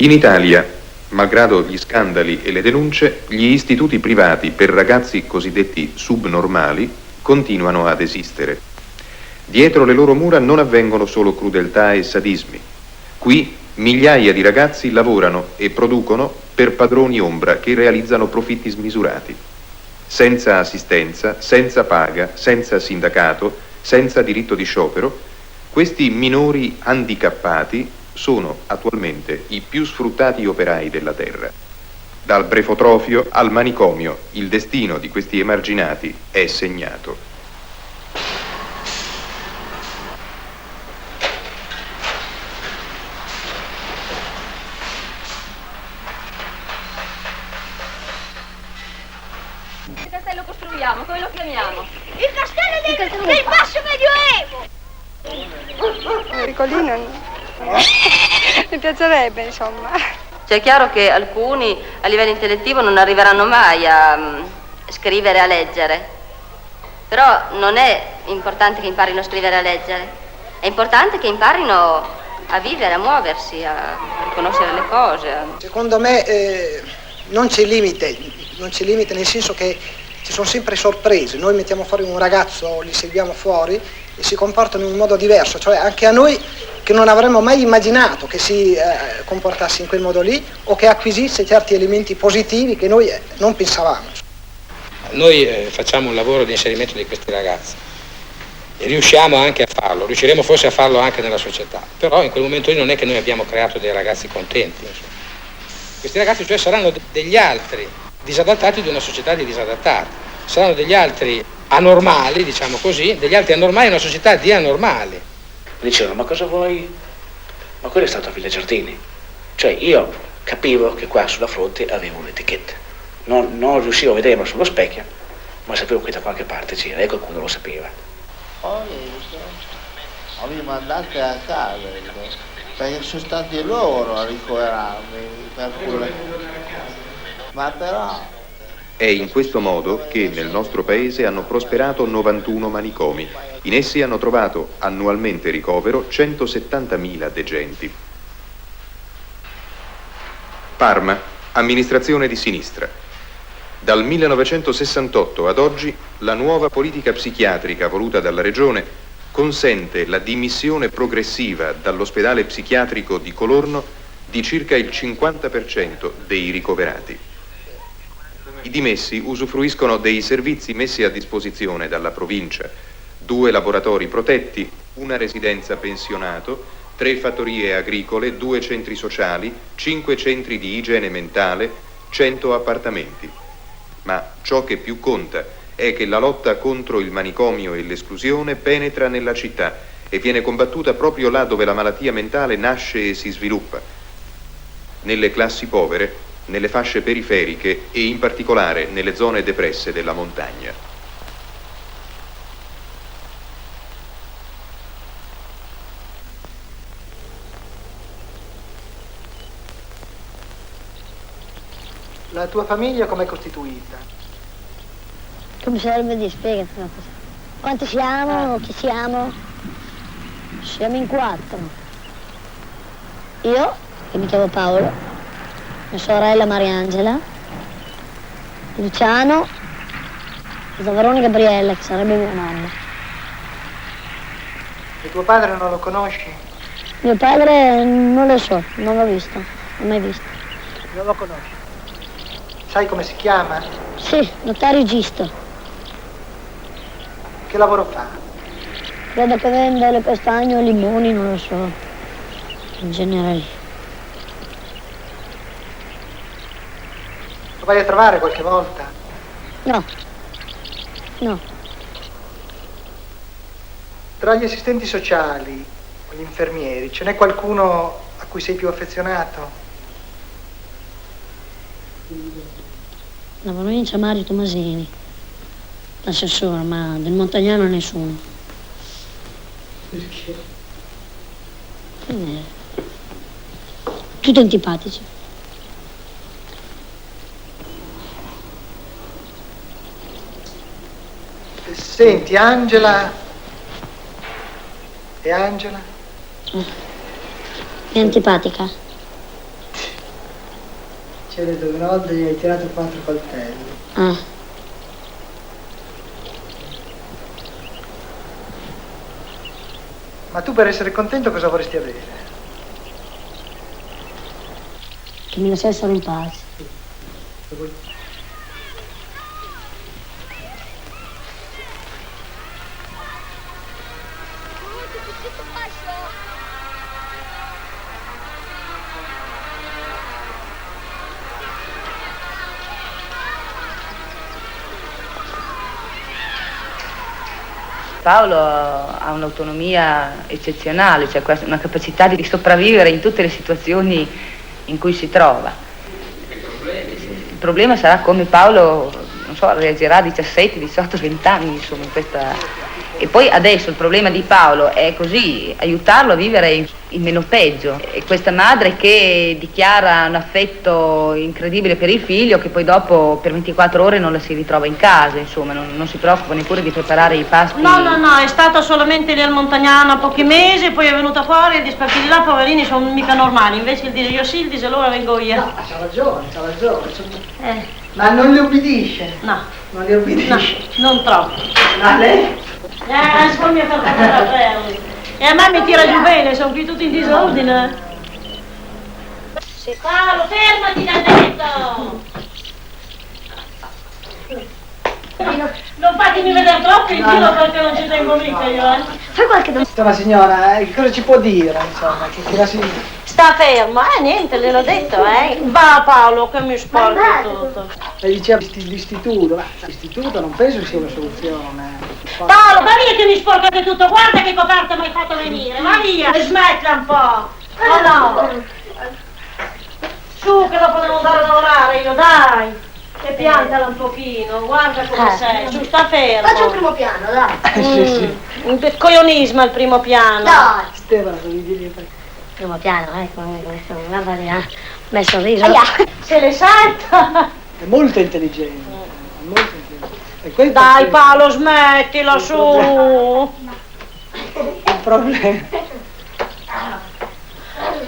In Italia, malgrado gli scandali e le denunce, gli istituti privati per ragazzi cosiddetti subnormali continuano ad esistere. Dietro le loro mura non avvengono solo crudeltà e sadismi. Qui migliaia di ragazzi lavorano e producono per padroni ombra che realizzano profitti smisurati. Senza assistenza, senza paga, senza sindacato, senza diritto di sciopero, questi minori handicappati sono attualmente i più sfruttati operai della terra. Dal brefotrofio al manicomio, il destino di questi emarginati è segnato. Che castello costruiamo? Come lo chiamiamo? Il castello del basso medioevo! Piccolino mi piacerebbe, insomma. Cioè è chiaro che alcuni a livello intellettivo non arriveranno mai a scrivere e a leggere, però non è importante che imparino a scrivere e a leggere, è importante che imparino a vivere, a muoversi, a riconoscere le cose. Secondo me non c'è limite nel senso che ci sono sempre sorprese. Noi mettiamo fuori un ragazzo, li seguiamo fuori e si comportano in un modo diverso, cioè anche a noi che non avremmo mai immaginato che si comportasse in quel modo lì o che acquisisse certi elementi positivi che noi non pensavamo. Noi facciamo un lavoro di inserimento di questi ragazzi e riusciamo anche a farlo, riusciremo forse a farlo anche nella società, però in quel momento lì non è che noi abbiamo creato dei ragazzi contenti. Insomma. Questi ragazzi cioè saranno degli altri disadattati di una società di disadattati, saranno degli altri anormali, diciamo così, degli altri anormali in una società di anormali. Mi dicevano, ma cosa vuoi? Ma quello è stato a Villa Giardini. Cioè io capivo che qua sulla fronte avevo un'etichetta. Non riuscivo a vederlo sullo specchio, ma sapevo che da qualche parte c'era e qualcuno lo sapeva. Poi mi mandate a casa, perché sono stati loro a ricoverarmi per quello. Ma però... È in questo modo che nel nostro paese hanno prosperato 91 manicomi. In essi hanno trovato annualmente ricovero 170.000 degenti. Parma, amministrazione di sinistra. Dal 1968 ad oggi la nuova politica psichiatrica voluta dalla Regione consente la dimissione progressiva dall'ospedale psichiatrico di Colorno di circa il 50% dei ricoverati. I dimessi usufruiscono dei servizi messi a disposizione dalla provincia: 2 laboratori protetti, una residenza pensionato, 3 fattorie agricole, 2 centri sociali, 5 centri di igiene mentale, 100 appartamenti. Ma ciò che più conta è che la lotta contro il manicomio e l'esclusione penetra nella città e viene combattuta proprio là dove la malattia mentale nasce e si sviluppa, nelle classi povere, nelle fasce periferiche e in particolare nelle zone depresse della montagna. La tua famiglia com'è costituita? Come sarebbe di spiegare una cosa? Quanti siamo? Chi siamo? Siamo in 4. Io, che mi chiamo Paolo, mia sorella Mariangela, Luciano, Zavarone Gabriella, che sarebbe mia mamma. E tuo padre non lo conosci? Mio padre non lo so, non l'ho visto, non l'ho mai visto. Non lo conosci? Sai come si chiama? Sì, notario Gisto. Che lavoro fa? Credo che vende le castagne o i limoni, non lo so. In genere. Lo vai a trovare qualche volta? No. No. Tra gli assistenti sociali o gli infermieri ce n'è qualcuno a cui sei più affezionato? La provincia Mario Tomasini, l'assessore, ma del Montagnano nessuno. Perché? Tutti antipatici. Senti, Angela... E Angela? È antipatica. Ci ha detto che una volta gli hai tirato 4 coltelli. Ah. Ma tu per essere contento cosa vorresti avere? Che mi lasciassero in pace. Paolo ha un'autonomia eccezionale, cioè una capacità di sopravvivere in tutte le situazioni in cui si trova. Il problema sarà come Paolo, non so, reagirà a 17, 18, 20 anni, insomma, in questa... E poi adesso il problema di Paolo è così, aiutarlo a vivere in meno peggio. E questa madre che dichiara un affetto incredibile per il figlio, che poi dopo per 24 ore non la si ritrova in casa, insomma, non si preoccupa neppure di preparare i pasti. No, è stata solamente lì al Montagnano pochi mesi, poi è venuta fuori e dice quelli là poverini sono mica normali, invece il dire io sì, il dice allora vengo io. No, c'ha ragione. Ma non le obbedisce? No. Non le obbedisce? No, non troppo. A lei? Poi mi ha fatto la e a me mi tira giù bene, sono qui tutti in disordine. Paolo, fermati da detto! Non fatemi vedere troppo in giro perché non ci tengo mica io, Fai qualche domanda. Insomma, signora, che cosa ci può dire, insomma? Che la Sta fermo, niente, gliel'ho detto, Va Paolo che mi sporco tutto. Lei diceva l'istituto, ma l'istituto non penso sia una soluzione. Paolo, va via che mi sporcate tutto, guarda che coperta mi hai fatto venire, va via! E smettila un po'! Oh no! Su che dopo devo andare a lavorare io, dai! E piantala un pochino, guarda come sei, su sta fermo! Faccio il primo piano, dai! Sì. Un coglionismo al primo piano! Dai! Stefano, devi dire... Primo piano, guarda lì, bel sorriso. Se le salta! È molto intelligente, molto intelligente. E questo Dai è Paolo, smettila su! il problema.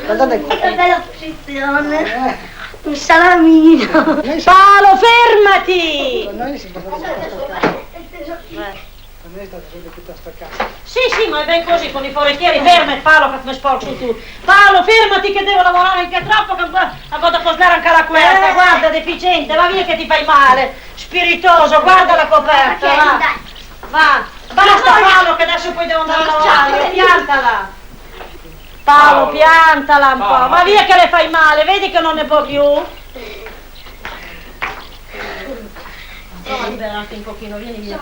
Guardate qua. Che bella posizione! Un salamino! Paolo, fermati! Con noi si può fare con noi è stato sempre piuttosto caldo. Sì, ma è ben così con i forestieri, fermati Paolo che mi sporchi tu. Paolo, fermati che devo lavorare anche troppo, che a cosa costare anche la querta, guarda, deficiente, va via che ti fai male, spiritoso, guarda la coperta, va. Basta Paolo che adesso poi devo andare a lavorare, piantala. Paolo, piantala un po', va via che le fai male, vedi che non ne può più. Prova a liberarti un pochino, vieni via.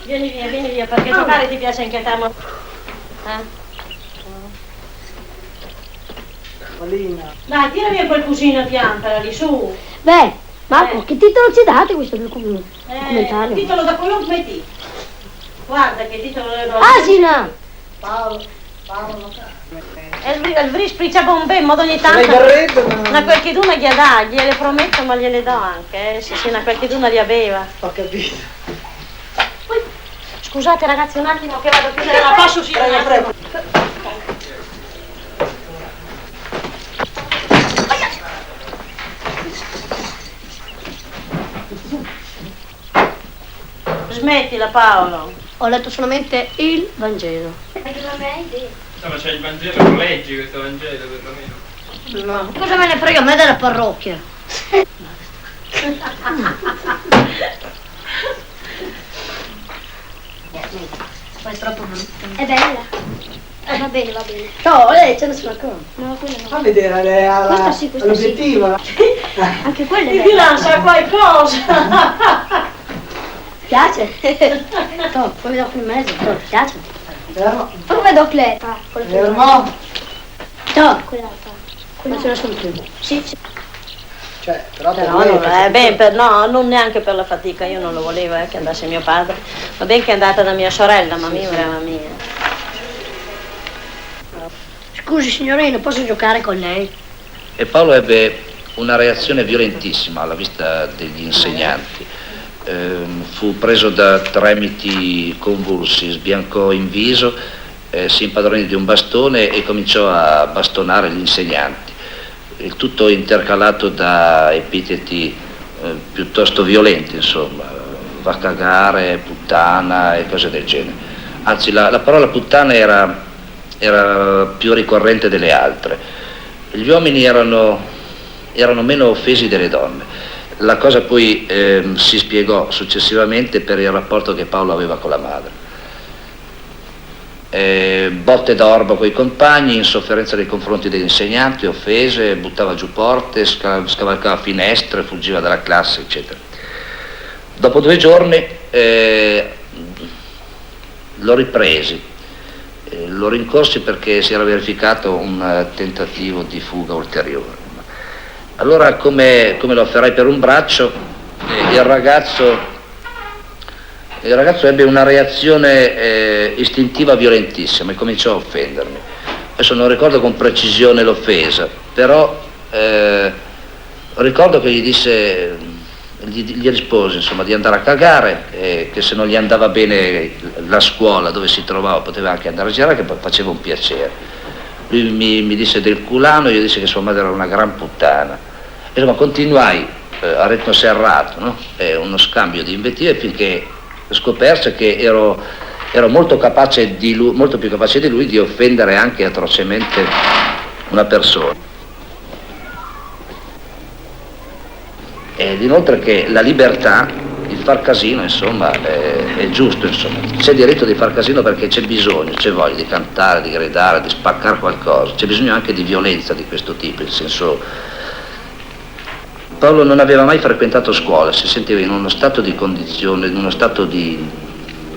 Vieni via, perché giocare ti piace anche a te. Polina. Dai, tira via quel cuscino e piantala lì, su. Beh, Marco, che titolo ci date questo documentario? Titolo da qualunque tipo. Guarda che titolo le do. Asina! Paolo. Il Vris Priccia Bombè, in modo ogni tanto. Lei verrebbe, ma... Una qualche d'una gli dà, gliele prometto, ma gliele do anche. Sì, una qualche d'una li aveva. Ho capito. Scusate ragazzi un attimo che vado a chiudere la posso uscire un attimo. Smettila Paolo. Ho letto solamente il Vangelo. No, ma c'è il Vangelo, lo leggi questo Vangelo perlomeno. No. Cosa me ne frega a me della parrocchia? Ma è troppo brutta. È bella. Va bene, va bene. No, lei ce ne sono ancora. No, quella no. Fa vedere Questa sì, questa sì. all'obiettivo. Anche quella è Di bella. là sa qualcosa. Piace? No, poi mi do in mezzo. No, piace? Fermo. Poi vedo Cleta. Fermo. No, quell'altra. Ma ce ne sono più. Sì, sì. Cioè, però per Però lei non, no, non neanche per la fatica, io non lo volevo che andasse mio padre. Va bene che è andata da mia sorella, ma mia era mia. Scusi signorina, posso giocare con lei? E Paolo ebbe una reazione violentissima alla vista degli insegnanti. Fu preso da tremiti convulsi, sbiancò in viso, si impadronì di un bastone e cominciò a bastonare gli insegnanti. Il tutto intercalato da epiteti piuttosto violenti, insomma, va a cagare, puttana e cose del genere. Anzi, la parola puttana era più ricorrente delle altre. Gli uomini erano meno offesi delle donne. La cosa poi si spiegò successivamente per il rapporto che Paolo aveva con la madre. Botte d'orbo coi compagni, insofferenza nei confronti degli insegnanti, offese, buttava giù porte, scavalcava finestre, fuggiva dalla classe, eccetera. Dopo 2 giorni lo ripresi, lo rincorsi perché si era verificato un tentativo di fuga ulteriore. Allora, come lo afferrai per un braccio, il ragazzo ebbe una reazione istintiva violentissima e cominciò a offendermi. Adesso non ricordo con precisione l'offesa, però ricordo che gli rispose insomma di andare a cagare, che se non gli andava bene la scuola dove si trovava poteva anche andare a girare, che faceva un piacere. Lui mi disse del culano, io dissi che sua madre era una gran puttana. Insomma, continuai a ritmo serrato, no? Uno scambio di invettive finché scoperse che ero molto capace di lui, molto più capace di lui di offendere anche atrocemente una persona. Ed inoltre che la libertà di far casino, insomma, è giusto, insomma. C'è diritto di far casino perché c'è bisogno, c'è voglia di cantare, di gridare, di spaccare qualcosa. C'è bisogno anche di violenza di questo tipo, nel senso. Paolo non aveva mai frequentato scuola, si sentiva in uno stato di condizione, in uno stato di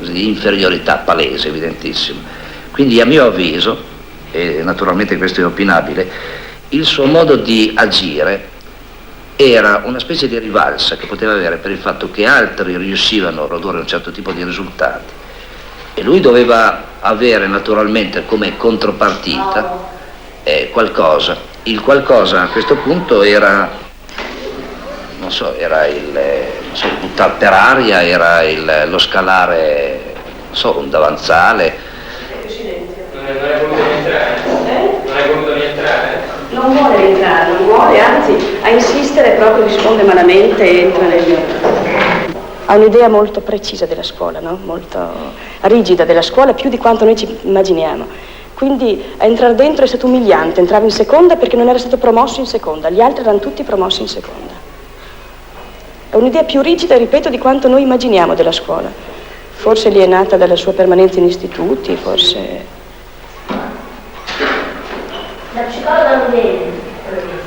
inferiorità palese, evidentissimo. Quindi a mio avviso, e naturalmente questo è opinabile, il suo modo di agire era una specie di rivalsa che poteva avere per il fatto che altri riuscivano a produrre un certo tipo di risultati e lui doveva avere naturalmente come contropartita qualcosa. Il qualcosa a questo punto era il buttare per aria, era lo scalare, un davanzale. Non è voluto rientrare? Non è voluto rientrare? Non vuole rientrare, non vuole, anzi a insistere proprio risponde malamente e entra nel mio. Ha un'idea molto precisa della scuola, no? Molto rigida della scuola, più di quanto noi ci immaginiamo. Quindi a entrare dentro è stato umiliante, entrava in seconda perché non era stato promosso in seconda, gli altri erano tutti promossi in seconda. È un'idea più rigida, ripeto, di quanto noi immaginiamo della scuola. Forse gli è nata dalla sua permanenza in istituti, forse. La psicologa non viene.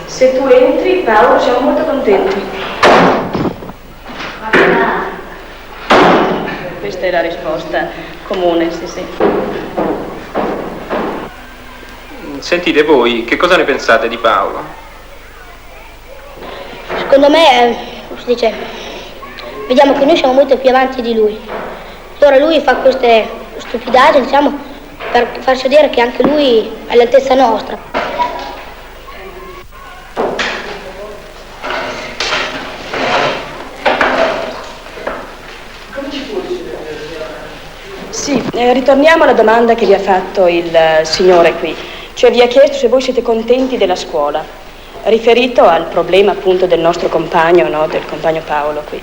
Se tu entri, Paolo, siamo molto contenti. Questa è la risposta comune, sì. Sentite voi, che cosa ne pensate di Paolo? Secondo me, come si dice, vediamo che noi siamo molto più avanti di lui. Allora lui fa queste stupidaggini, diciamo, per farci vedere che anche lui è all'altezza nostra. Sì, ritorniamo alla domanda che vi ha fatto il signore qui. Cioè vi ha chiesto se voi siete contenti della scuola, riferito al problema appunto del nostro compagno, no? Del compagno Paolo qui.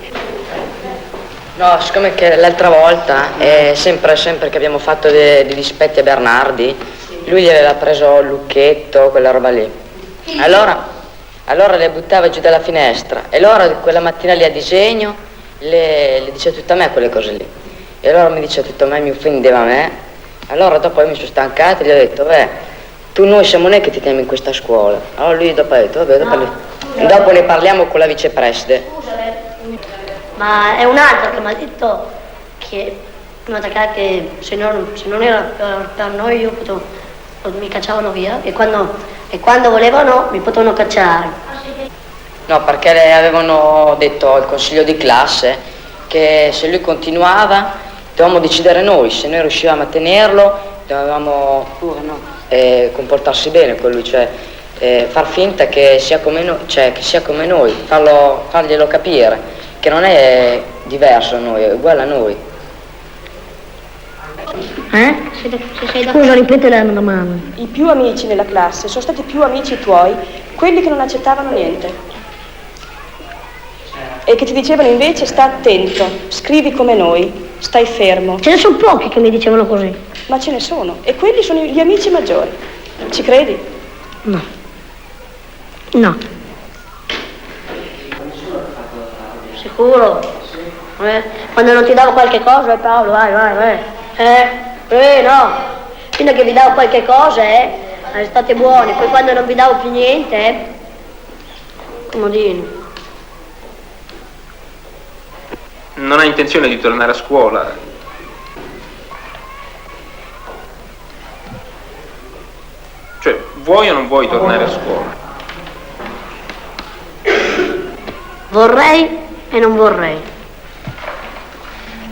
No, siccome che l'altra volta, sempre che abbiamo fatto dei dispetti a Bernardi, lui gli aveva preso il lucchetto, quella roba lì. Allora allora le buttava giù dalla finestra e allora quella mattina lì a disegno le dice tutto a me quelle cose lì. E allora mi dice tutto a me, mi offendeva a me. Allora dopo io mi sono stancata e gli ho detto, tu noi siamo noi che ti teniamo in questa scuola. Allora lui dopo ha detto, dopo ne parliamo con la vicepreside. Ma è un altro che mi ha detto che se non era per noi io mi cacciavano via e quando volevano mi potevano cacciare. No, perché le avevano detto al consiglio di classe che se lui continuava dovevamo decidere noi, se noi riuscivamo a tenerlo dovevamo comportarsi bene con lui, cioè far finta che sia come noi, farglielo capire che non è diverso da noi, è uguale a noi. Scusa, ripete la domanda. I più amici nella classe sono stati più amici tuoi quelli che non accettavano niente e che ti dicevano invece sta attento, scrivi come noi, stai fermo. Ce ne sono pochi che mi dicevano così. Ma ce ne sono e quelli sono gli amici maggiori. Ci credi? No. Sicuro? Quando non ti davo qualche cosa, Paolo, vai. No. Fino a che vi davo qualche cosa, state buoni. Poi quando non vi davo più niente, comodini. Non hai intenzione di tornare a scuola? Cioè, vuoi o non vuoi tornare a scuola? Vorrei e non vorrei.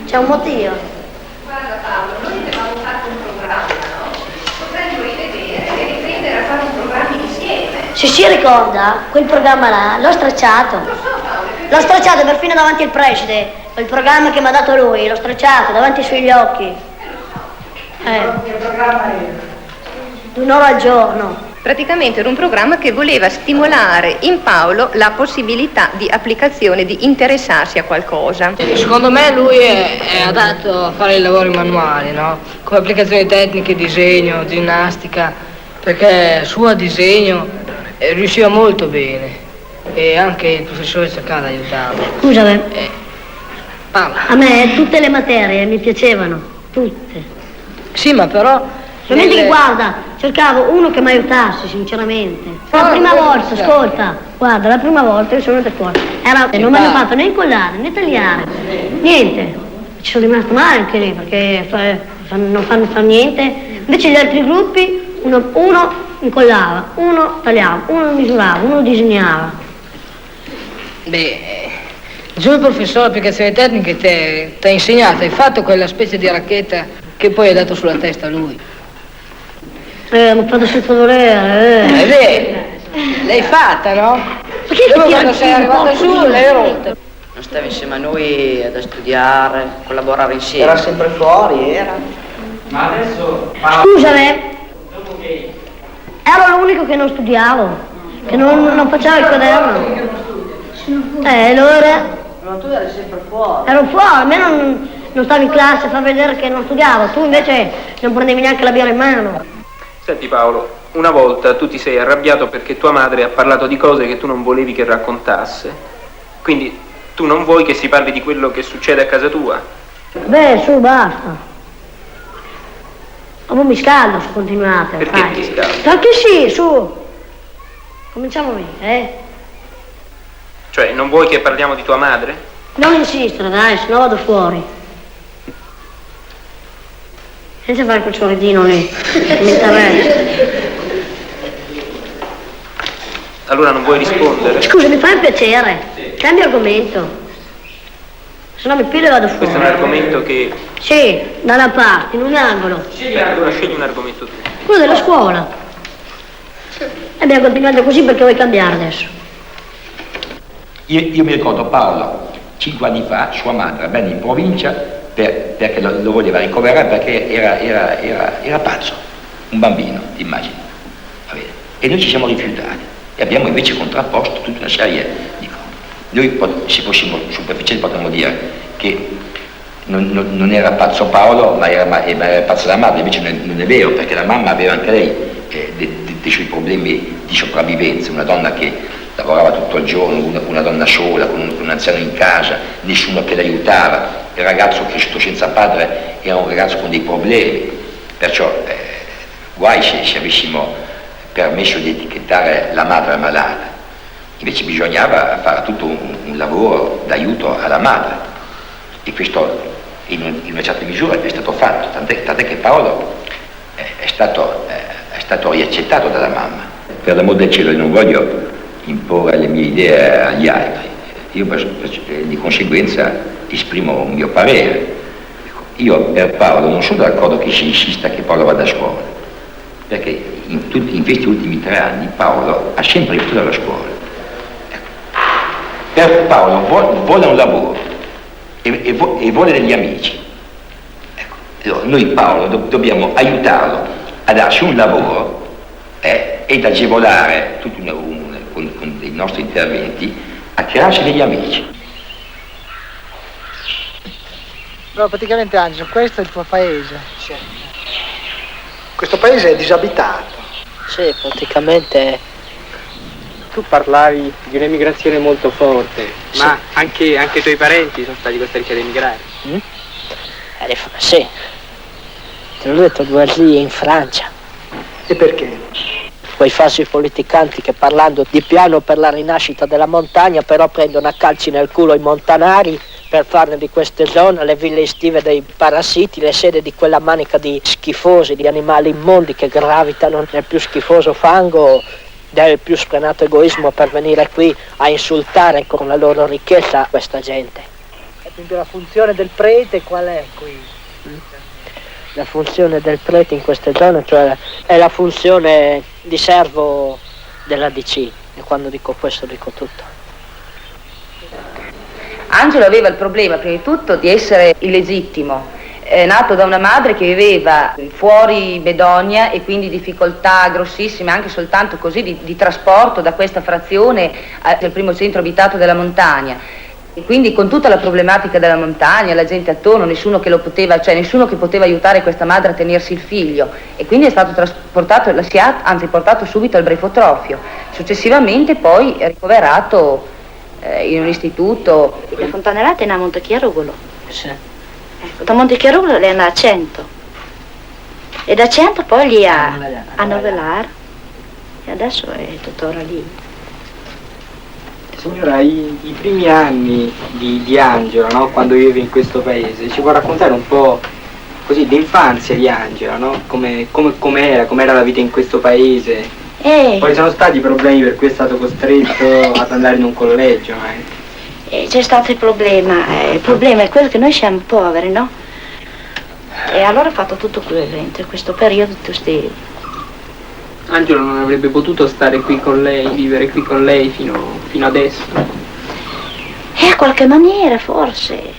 C'è un motivo. Guarda Paolo, noi avevamo fatto un programma, no? Potremmo rivedere e riprendere a fare un programma insieme. Se si ricorda, quel programma là l'ho stracciato. L'ho stracciato perfino davanti al preside. Quel programma che mi ha dato lui, l'ho stracciato davanti ai suoi occhi. Che programma era? Un'ora al giorno. Praticamente era un programma che voleva stimolare in Paolo la possibilità di applicazione, di interessarsi a qualcosa. Secondo me lui è adatto a fare i lavori manuali, no? Come applicazioni tecniche, disegno, ginnastica, perché il suo disegno riusciva molto bene e anche il professore cercava di aiutarlo. Scusami, parla. A me tutte le materie mi piacevano, tutte. Sì, ma però... Solamente che guarda, cercavo uno che mi aiutasse, sinceramente. La prima volta, ascolta, guarda, la prima volta io sono venuta a scuola. Non mi hanno fatto né incollare, né tagliare, niente. Ci sono rimasto male anche lì, perché non fanno niente. Invece gli altri gruppi, uno incollava, uno tagliava, uno misurava, uno disegnava. Giù il professore applicazioni tecniche ti ha insegnato, hai fatto quella specie di racchetta che poi hai dato sulla testa a lui. Mi ha fatto senza volere. L'hai fatta, no? Perché dopo quando sei arrivata su l'hai rotta. Non stavi insieme a noi ad studiare, collaborare insieme. Era sempre fuori, era. Ma adesso... Scusami. Ero l'unico che non studiavo, che non facevo il quaderno. Allora... Ma tu eri sempre fuori. Ero fuori, almeno non stavi in classe a far vedere che non studiavo. Tu invece non prendevi neanche la birra in mano. Senti Paolo, una volta tu ti sei arrabbiato perché tua madre ha parlato di cose che tu non volevi che raccontasse. Quindi tu non vuoi che si parli di quello che succede a casa tua? Su, basta. Ma mi scaldo se continuate. Perché ti scaldi? Perché sì, su. Cominciamo lì, Cioè, non vuoi che parliamo di tua madre? Non insistere, dai, sennò vado fuori. Senza fare quel sorridino lì, che mi interessa. Allora non vuoi rispondere? Scusa, mi fai un piacere, cambia argomento. Se no mi piglio e vado fuori. Questo è un argomento che... Sì, da una parte, in un angolo. Allora scegli un argomento tu. Quello della scuola. Abbiamo continuato così perché vuoi cambiare adesso. Io mi ricordo Paola, 5 anni fa, sua madre venne in provincia perché lo voleva ricoverare perché era pazzo, un bambino, ti immagini. E noi ci siamo rifiutati e abbiamo invece contrapposto tutta una serie di cose. Noi, se fossimo superficiali, potremmo dire che non era pazzo Paolo, ma era pazza la madre, invece non è vero, perché la mamma aveva anche lei dei suoi problemi di sopravvivenza, una donna che lavorava tutto il giorno, una donna sola, con un anziano in casa, nessuno che l'aiutava, il ragazzo cresciuto senza padre era un ragazzo con dei problemi, perciò guai se avessimo permesso di etichettare la madre malata, invece bisognava fare tutto un lavoro d'aiuto alla madre, e questo in una certa misura è stato fatto, tant'è che Paolo è stato riaccettato dalla mamma. Per l'amor del cielo, io non voglio imporre le mie idee agli altri, io di conseguenza esprimo un mio parere. Io per Paolo non sono d'accordo che si insista che Paolo vada a scuola, perché in questi ultimi 3 anni Paolo ha sempre vissuto dalla scuola. Per Paolo vuole un lavoro e vuole degli amici. Allora, noi Paolo dobbiamo aiutarlo a darsi un lavoro ed agevolare con dei nostri interventi a crearsi degli amici. Allora, praticamente Angelo, questo è il tuo paese? Sì. Questo paese è disabitato? Sì, praticamente. Tu parlavi di un'emigrazione molto forte, sì. Ma anche i tuoi parenti sono stati costretti ad emigrare? Sì, te l'ho detto, 2 anni in Francia. E perché? Quei falsi politicanti che parlando di piano per la rinascita della montagna, però prendono a calci nel culo i montanari per farne di queste zone le ville estive dei parassiti, le sede di quella manica di schifosi, di animali immondi che gravitano nel più schifoso fango del più sfrenato egoismo per venire qui a insultare con la loro ricchezza questa gente. E quindi la funzione del prete qual è qui? La funzione del prete in queste zone, cioè, è la funzione di servo della DC, e quando dico questo dico tutto. Angelo aveva il problema, prima di tutto, di essere illegittimo. È nato da una madre che viveva fuori Bedonia e quindi difficoltà grossissime anche soltanto così di trasporto da questa frazione al primo centro abitato della montagna. E quindi con tutta la problematica della montagna, la gente attorno, nessuno che poteva aiutare questa madre a tenersi il figlio, e quindi è stato trasportato, portato subito al Brefotrofio. Successivamente poi è ricoverato in un istituto. La Fontanellata è a Montechiarugolo. Sì. Ecco, da Montechiarugolo lei andava a 100 e da 100 poi lì a Novelar, e adesso è tuttora lì. Signora, i primi anni di Angela, no? Quando vive in questo paese, ci può raccontare un po' così l'infanzia di Angela, no? Com'era la vita in questo paese? Quali sono stati i problemi per cui è stato costretto ad andare in un collegio? C'è stato il problema è quello che noi siamo poveri, no? E allora ha fatto tutto quello, in questo periodo Angelo non avrebbe potuto stare qui con lei, vivere qui con lei fino adesso? A qualche maniera, forse.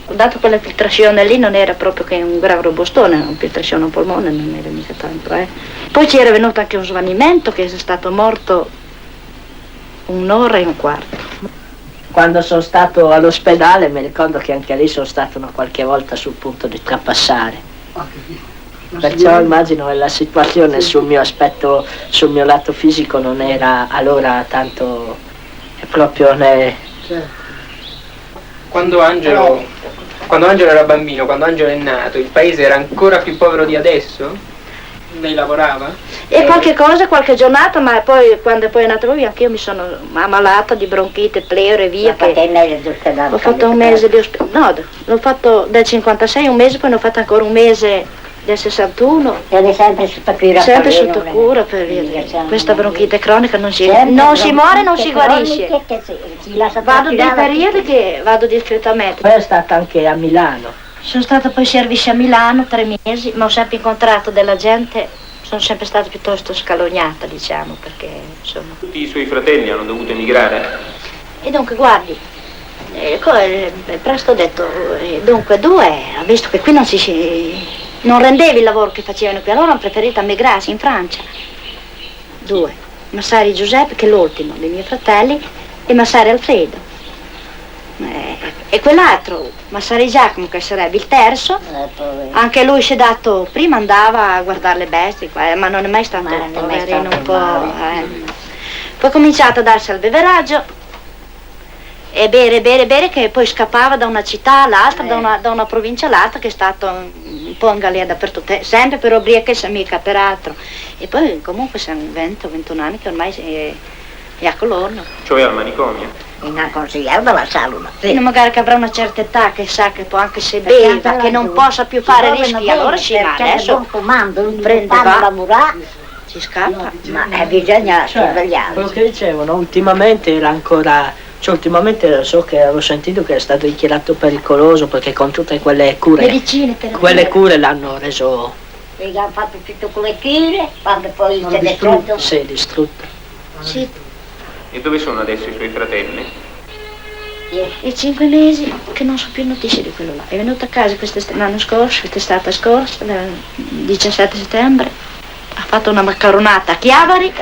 Dato quella filtrazione lì non era proprio che un grave robustone, una filtrazione al polmone non era mica tanto, Poi ci era venuto anche un svanimento che è stato morto 1 ora e un quarto. Quando sono stato all'ospedale mi ricordo che anche lì sono stato una qualche volta sul punto di trapassare. Perciò immagino che la situazione sul mio aspetto, sul mio lato fisico non era allora tanto proprio Quando Angelo era bambino, quando Angelo è nato, il paese era ancora più povero di adesso? Lei lavorava? E qualche giornata, ma poi quando poi è nato lui anch'io mi sono ammalata di bronchite, pleure e via. Ho fatto un mese di ospedale, no, l'ho fatto del 56 un mese, poi ne ho fatto ancora un mese del 61. Ed è sempre sotto cura. Sempre sotto cura per via. Questa bronchite cronica non si muore, non si guarisce. Vado dei periodi che vado discretamente. Poi è stata anche a Milano. Sono stata poi servizio a Milano 3 mesi, ma ho sempre incontrato della gente, sono sempre stata piuttosto scalognata, diciamo, perché insomma. Tutti i suoi fratelli hanno dovuto emigrare? E dunque, guardi, presto ho detto, dunque 2, visto che qui non rendevi il lavoro che facevano qui, allora hanno preferito emigrarsi in Francia. 2, Massari Giuseppe, che è l'ultimo dei miei fratelli, e Massari Alfredo. E quell'altro, Massari Giacomo, che sarebbe il terzo, anche lui si è dato, prima andava a guardare le bestie, ma non è mai stato poverino un po'. Poi ha cominciato a darsi al beveraggio e bere, che poi scappava da una città all'altra, da una provincia all'altra, che è stato un po' in galera dappertutto, sempre per ubriachezza, mica per altro. E poi comunque sono 20-21 anni che ormai è a Colorno. Cioè al manicomio? Una consigliera della salute. Sì. Magari che avrà una certa età, che sa che può anche se beva, che non possa più fare rischi, allora sì, ma adesso prende, va, si scappa. Ma bisogna sorvegliare. Quello che dicevano, ultimamente era ancora, cioè ultimamente so che avevo sentito che è stato dichiarato pericoloso perché con tutte quelle cure, medicine, quelle cure l'hanno reso. Perché hanno fatto tutte quelle cure, quando poi si è distrutto. Sì, distrutto. Sì. E dove sono adesso i suoi fratelli? E 5 mesi che non so più notizie di quello là. È venuto a casa l'anno scorso, quest'estate scorsa, il 17 settembre. Ha fatto una maccaronata a Chiavari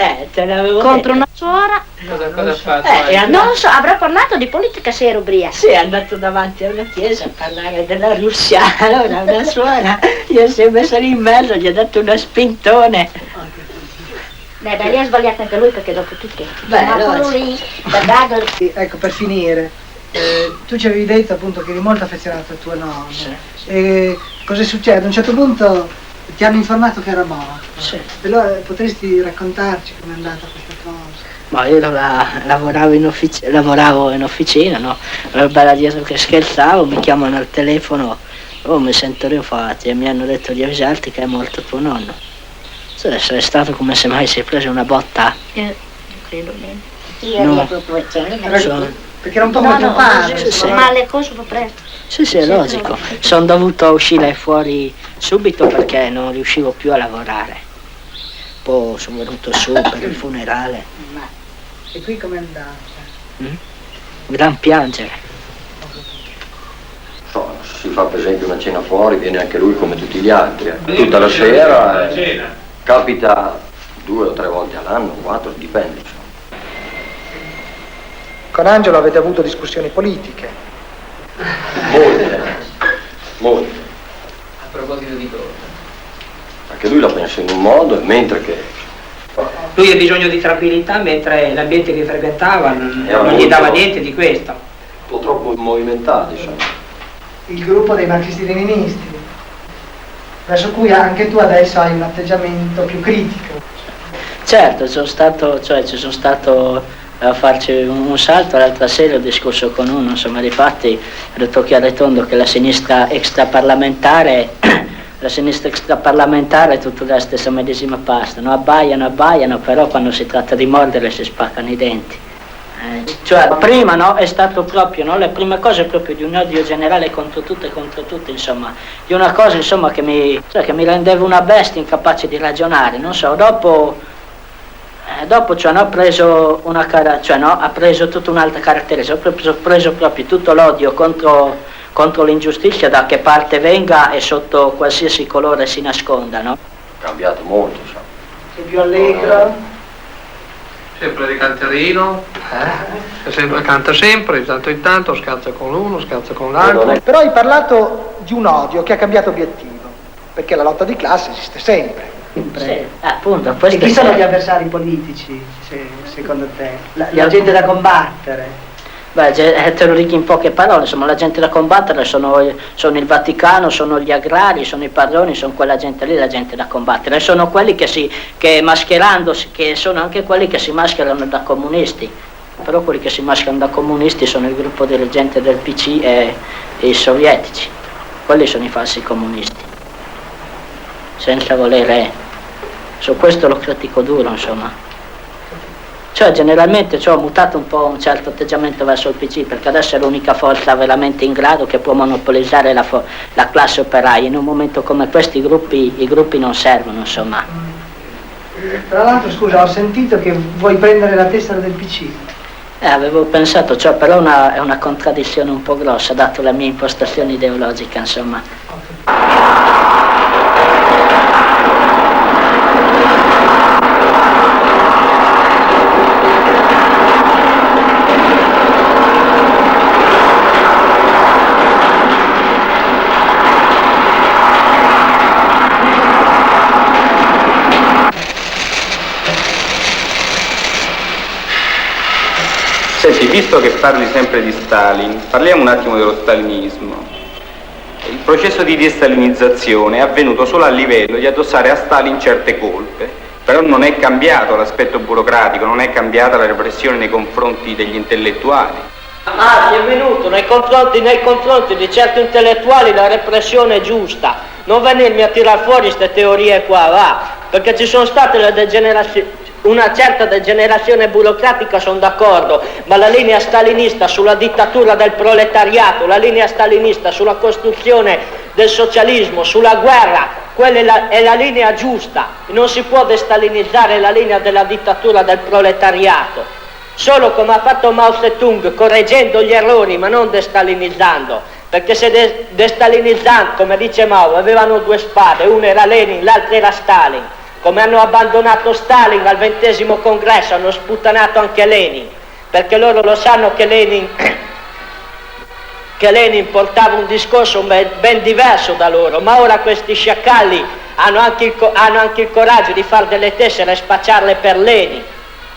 contro una suora. Cosa ha fatto? Non lo so, avrà parlato di politica se ero ubriaca. Sì, è andato davanti a una chiesa a parlare della Russia. Allora una suora gli si è messa lì in mezzo, gli ha dato una spintone. Beh, lì ha sbagliato anche lui perché dopo tutto. Ecco, per finire, tu ci avevi detto appunto che eri molto affezionato a tuo nonno. Sì. E cosa succede? A un certo punto ti hanno informato che era morto. Sì. Allora potresti raccontarci com'è andata questa cosa? Ma io lavoravo in officina, no? Ero bella dietro che scherzavo, mi chiamano al telefono, mi sento rifatti e mi hanno detto di avvisarti che è morto tuo nonno. È stato come se mai si è preso una botta. Credo niente. No. Perché era un po' come tuo padre. Sì. Ma le cose va presto. Sì, è logico. Sono dovuto uscire fuori subito perché non riuscivo più a lavorare. Poi sono venuto su per il funerale. E qui com'è andata? Gran piangere. Si fa per esempio una cena fuori, viene anche lui come tutti gli altri. Tutta la sera. Capita 2 o 3 volte all'anno, 4, dipende. Con Angelo avete avuto discussioni politiche? Molte. A proposito di cosa? Anche lui la pensa in un modo, mentre che... Lui ha bisogno di tranquillità, mentre l'ambiente che frequentava non gli dava niente di questo. Un po' troppo movimentato, insomma. Il gruppo dei marxisti-leninisti, verso cui anche tu adesso hai un atteggiamento più critico. Certo, ci sono stato a farci un salto, l'altra sera ho discusso con uno, insomma, difatti ho detto chiaro e tondo che la sinistra extraparlamentare è tutta la stessa medesima pasta, no? Abbaiano, però quando si tratta di mordere si spaccano i denti. Cioè prima, no, è stato proprio, no, le prime cose proprio di un odio generale contro tutto e contro tutti, insomma, di una cosa insomma che mi rendeva una bestia incapace di ragionare, non so, dopo cioè, no, ha preso ha preso tutta un'altra caratteristica, ho preso proprio tutto l'odio contro l'ingiustizia, da che parte venga e sotto qualsiasi colore si nasconda, no? È cambiato molto, insomma. Sei più allegro? Sempre di canterino, canta sempre, di tanto in tanto scherza con l'uno, scherza con l'altro. Però hai parlato di un odio che ha cambiato obiettivo, perché la lotta di classe esiste sempre. Sì, appunto. E chi sono gli avversari politici, secondo te? La gente da combattere? Beh, te lo dico in poche parole, insomma, la gente da combattere sono il Vaticano, sono gli agrari, sono i padroni, sono quella gente lì, la gente da combattere. Sono quelli che mascherandosi, che sono anche quelli che si mascherano da comunisti. Però quelli che si mascherano da comunisti sono il gruppo delle gente del PC e i sovietici. Quelli sono i falsi comunisti. Senza volere. Su questo lo critico duro, insomma. Cioè generalmente ho mutato un po' un certo atteggiamento verso il PC, perché adesso è l'unica forza veramente in grado che può monopolizzare la classe operaia. In un momento come questo i gruppi non servono, insomma. Tra l'altro, scusa, ho sentito che vuoi prendere la testa del PC. Avevo pensato, cioè, però è una contraddizione un po' grossa, dato la mia impostazione ideologica, insomma. Senti, visto che parli sempre di Stalin, parliamo un attimo dello stalinismo. Il processo di destalinizzazione è avvenuto solo a livello di addossare a Stalin certe colpe, però non è cambiato l'aspetto burocratico, non è cambiata la repressione nei confronti degli intellettuali. È venuto nei confronti di certi intellettuali la repressione giusta. Non venirmi a tirar fuori queste teorie qua, va, perché ci sono state le degenerazioni. Una certa degenerazione burocratica, sono d'accordo, ma la linea stalinista sulla dittatura del proletariato, la linea stalinista sulla costruzione del socialismo, sulla guerra, quella è la linea giusta. Non si può destalinizzare la linea della dittatura del proletariato, solo come ha fatto Mao Zedong, correggendo gli errori ma non destalinizzando, perché se destalinizzando, come dice Mao, avevano due spade, una era Lenin, l'altra era Stalin. Come hanno abbandonato Stalin al 20° congresso, hanno sputtanato anche Lenin, perché loro lo sanno che Lenin portava un discorso ben diverso da loro, ma ora questi sciacalli hanno anche il coraggio di fare delle tessere e spacciarle per Lenin.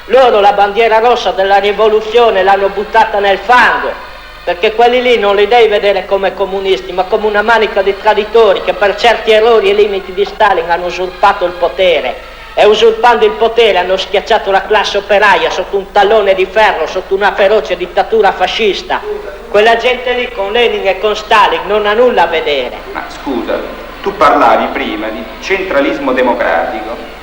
Loro la bandiera rossa della rivoluzione l'hanno buttata nel fango, perché quelli lì non li devi vedere come comunisti, ma come una manica di traditori che per certi errori e limiti di Stalin hanno usurpato il potere, e usurpando il potere hanno schiacciato la classe operaia sotto un tallone di ferro, sotto una feroce dittatura fascista. Quella gente lì con Lenin e con Stalin non ha nulla a vedere. Ma scusa, tu parlavi prima di centralismo democratico,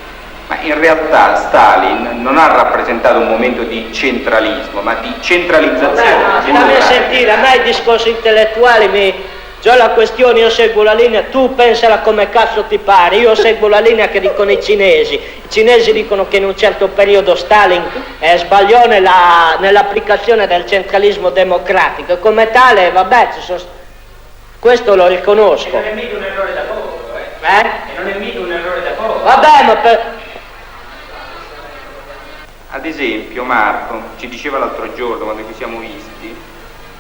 ma in realtà Stalin non ha rappresentato un momento di centralismo, ma di centralizzazione. Stammi a sentire, a me i discorsi intellettuali già la questione, io seguo la linea, tu pensala come cazzo ti pare, io seguo la linea che dicono i cinesi. I cinesi dicono che in un certo periodo Stalin sbagliò nell'applicazione del centralismo democratico, e come tale, vabbè, questo lo riconosco. E non è mica un errore da poco, E non è mica un errore da poco. Vabbè, ma Ad esempio Marco ci diceva l'altro giorno, quando ci siamo visti,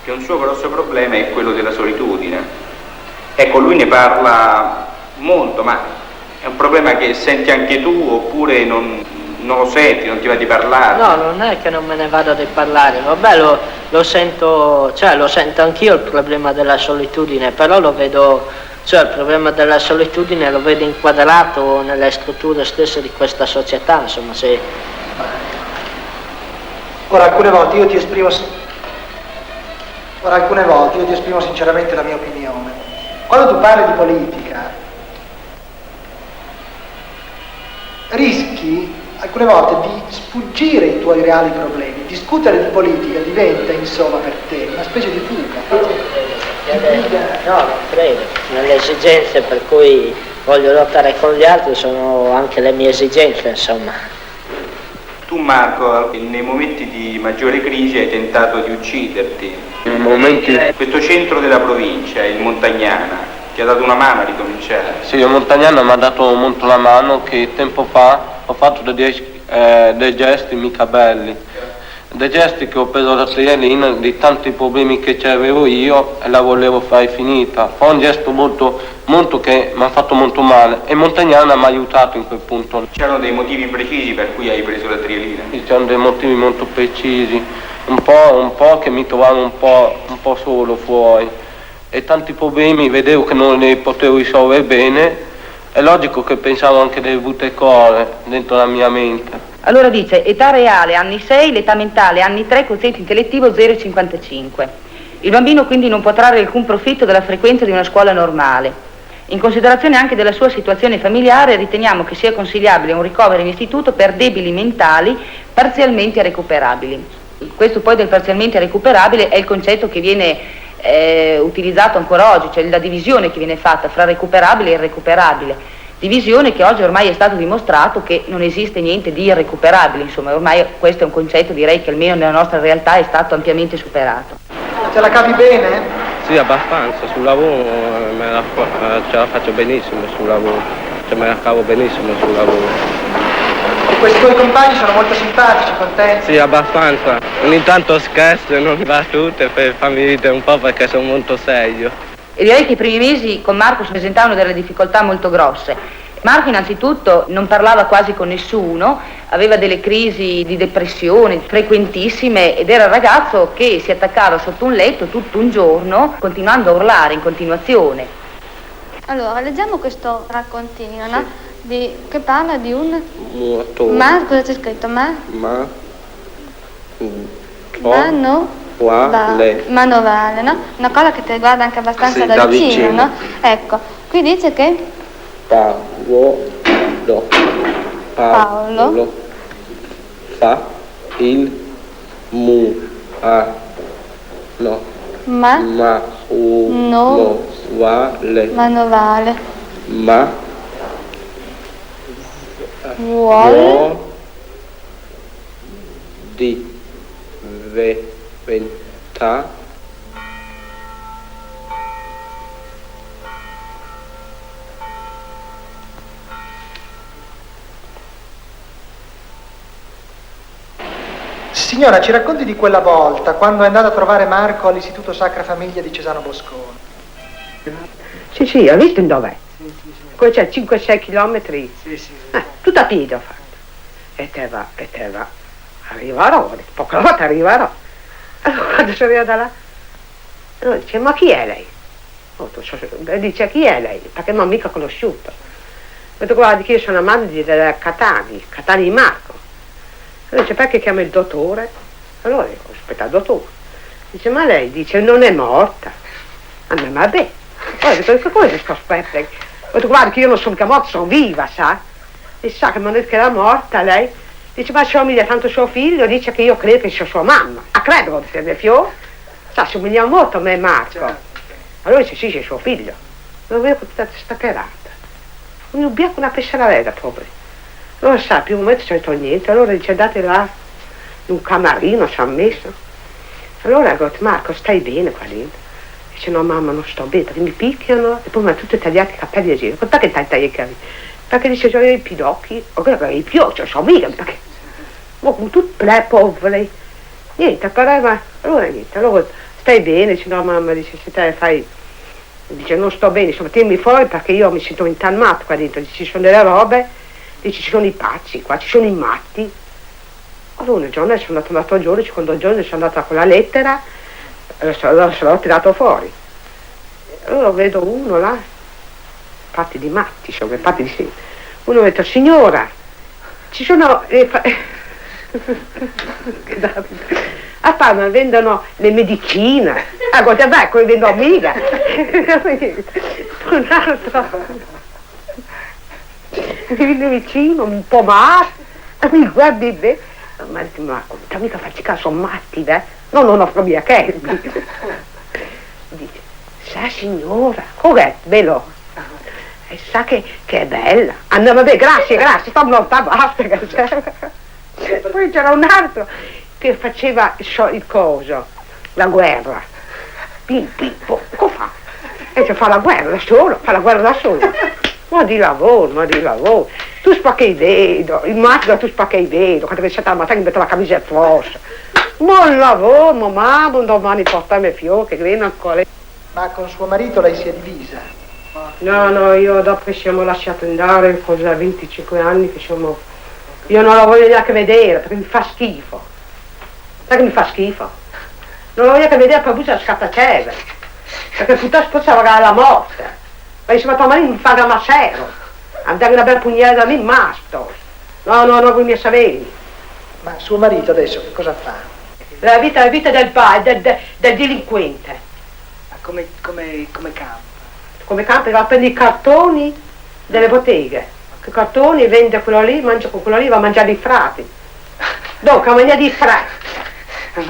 che un suo grosso problema è quello della solitudine. Ecco, lui ne parla molto, ma è un problema che senti anche tu, oppure non lo senti, non ti va di parlare? No, non è che non me ne vada di parlare, vabbè, lo sento, lo sento anch'io il problema della solitudine, però lo vedo, il problema della solitudine lo vedo inquadrato nelle strutture stesse di questa società, insomma, Ora, alcune volte io ti esprimo sinceramente la mia opinione. Quando tu parli di politica, rischi alcune volte di sfuggire i tuoi reali problemi. Discutere di politica diventa, insomma, per te una specie di fuga. No, non credo. Nelle esigenze per cui voglio lottare con gli altri sono anche le mie esigenze, insomma. Tu, Marco, nei momenti di maggiore crisi hai tentato di ucciderti. Questo centro della provincia, il Montagnana, ti ha dato una mano a ricominciare. Sì, il Montagnana mi ha dato molto la mano, che tempo fa ho fatto dei gesti mica belli. Dei gesti che ho preso da Trielina di tanti problemi che c'avevo io e la volevo fare finita. Fa un gesto molto che mi ha fatto molto male, e Montagnana mi ha aiutato in quel punto. C'erano dei motivi precisi per cui hai preso la Trielina? Sì, c'erano dei motivi molto precisi, un po' che mi trovavo un po' solo fuori, e tanti problemi vedevo che non li potevo risolvere bene. È logico che pensavo anche delle brutte cose dentro la mia mente. Allora dice, età reale anni 6, l'età mentale anni 3, quoziente intellettivo 0,55. Il bambino quindi non può trarre alcun profitto dalla frequenza di una scuola normale. In considerazione anche della sua situazione familiare, riteniamo che sia consigliabile un ricovero in istituto per deboli mentali parzialmente recuperabili. Questo poi del parzialmente recuperabile è il concetto che viene utilizzato ancora oggi, cioè la divisione che viene fatta fra recuperabile e irrecuperabile. Divisione che oggi ormai è stato dimostrato che non esiste niente di irrecuperabile, insomma, ormai questo è un concetto, direi, che almeno nella nostra realtà è stato ampiamente superato. Te la cavi bene? Sì, abbastanza, sul lavoro ce la faccio benissimo sul lavoro, me la cavo benissimo sul lavoro. E questi tuoi compagni sono molto simpatici con te? Sì, abbastanza, ogni tanto scherzo e non battute per farmi ridere un po' perché sono molto serio. E direi che i primi mesi con Marco si presentavano delle difficoltà molto grosse. Marco innanzitutto non parlava quasi con nessuno, aveva delle crisi di depressione frequentissime ed era il ragazzo che si attaccava sotto un letto tutto un giorno continuando a urlare in continuazione. Allora, leggiamo questo raccontino, no? Che parla di un... Muratore. Ma, cosa c'è scritto? Manovale, no? Una cosa che ti riguarda anche abbastanza Sì, da vicino, no? Ecco, qui dice che Paolo fa il manovale. Ma Vuol diventa Signora, ci racconti di quella volta, quando è andata a trovare Marco all'Istituto Sacra Famiglia di Cesano Boscone? Sì, ho visto dov'è. Poi c'è 5-6 chilometri. Tutto a piedi ho fatto. E te va. Arriverò, poche volte arriverò. Allora quando sono arrivata là, allora dice, ma chi è lei? Dice, chi è lei? Perché non ho mica conosciuto. Ho detto, guardi che io sono amante della Catani di Marco. Allora dice, perché chiama il dottore? Allora dico, aspetta il dottore. Dice, ma lei dice, non è morta. A me vabbè. Allora dico, che cosa sto aspettando? Ho detto, guarda che io non sono mica morta, sono viva, sa? E sa che mi hanno detto che era morta lei. Dice, ma somiglia tanto a suo figlio, dice che io credo che sia sua mamma. Ah, credo, dice mio figlio. Sa, somiglia molto a me Marco. Allora dice, sì, è suo figlio. Non vedo tutta questa perata. Un ubriaco, una pesciarella, povero. Non sa, più un momento non c'è niente, allora dice, andate là, in un camarino, ci ha messo. Allora ho detto, Marco, stai bene qua dentro? Dice, no mamma, non sto bene, perché mi picchiano, e poi mi hanno tutti tagliati i capelli a giro. Perché tagli i capelli? Perché dice, ho i pidocchi, o che i piocci, sono mica, perché... Ma con tutti le poveri. Niente, allora niente, allora stai bene? Dice, no mamma, dice, se te fai... Dice, non sto bene, insomma, tienimi fuori perché io mi sento intalmato qua dentro. Dice, ci sono delle robe... Dice, ci sono i pazzi qua, ci sono i matti. Allora un giorno sono andato a giorno, il secondo giorno sono andata con la lettera, l'ho tirato fuori. Allora vedo uno là, fatti di matti, insomma, fatti di sì. Uno mi ha detto, signora, ci sono... a Parma vendono le medicine. A Gotabacco le vendono mica. Un altro... Mi viene vicino, un po' matto, mi guardi bene, ma dice, ma mica farci caso, sono matti, No, non ho problema, che dice, sa signora, com'è, bello, e sa che è bella, vabbè, grazie, sta lontano, basta, poi c'era un altro che faceva il coso, la guerra, cosa fa? E fa la guerra da solo, Ma di lavoro, tu spacchi il dedo, il matto tu spacchi il dedo, quando sei stata la mattina mi metto la camicia addosso. Buon lavoro, mamma, un domani portami fiori, che viene ancora. Ma con suo marito lei si è divisa? No, io dopo che siamo lasciati andare, cosa 25 anni che siamo... Io non la voglio neanche vedere, perché mi fa schifo. Sai che mi fa schifo? Non la voglio neanche vedere, poi bussa scattaceve. Perché piuttosto possiamo pagare la morte. Ma dice, ma tuo marito mi fa da macero, andare una bella pugnale da me, masto. No, voi mi sapete. Ma suo marito adesso che cosa fa? La vita del delinquente. Ma come campa? Come campa? Va a prendere i cartoni delle botteghe. I cartoni vende quello lì, mangia con quello lì, va a mangiare i frati. Dunque, a mangiare i frati.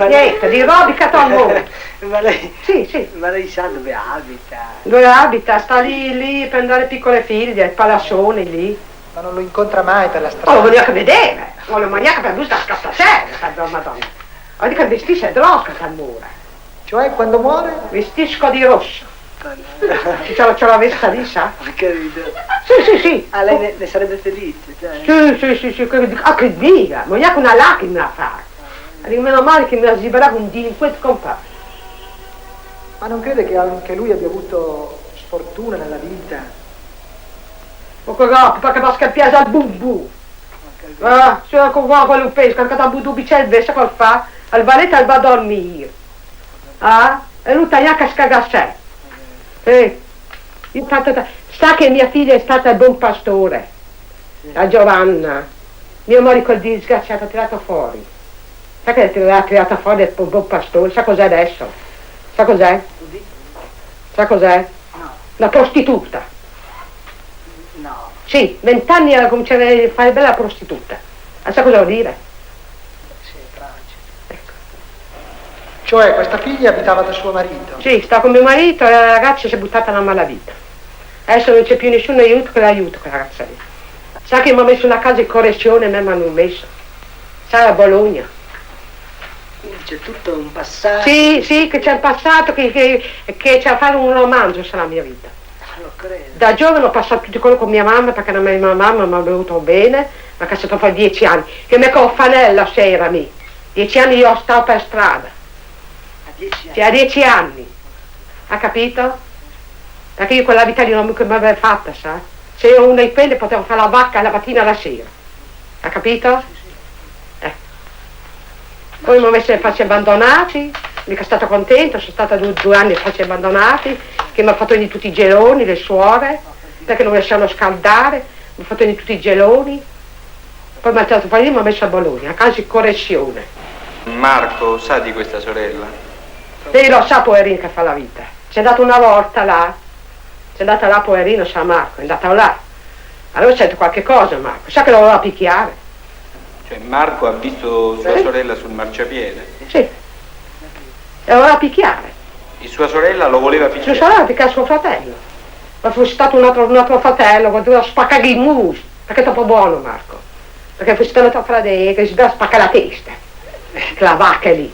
Niente, di robi che mondo. Ma lei... Sì. Ma lei sa dove abita? Dove abita? Sta lì per andare piccole figlie, palassoni lì. Ma non lo incontra mai per la strada? Non lo voglio neanche vedere, non lo voglio neanche per lui sta scattaserra, madonna. Ho detto che vestisce drosca al muro. Cioè, quando muore? Vestisco di rosso. C'ho la vesta lì, sa? Sì. Ah, lei ne sarebbe felice, cioè? Sì, che dica, ma neanche una lacrima fa. Dico, meno male che mi ha sbarato un delinquente comparso. Ma non crede che anche lui abbia avuto sfortuna nella vita? perché va a scappiare al bumbu. Se qua quello pesca, che da budubi c'è il vese col fa, al valete al va a dormire. E lui taglia che scaga sé. Sa che mia figlia è stata il buon pastore, la Giovanna. Mio marito il disgraziato ha tirato fuori. Sa che l'ha tirata fuori il buon pastore? Sa cos'è adesso? Sa cos'è? Sa cos'è? La prostituta. No. Sì, 20 anni ha cominciato a fare bella prostituta. Sa cosa vuol dire? Sì, è tragico. Ecco. Cioè, questa figlia abitava da suo marito? Sì, sta con mio marito e la ragazza si è buttata nella malavita. Adesso non c'è più nessun aiuto che l'aiuto quella ragazza lì. Sa che mi ha messo una casa di correzione, me mi hanno messo. Sa, a Bologna. Quindi c'è tutto un passato. Sì, che c'è il passato, che c'è a fare un romanzo sulla mia vita. Lo credo. Da giovane ho passato tutto quello con mia mamma, perché la mia mamma mi ha voluto bene, ma che è stato poi 10 anni. Che mi fanella sera mi. 10 anni io stavo per strada. A 10 anni? Sì, a 10 anni. Ha capito? Perché io quella vita lì non mi aveva fatta, sa? Se io uno dei quelli potevo fare la vacca la mattina e la sera. Ha capito? Poi mi ha messo ai facci abbandonati, mica è stato contento, sono stata 2 anni ai facci abbandonati, che mi ha fatto venire tutti i geloni, le suore, perché non mi lasciano scaldare, mi ha fatto venire tutti i geloni. Poi mi ha tirato fuori e mi ha messo a Bologna, a casa di correzione. Marco sa di questa sorella? Lei lo sa, poverino, che fa la vita. C'è andato una volta là, c'è andata là, poverino, sa Marco, è andato là. Allora sento qualche cosa, Marco, sa che lo voleva picchiare. Cioè Marco ha visto sua sorella sul marciapiede? Sì, lo voleva picchiare. E sua sorella lo voleva Sua picchiare? sorella picchiare suo fratello. Ma fosse stato un altro fratello, doveva spaccare il muso, perché è troppo buono Marco. Perché fosse stato a fare che si deve spaccare la testa. La vacca è lì.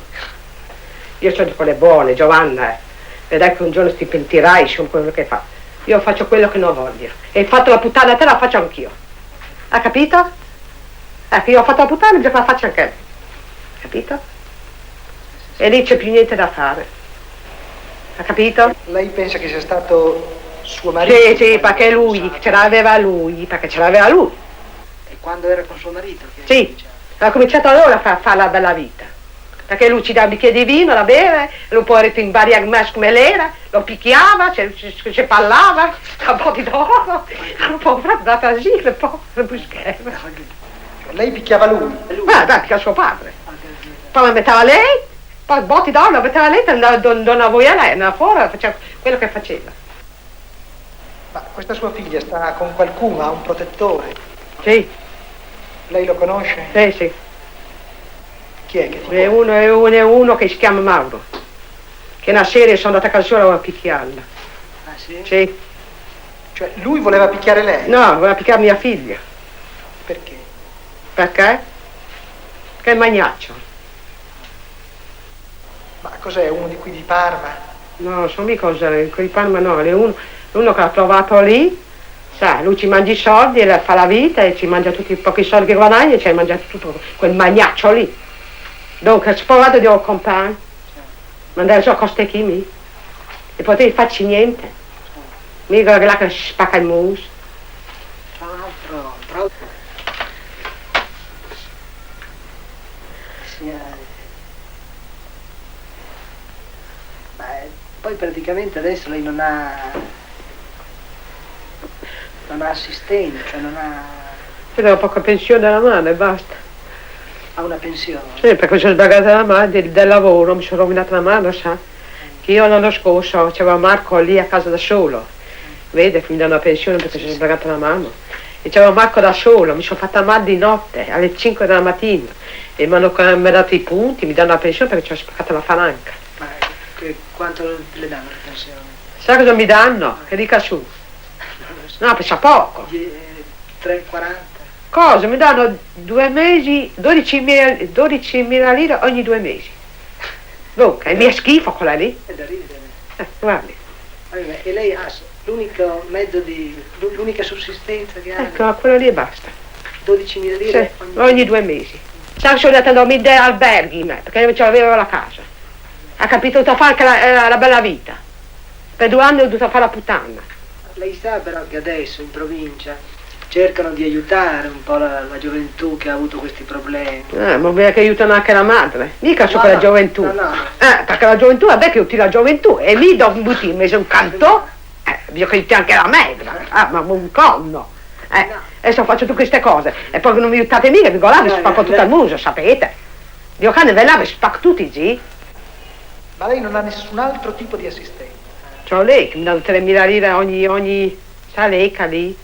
Io sono di quelle buone, Giovanna, vedrai che un giorno ti pentirai su quello che fa. Io faccio quello che non voglio. E fatto la puttana a te la faccio anch'io. Ha capito? Ecco, io ho fatto la puttana e la faccio anche lei. Capito? E lì c'è più niente da fare. Ha capito? Lei pensa che sia stato suo marito? Sì, perché lui, ce l'aveva lui, perché ce l'aveva lui. E quando era con suo marito? Sì, ha cominciato allora a fare la bella vita. Perché lui ci dà un bicchiere di vino da bere, lo può rimbarare a me come l'era, lo picchiava, ci parlava, a po' di d'oro, un po' andata asilo, poi buscherma. Lei picchiava lui? Dai, picchiava suo padre. Poi la metteva lei, poi botti d'oro, la metteva lei, andava voi a lei, andava fuori, faceva quello che faceva. Ma questa sua figlia sta con qualcuno, ha un protettore? Sì. Lei lo conosce? Sì. Chi è che ti È uno che si chiama Mauro, che una sera sono andata a casa sua a picchiarla. Ah sì? Sì. Cioè lui voleva picchiare lei? No, voleva picchiare mia figlia. Perché? Perché? Perché è magnaccio. Ma cos'è, uno di qui di Parma? No, sono mica quei di Parma no, è uno che l'ha trovato lì, sa, lui ci mangia i soldi e fa la vita e ci mangia tutti i pochi soldi che guadagna e ci ha mangiato tutto quel magnaccio lì. Dunque, sposato di un compagno, mandare giù a coste chimi e potevi farci niente. Mica là che spacca il muso. Tra poi praticamente adesso lei non ha assistente, cioè non ha... Io ho poca pensione dalla mano e basta. Ha una pensione? Sì, perché sono sbagliata la mano del lavoro, mi sono rovinata la mano, sa? Che io l'anno scorso c'era Marco lì a casa da solo, vede, quindi da una pensione perché sono sbagliata la mano. E c'era Marco da solo, mi sono fatta male di notte, alle 5 della mattina. E mi hanno dato i punti, mi danno la pensione perché ci ho spaccato la falanca. Ma quanto le danno la pensione? Sa cosa mi danno? Che dica su. No, pensa poco. 3, 40? Cosa? Mi danno 2 mesi, 12.000 lire ogni 2 mesi. Dunque, mi è schifo quella lì. È da ridere. Guardi. Vabbè, e lei ha l'unico mezzo l'unica sussistenza che ha? Ecco, quella lì e basta. 12.000 lire? Sì, ogni 2 mesi. Sa che sono andata a dormire da alberghi, perché non ce l'avevo la casa. Ha capito, ho dovuto fare anche la bella vita. Per 2 anni ho dovuto fare la puttana. Lei sa però che adesso in provincia cercano di aiutare un po' la gioventù che ha avuto questi problemi. Ma vedi che aiutano anche la madre, mica solo la gioventù. No. Perché la gioventù, vabbè che aiuti la gioventù, e lì dopo un buttino, mi sono un canto, io che aiuti anche la madre, ma un conno. Adesso faccio tutte queste cose, e poi che non mi aiutate mica, vi guardate, vi spacco tutto il muso, sapete? Dio cane, ve là, vi spacco tutti, sì? Ma lei non ha nessun altro tipo di assistenza? C'ho lei che mi danno 3.000 lire ogni sa lei lì?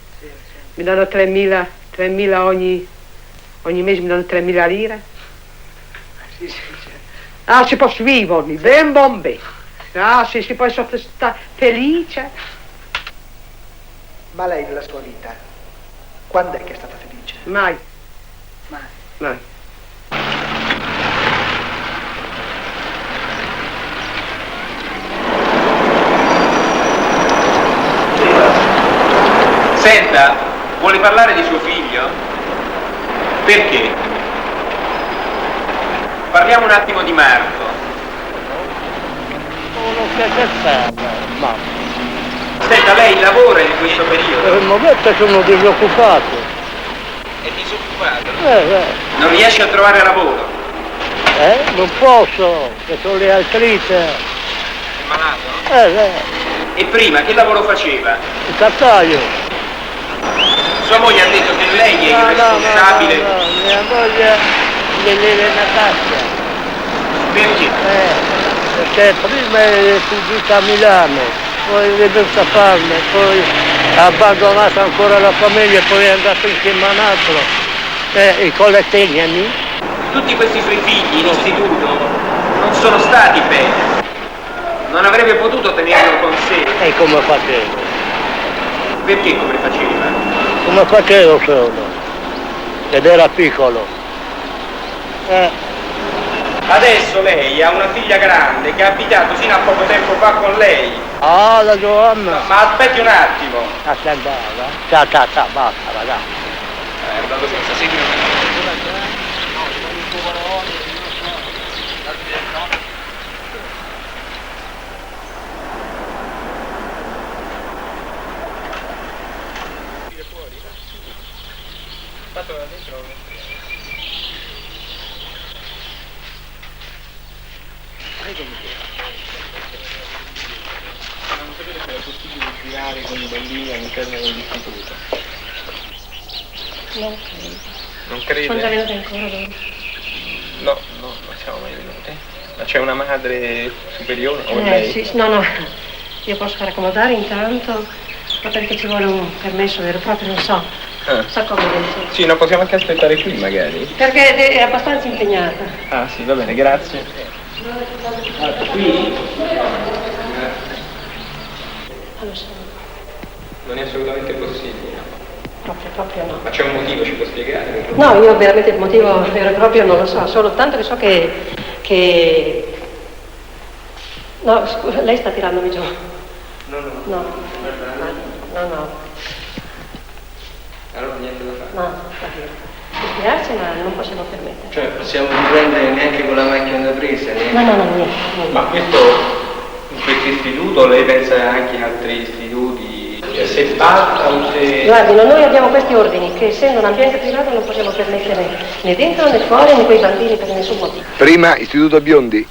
Mi danno 3.000 ogni mese, mi danno 3.000 lire. Sì, si può vivere, ben bombe. Sì, si può stare felice. Ma lei nella sua vita, quando è che è stata felice? Mai. Mai. Senta, vuole parlare di suo figlio? Perché? Parliamo un attimo di Marco. Senta, lei lavora in questo periodo? Per il momento sono disoccupato. È disoccupato? Non riesce a trovare lavoro? Non posso, che sono le artrite. È malato? E prima che lavoro faceva? Il cartaio. Sua moglie ha detto che lei è irresponsabile. No, mia moglie è una caccia. Perché? Perché prima è fuggita a Milano, poi è venuta a Parma, poi ha abbandonato ancora la famiglia, poi è andato insieme a un altro, i collettini. Tutti questi suoi figli in istituto non sono stati bene. Non avrebbe potuto tenerlo con sé. E come facevo? Perché come faceva? Come facevo solo? Ed era piccolo. Adesso lei ha una figlia grande che ha abitato fino a poco tempo fa con lei. Ah, la Giovanna. Ma aspetti un attimo. Aspetta, basta, ragazzi. È andato senza seguire. Non sapere se era possibile girare con i bambini all'interno dell'istituto. No. Non crede? Sono già venuti ancora loro. No, non siamo mai venuti. Ma c'è una madre superiore o lei? Sì, no, io posso far accomodare intanto, ma perché ci vuole un permesso vero e proprio, non so. So come dentro. Sì, no, possiamo anche aspettare qui magari. Perché è abbastanza impegnata. Ah sì, va bene, grazie. Qui? Non è assolutamente possibile. Proprio no. Ma c'è un motivo, ci può spiegare? No, io veramente il motivo vero e proprio non lo so, solo tanto che so che... No, scusa, lei sta tirandomi giù. No. Allora niente da fare. No, spiegarci, ma non possiamo permettere. Cioè, possiamo riprendere neanche con la macchina da presa? No, niente. Ma questo, in questo istituto, lei pensa anche in altri istituti? Cioè, se parta o se... Guardi, noi abbiamo questi ordini, che essendo un ambiente privato non possiamo permettere né dentro né fuori né quei bambini per nessun motivo. Prima Istituto Biondi.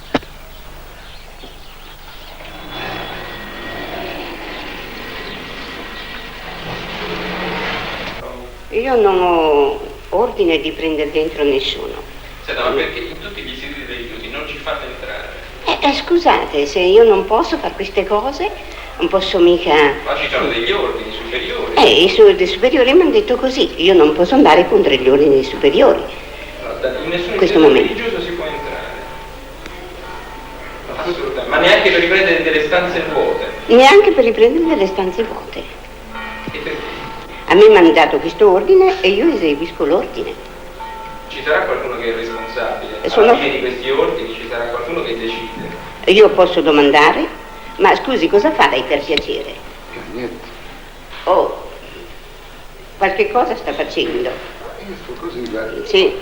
Io non ho ordine di prendere dentro nessuno. Senta, ma perché in tutti gli istituti dei rifiuti non ci fanno entrare? Scusate, se io non posso fare queste cose, non posso mica... Ma ci sono degli ordini superiori. I superiori mi hanno detto così, io non posso andare contro gli ordini superiori. In nessun questo istituto momento. religioso si può entrare. Assolutamente. Ma neanche per riprendere delle stanze vuote. Neanche per riprendere delle stanze vuote. E perché? A me mi hanno dato questo ordine e io eseguisco l'ordine. Ci sarà qualcuno che è responsabile? Sono- Alla fine di questi ordini ci sarà qualcuno che decide. Io posso domandare, ma scusi, cosa fa lei per piacere? Niente. Oh, qualche cosa sta facendo. Io sto così, guarda. Sì,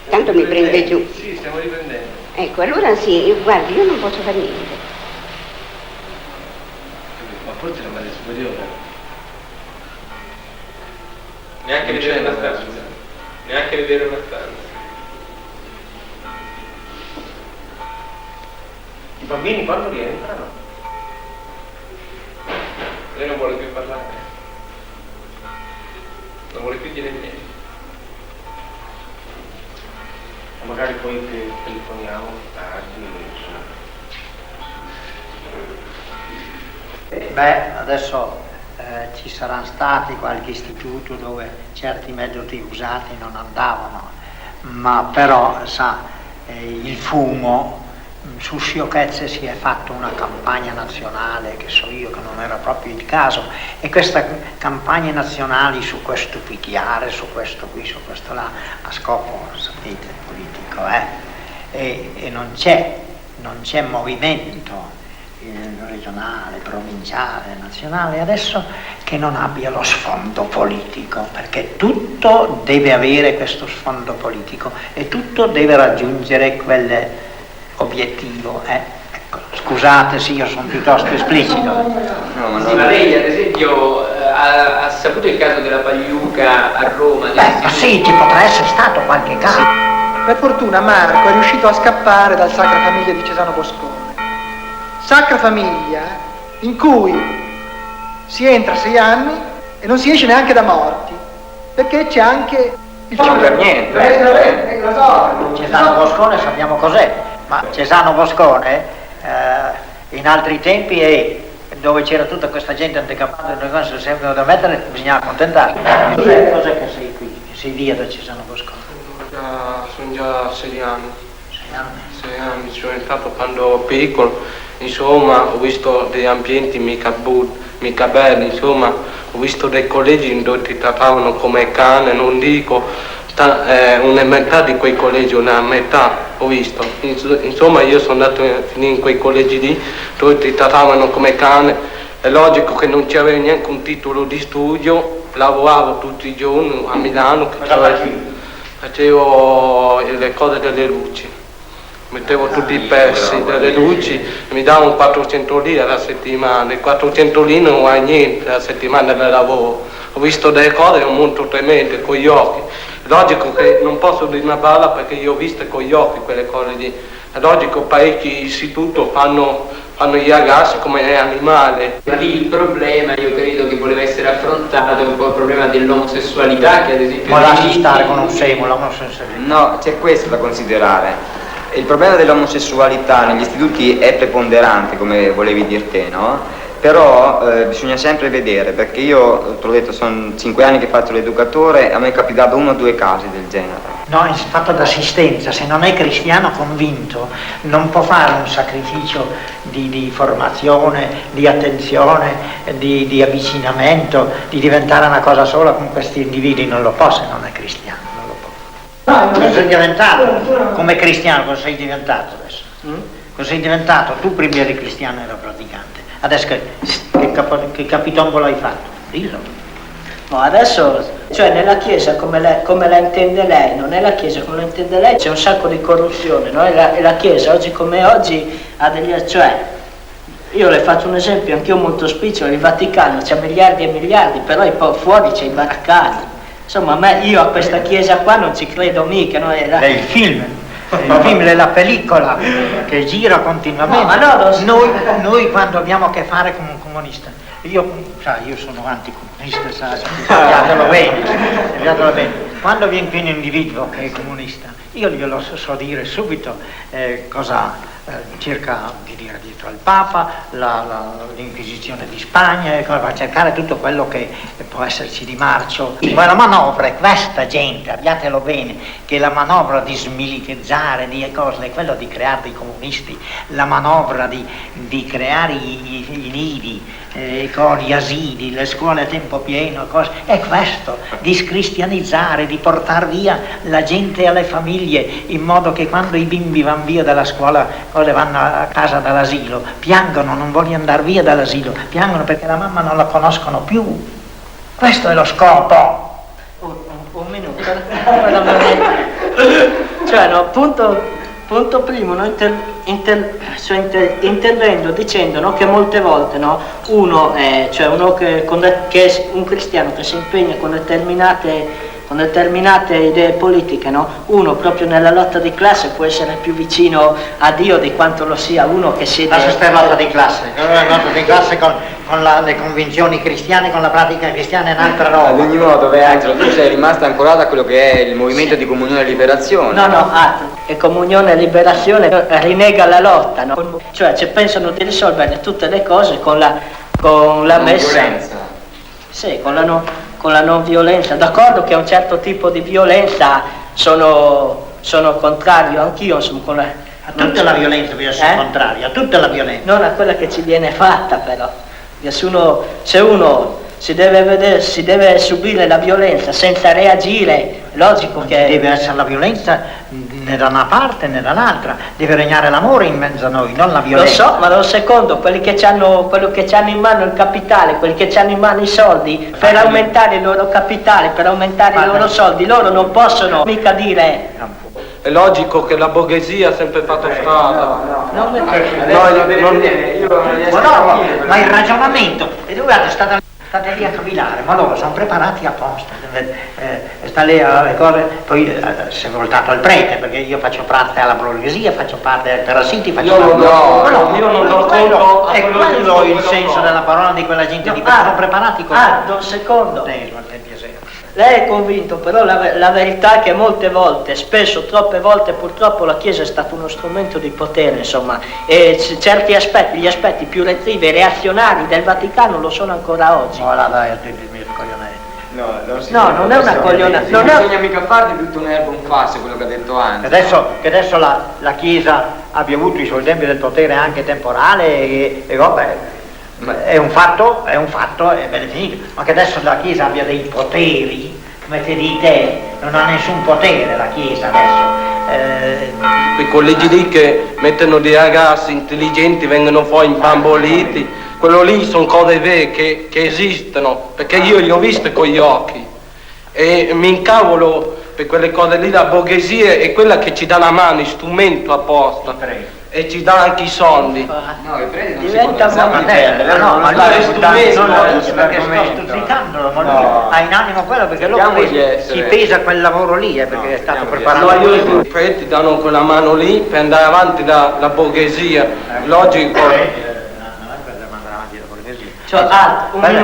tanto mi prende giù. Sì, stiamo riprendendo. Ecco, allora sì, guardi, io non posso fare niente. Ma forse la madre superiore. Neanche vedere una stanza. Neanche vedere una stanza. I bambini quando rientrano? Lei non vuole più parlare. Non vuole più dire niente. Magari poi telefoniamo tardi. Beh, adesso ci saranno stati qualche istituto dove certi metodi usati non andavano, ma però, sa, il fumo, su sciocchezze si è fatta una campagna nazionale, che so io che non era proprio il caso, e queste campagne nazionali su questo picchiare, su questo qui, su questo là, a scopo, sapete, politico, e non c'è movimento regionale, provinciale, nazionale adesso che non abbia lo sfondo politico, perché tutto deve avere questo sfondo politico e tutto deve raggiungere quell'obiettivo. Ecco, scusate se io sono piuttosto esplicito. No, ma lei ad esempio ha saputo il caso della Pagliuca a Roma? Sì, ci potrà essere stato qualche caso. Per fortuna Marco è riuscito a scappare dal Sacra Famiglia di Cesano Boscone. Sacra Famiglia in cui si entra 6 anni e non si esce neanche da morti, perché c'è anche il non per niente. Lo so. Cesano Boscone sappiamo cos'è, ma Cesano Boscone in altri tempi è dove c'era tutta questa gente handicappata, dove si sempre da mettere, bisognava accontentarsi. Cos'è che sei qui? Sei via da Cesano Boscone? Sono già 6 anni. 6 anni, sono entrato quando piccolo. Insomma, ho visto degli ambienti mica belli, insomma, ho visto dei collegi dove ti trattavano come cane, non dico, una metà di quei collegi, una metà ho visto. Insomma, io sono andato a finire in quei collegi lì dove ti trattavano come cane. È logico che non c'avevo neanche un titolo di studio, lavoravo tutti i giorni a Milano, facevo le cose delle luci. Mettevo tutti i pezzi delle luci e mi davano 400 lire alla settimana, e 400 lire non è niente alla settimana del lavoro. Ho visto delle cose molto tremende con gli occhi. Logico che non posso dire una parola perché io ho visto con gli occhi quelle cose lì. È logico parecchi istituti fanno gli ragazzi come animali. Lì il problema, io credo che voleva essere affrontato, è un po' il problema dell'omosessualità, che ad esempio... Ma lasci stare con un semo, l'omosessualità. No, c'è questo da considerare. Il problema dell'omosessualità negli istituti è preponderante, come volevi dir te, no? Però bisogna sempre vedere, perché io, te l'ho detto, sono 5 anni che faccio l'educatore, a me è capitato 1 o 2 casi del genere. No, è fatto d'assistenza, se non è cristiano convinto non può fare un sacrificio di formazione, di attenzione, di avvicinamento, di diventare una cosa sola con questi individui, non lo può se non è cristiano. Cosa sei diventato? Come cristiano cosa sei diventato adesso? Cosa sei diventato? Tu prima eri cristiano e ero praticante. Adesso che capitombolo hai fatto? Dillo. No, adesso, cioè nella Chiesa come la intende lei, non è la Chiesa come la intende lei, c'è un sacco di corruzione, no? E la Chiesa oggi come oggi ha degli... cioè, io le faccio un esempio, anch'io molto spicciolo, il Vaticano c'ha miliardi e miliardi, però poi fuori c'è i baraccani. Insomma, io a questa chiesa qua non ci credo mica, no? È il film, è la pellicola che gira continuamente. No, ma no, noi quando abbiamo a che fare con un comunista, io sono anticomunista, sappiatelo bene, quando viene qui un individuo che è comunista, io glielo so dire subito cosa cerca di dire dietro al Papa, l'Inquisizione di Spagna, va a cercare tutto quello che può esserci di marcio. Ma la manovra è questa, gente, abbiatelo bene, che la manovra di smilitarizzare di cose è quello di creare dei comunisti, la manovra di creare i nidi, gli asili, le scuole a tempo pieno, è questo, di scristianizzare, di portare via la gente alle famiglie, in modo che quando i bimbi vanno via dalla scuola, vanno a casa dall'asilo, piangono, non vogliono andare via dall'asilo, piangono perché la mamma non la conoscono più. Questo è lo scopo. Un minuto. Cioè, no, punto primo, no, intendendo, dicendo, no, che molte volte, no, uno è un cristiano che si impegna con determinate idee politiche, no? Uno proprio nella lotta di classe può essere più vicino a Dio di quanto lo sia uno che siede... Ma questa è lotta di classe, con le convinzioni cristiane, con la pratica cristiana è un'altra roba. Ad ogni modo, Angelo, tu sei rimasta ancorata a quello che è il movimento di Comunione e Liberazione. No, e Comunione e Liberazione rinnega la lotta, no? Cioè pensano di risolvere tutte le cose con la messa. Violenza. Sì, con la non violenza. D'accordo che a un certo tipo di violenza sono contrario anch'io, insomma, a tutta la violenza bisogna essere contrario, a tutta la violenza. Non a quella che ci viene fatta, però. Se uno si deve subire la violenza senza reagire, logico che... Deve essere la violenza né da una parte né dall'altra, deve regnare l'amore in mezzo a noi, non la violenza. Lo so, ma lo secondo, quelli che hanno in mano il capitale, quelli che hanno in mano i soldi, per aumentare il loro capitale, per aumentare i loro soldi, loro non possono mica dire... È logico che la borghesia ha sempre fatto strada. Ma il ragionamento, e guardate, state lì a cavilare, ma loro sono preparati apposta, sta lì alle cose, poi si è voltato al prete, perché io faccio parte alla borghesia, faccio parte ai parassiti, faccio io non do conto a è quello il senso della parola di quella gente di sono preparati così. Un secondo. Lei è convinto, però la verità è che molte volte, spesso, troppe volte purtroppo la Chiesa è stato uno strumento di potere, insomma, e certi aspetti, gli aspetti più retrivi e reazionari del Vaticano lo sono ancora oggi. No, là dai, il mio coglionetto. No, non è una cogliona. Non bisogna mica fare di tutto un erbo un falso, quello che ha detto Angelo. Che adesso la Chiesa abbia avuto i suoi tempi del potere anche temporale e vabbè. È un fatto, è ben finito, ma che adesso la Chiesa abbia dei poteri, come ti dite, non ha nessun potere la Chiesa adesso. Quei collegi lì che mettono dei ragazzi intelligenti, vengono fuori imbamboliti, quello lì sono cose vere che esistono, perché io li ho viste con gli occhi e mi incavolo per quelle cose lì. La borghesia è quella che ci dà la mano, strumento apposta. E ci dà anche i soldi. No, i preti non diventa si possono ma lui sto stuzzicandolo, ma lui ha in animo quello perché si pesa quel lavoro lì, perché è stato preparato. I preti danno quella mano lì per andare avanti dalla borghesia, logico.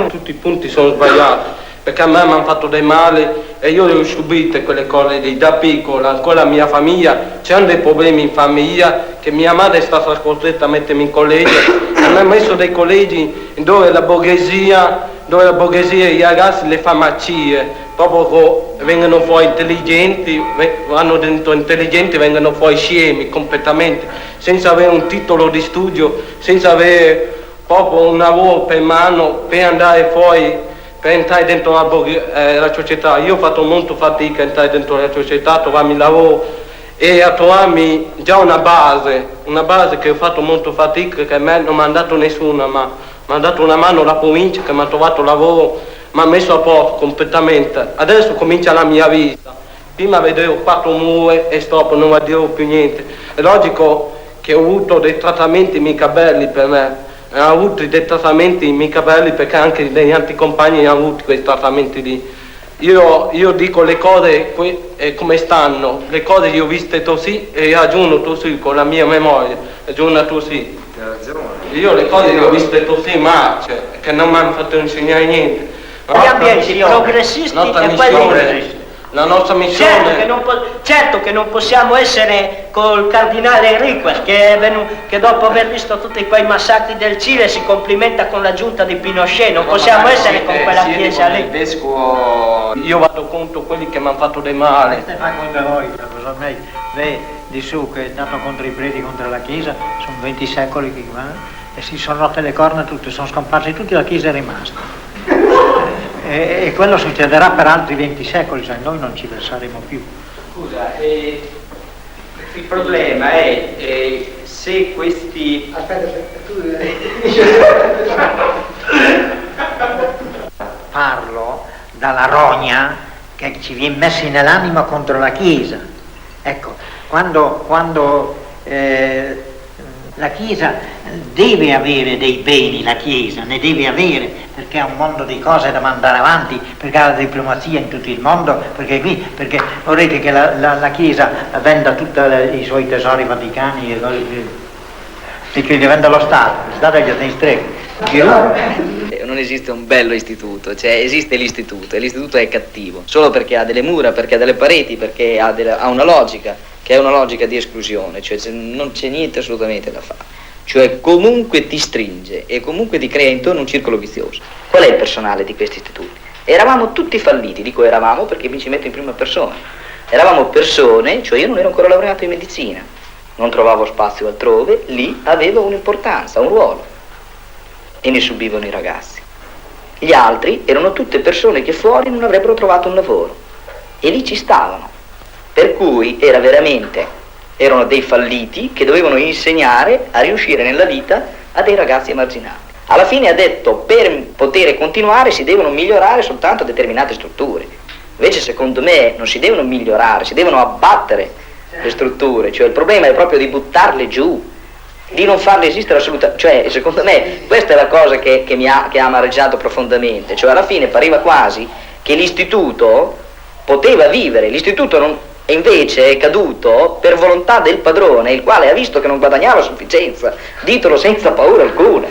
Tutti i punti sono sbagliati, perché a me mi hanno fatto del male e io le ho subite quelle cose lì da piccola. Ancora la mia famiglia, c'erano dei problemi in famiglia che mia madre è stata costretta a mettermi in collegio e mi ha messo dei collegi dove la borghesia e i ragazzi, le farmacie, proprio vengono fuori intelligenti, vanno dentro intelligenti, vengono fuori scemi completamente, senza avere un titolo di studio, senza avere proprio un lavoro per mano per andare fuori, per entrare dentro la società. Io ho fatto molto fatica a entrare dentro la società, a trovarmi lavoro e a trovarmi già una base che ho fatto molto fatica, che a me non mi ha dato nessuno, ma mi ha dato una mano la provincia che mi ha trovato lavoro, mi ha messo a posto completamente. Adesso comincia la mia vita. Prima vedevo 4 mura e stop, non vedevo più niente. È logico che ho avuto dei trattamenti mica belli per me. Ho avuto dei trattamenti mica belli perché anche degli altri compagni hanno avuto quei trattamenti lì. Io dico le cose come stanno, le cose le ho viste così e ragiono così con la mia memoria, ragiono così. Io le cose le ho viste così, ma che non mi hanno fatto insegnare niente. Gli ambienti progressisti e quelli... La nostra missione... Certo che non possiamo essere col cardinale Enriquez che dopo aver visto tutti quei massacri del Cile si complimenta con la giunta di Pinochet, non possiamo essere con quella chiesa lì. Io vado contro quelli che mi hanno fatto del male. Stefano contro voi, di su che è andato contro i preti, contro la chiesa, sono 20 secoli che vanno e si sono rotte le corna tutte, sono scomparsi tutti, la chiesa è rimasta. E quello succederà per altri 20 secoli, cioè noi non ci verseremo più. Scusa, il problema è se questi... Parlo dalla rogna che ci viene messi nell'anima contro la Chiesa. Ecco, quando La Chiesa deve avere dei beni, la Chiesa ne deve avere, perché ha un mondo di cose da mandare avanti, perché ha la diplomazia in tutto il mondo, perché vorrete che la Chiesa venda tutti i suoi tesori vaticani e cose e che li venda lo Stato gli administra. Non esiste un bello istituto, cioè esiste l'istituto e l'istituto è cattivo, solo perché ha delle mura, perché ha delle pareti, perché ha una logica, che è una logica di esclusione, cioè non c'è niente assolutamente da fare, cioè comunque ti stringe e comunque ti crea intorno un circolo vizioso. Qual è il personale di questi istituti? Eravamo tutti falliti, dico eravamo perché mi ci metto in prima persona, eravamo persone, cioè io non ero ancora laureato in medicina, non trovavo spazio altrove, lì avevo un'importanza, un ruolo. E ne subivano i ragazzi. Gli altri erano tutte persone che fuori non avrebbero trovato un lavoro e lì ci stavano, per cui erano dei falliti che dovevano insegnare a riuscire nella vita a dei ragazzi emarginati. Alla fine ha detto per poter continuare si devono migliorare soltanto determinate strutture, invece secondo me non si devono migliorare, si devono abbattere le strutture, cioè il problema è proprio di buttarle giù, di non farle esistere assolutamente, cioè secondo me questa è la cosa che ha amareggiato profondamente, cioè alla fine pareva quasi che l'istituto poteva vivere, l'istituto invece è caduto per volontà del padrone, il quale ha visto che non guadagnava a sufficienza, ditelo senza paura alcuna.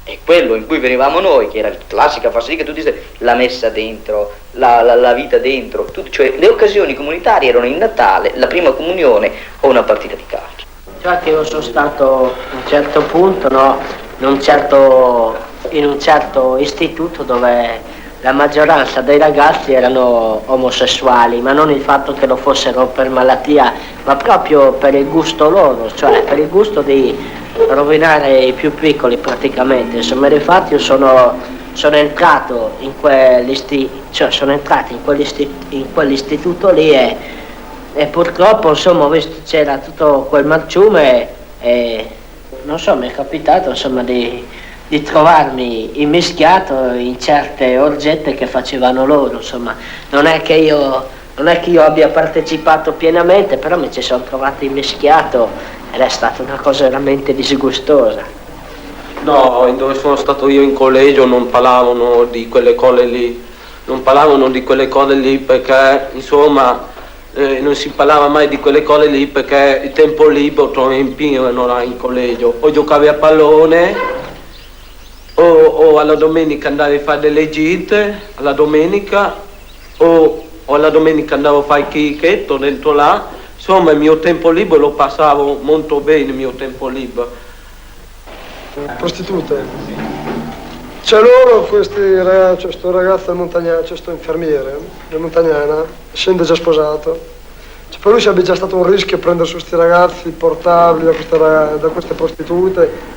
E quello in cui venivamo noi, che era la classica fastidio che tu dici, la messa dentro, la vita dentro, cioè le occasioni comunitarie erano il Natale, la prima comunione o una partita di calcio. Cioè che io sono stato a un certo punto, no, in un certo istituto dove la maggioranza dei ragazzi erano omosessuali, ma non il fatto che lo fossero per malattia, ma proprio per il gusto loro, cioè per il gusto di rovinare i più piccoli praticamente. Insomma, infatti io sono entrato in quell'istituto lì e purtroppo insomma ho visto c'era tutto quel marciume e non so, mi è capitato insomma di trovarmi immischiato in certe orgette che facevano loro, insomma non è che io abbia partecipato pienamente, però mi ci sono trovato immischiato ed è stata una cosa veramente disgustosa. No, dove sono stato io in collegio non parlavano di quelle cose lì, perché insomma non si parlava mai di quelle cose lì perché il tempo libero te lo riempivano là in collegio, o giocavi a pallone o alla domenica andavi a fare delle gite alla domenica o alla domenica andavo a fare il cricket dentro là, insomma il mio tempo libero lo passavo molto bene, il mio tempo libero. Prostitute. C'è loro questo ragazzo montagnano, questo infermiere del Montagnana, scende già sposato. Cioè, per lui sarebbe già stato un rischio prendere su questi ragazzi, portarli da queste prostitute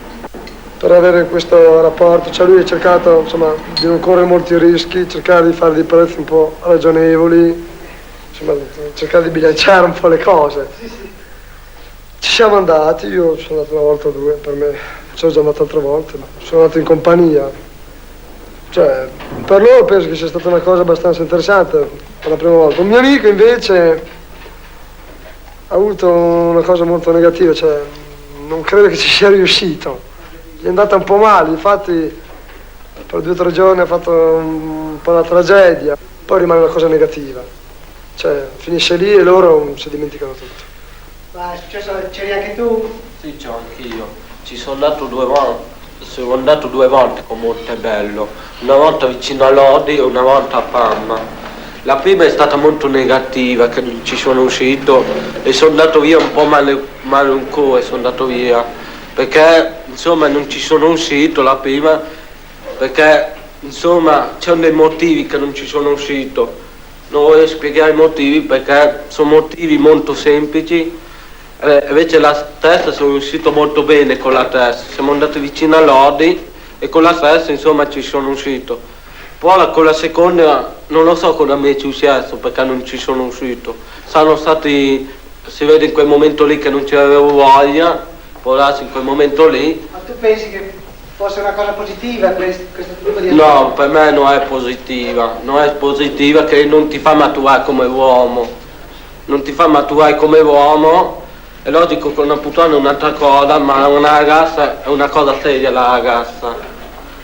per avere questo rapporto. Cioè lui ha cercato insomma di non correre molti rischi, cercare di fare dei prezzi un po' ragionevoli, insomma cercare di bilanciare un po' le cose. Ci siamo andati, io sono andato una volta o due, per me sono già andato altre volte, ma sono andato in compagnia. Cioè, per loro penso che sia stata una cosa abbastanza interessante per la prima volta. Un mio amico invece ha avuto una cosa molto negativa, cioè non credo che ci sia riuscito. Gli è andata un po' male, infatti per 2 o 3 giorni ha fatto un po' una tragedia, poi rimane una cosa negativa. Cioè, finisce lì e loro si dimenticano tutto. Ma è successo, c'eri anche tu? Sì, c'ho anch'io. Ci sono andato 2 volte. Sono andato 2 volte con Montebello, una volta vicino a Lodi e una volta a Parma. La prima è stata molto negativa, che non ci sono uscito e sono andato via un po' male un cuore, sono andato via, perché insomma non ci sono uscito la prima, perché insomma c'erano dei motivi che non ci sono uscito. Non voglio spiegare i motivi perché sono motivi molto semplici. Invece la terza sono uscito molto bene con la terza, siamo andati vicino a Lodi e con la terza insomma ci sono uscito. Poi con la seconda non lo so cosa mi è successo perché non ci sono uscito. Sono stati, si vede in quel momento lì che non ci avevo voglia, poi in quel momento lì. Ma tu pensi che fosse una cosa positiva questo tipo di... No, per me non è positiva che non ti fa maturare come uomo. Non ti fa maturare come uomo È logico che una puttana è un'altra cosa, ma una ragazza è una cosa seria, la ragazza.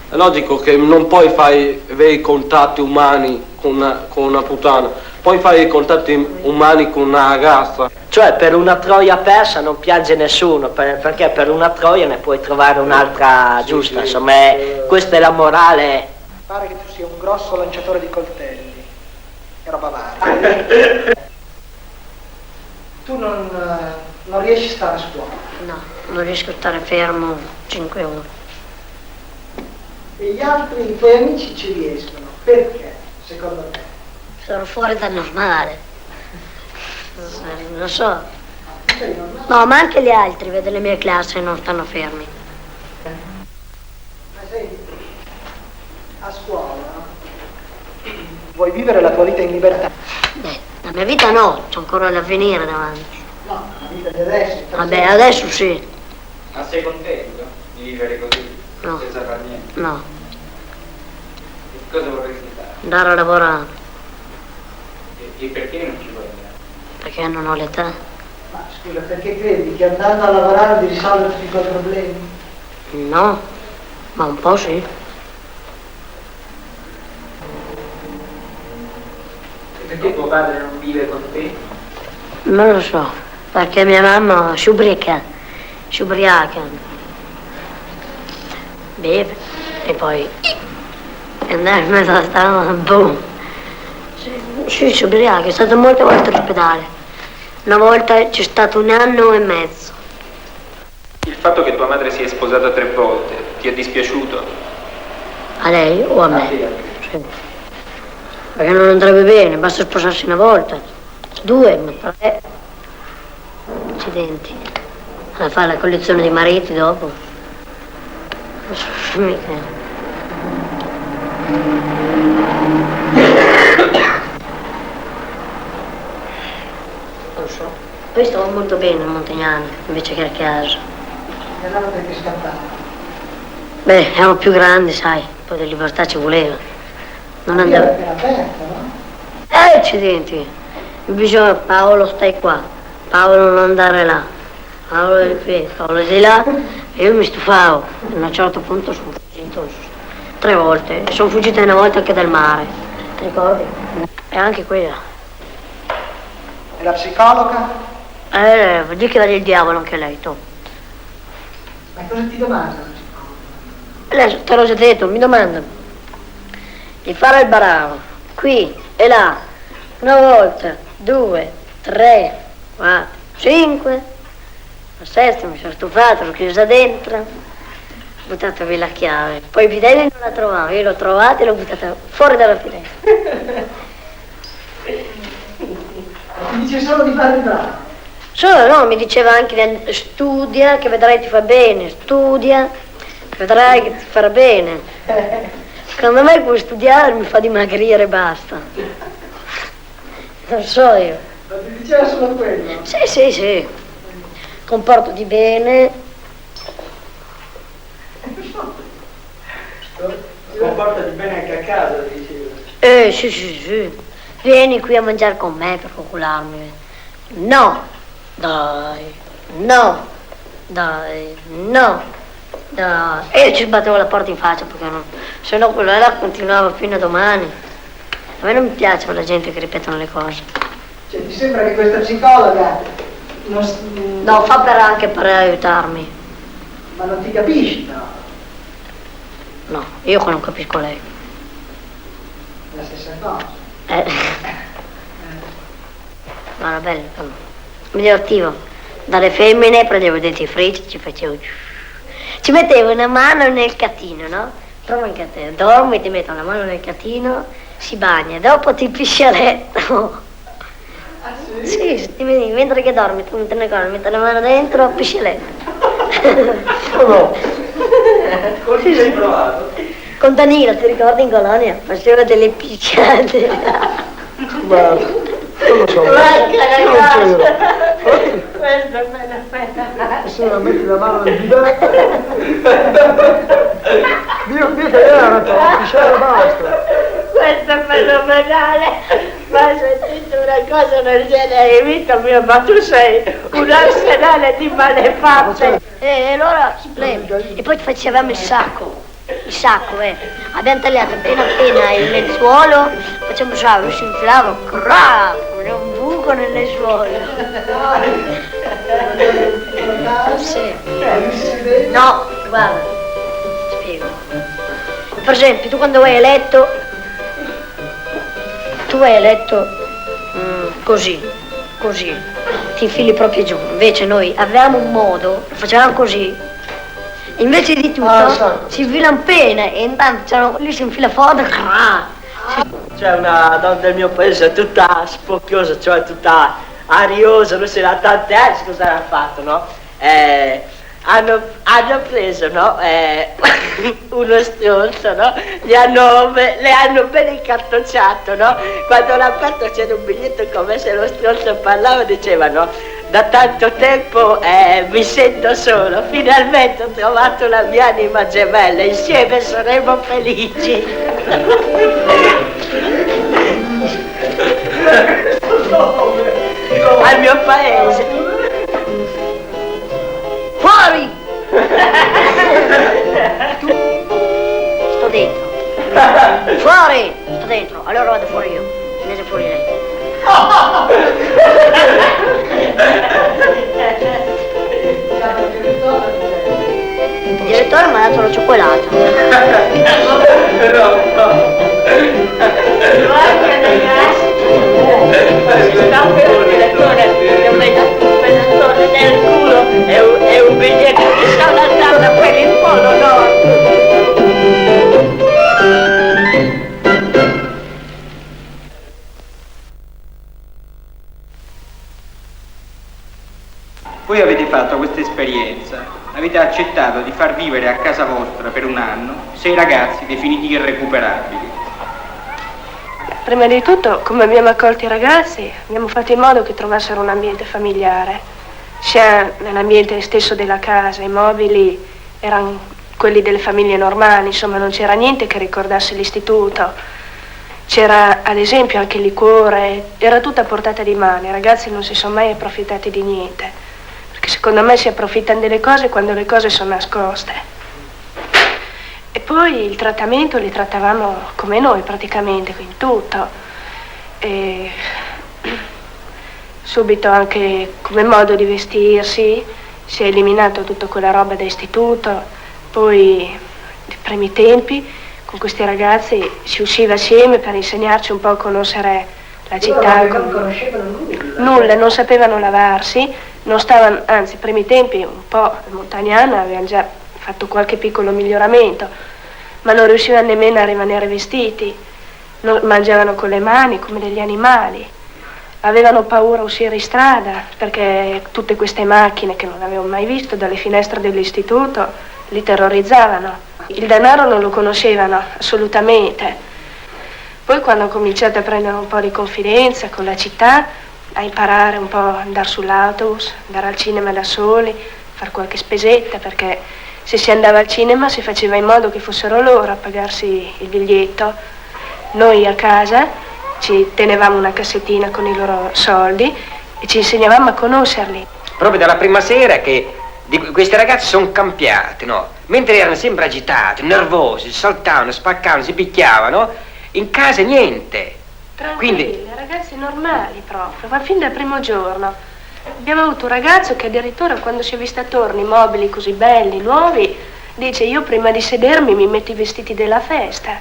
È logico che non puoi fare veri contatti umani con una puttana, puoi fare i contatti umani con una ragazza. Cioè per una troia persa non piange nessuno, perché per una troia ne puoi trovare un'altra giusta, insomma questa è la morale. Pare che tu sia un grosso lanciatore di coltelli, che roba varia. Tu non riesci a stare a scuola? No, non riesco a stare fermo 5 ore. E gli altri, i tuoi amici ci riescono, perché, secondo te? Sono fuori dal normale. Non lo so. No, ma anche gli altri, vedo le mie classi non stanno fermi. Ma senti, a scuola vuoi vivere la tua vita in libertà? Beh, la mia vita no, c'è ancora l'avvenire davanti. No, la vita di adesso. Vabbè, adesso sì. Ma sei contento di vivere così? No. Senza far niente? No, Cosa vorresti fare? andare a lavorare, E perché non ci vuoi andare? perché non ho l'età. Ma scusa, perché credi che andando a lavorare di risolvere tutti i tuoi problemi? No, ma un po' sì. E perché tuo padre non vive con te? Non lo so, perché mia mamma si ubriaca, beve e poi andare in mezzo alla strada, boom. Sì, si ubriaca, è stato molte volte all'ospedale. Una volta c'è stato 1 anno e mezzo. Il fatto che tua madre sia sposata 3 volte ti è dispiaciuto? A lei o a me? Sì. Perché non andrebbe bene, basta sposarsi una volta, 2, ma 3. Accidenti. A fare la collezione di mariti dopo. Mica. Non so. Poi stavo molto bene a Montegnano, invece che a casa. E allora perché scappare? Beh, ero più grandi, sai, un po' di libertà ci voleva. Non andavo. Era aperta, no? Accidenti. Bisogna, Paolo stai qua, Paolo non andare là, Paolo è qui, Paolo è di là, e io mi stufavo. A un certo punto sono fuggito 3 volte, e sono fuggita una volta anche dal mare, ti ricordi? E anche quella. E la psicologa? Vuol dire che vale il diavolo anche lei, tu. Ma cosa ti domanda? Lei, te l'ho già detto, mi domandano di fare il bravo, qui e là, una volta, 2, 3, 4, 5, la sesta mi sono stufato, l'ho chiusa dentro, ho buttato via la chiave, poi il bidello non la trovavo, io l'ho trovata e l'ho buttata fuori dalla finestra. Ti dice solo di fare il bravo? Solo no, mi diceva anche studia che vedrai ti fa bene, studia che vedrai che ti farà bene. Secondo me puoi studiare mi fa dimagrire e basta. Non so io. Ma ti diceva solo quello? Sì. Comportati bene. Comportati bene anche a casa, diceva. Sì. Vieni qui a mangiare con me per coccolarmi. No. Dai. E ci sbattevo la porta in faccia perché no. Se no quella là continuava fino a domani. A me non mi piace la gente che ripetono le cose. Cioè, ti sembra che questa psicologa No, fa anche per aiutarmi. Ma non ti capisci, no? No, io non capisco lei. La stessa cosa. Ma era bello, però. Mi divertivo. Dalle femmine prendevo i dentifrici, ci facevo... Ci mettevo una mano nel catino, no? Prova anche a te. Dormi, ti metto la mano nel catino, si bagna, dopo ti pisci a letto. Ah, sì, mentre che dormi, tu metti la mano dentro, pisci a letto. No. Con chi hai provato? Con Danilo, ti ricordi in colonia? Faceva delle picchiate. Guarda, non lo so. Questo è bello. Se la metti la mano nel bidet. Dio che era, pisciare basta. Questo è fenomenale. Ma sei addirittura cosa del genere in vita mia, ma tu sei un arsenale di malefatte. E allora, e poi facevamo il sacco, abbiamo tagliato appena il lenzuolo, facciamo lo si infilava, un buco nel lenzuolo. Sì. No, guarda, spiego. Per esempio, tu quando vai a letto, così, ti infili proprio giù. Invece noi avevamo un modo, lo facevamo così, invece di tutto si infila un pene e intanto lì si infila fuori. C'è una donna del mio paese tutta spocchiosa, cioè tutta ariosa, non si da tanti anni, cosa hanno fatto, no? Hanno preso, no? Uno stronzo, no? Le hanno ben incartocciato, no? Quando l'ha aperto c'era un biglietto come se lo stronzo parlava, dicevano: da tanto tempo mi sento solo, finalmente ho trovato la mia anima gemella, insieme saremo felici. Al mio paese. Fuori! Sto dentro. Fuori! Sto dentro, allora vado fuori io. Invece fuori lei. Il direttore mi ha dato la cioccolata. Nel culo è un biglietto che sta andando per il Polo Nord. Voi avete fatto questa esperienza, avete accettato di far vivere a casa vostra per un anno 6 ragazzi definiti irrecuperabili. Prima di tutto, come abbiamo accolto i ragazzi, abbiamo fatto in modo che trovassero un ambiente familiare, sia nell'ambiente stesso della casa. I mobili erano quelli delle famiglie normali, insomma non c'era niente che ricordasse l'istituto. C'era ad esempio anche il liquore, era tutta a portata di mano, i ragazzi non si sono mai approfittati di niente, perché secondo me si approfittano delle cose quando le cose sono nascoste. E poi il trattamento li trattavamo come noi praticamente, quindi tutto. E subito anche come modo di vestirsi, si è eliminato tutta quella roba da istituto. Poi nei primi tempi con questi ragazzi si usciva assieme per insegnarci un po' a conoscere la città. Non conoscevano nulla, non sapevano lavarsi, non stavano, anzi i primi tempi un po' a Montagnana avevano già fatto qualche piccolo miglioramento, ma non riuscivano nemmeno a rimanere vestiti, mangiavano con le mani come degli animali, avevano paura a uscire in strada perché tutte queste macchine che non avevo mai visto dalle finestre dell'istituto li terrorizzavano. Il denaro non lo conoscevano assolutamente. Poi quando ho cominciato a prendere un po' di confidenza con la città, a imparare un po' ad andare sull'autobus, andare al cinema da soli, fare qualche spesetta, perché se si andava al cinema si faceva in modo che fossero loro a pagarsi il biglietto. Noi a casa ci tenevamo una cassettina con i loro soldi e ci insegnavamo a conoscerli. Proprio dalla prima sera che questi ragazzi sono cambiati, no? Mentre erano sempre agitati, nervosi, saltavano, spaccavano, si picchiavano, in casa niente. Tranquilli, ragazzi normali proprio, ma fin dal primo giorno. Abbiamo avuto un ragazzo che addirittura quando si è visto attorno i mobili così belli, nuovi, dice: io prima di sedermi mi metto i vestiti della festa.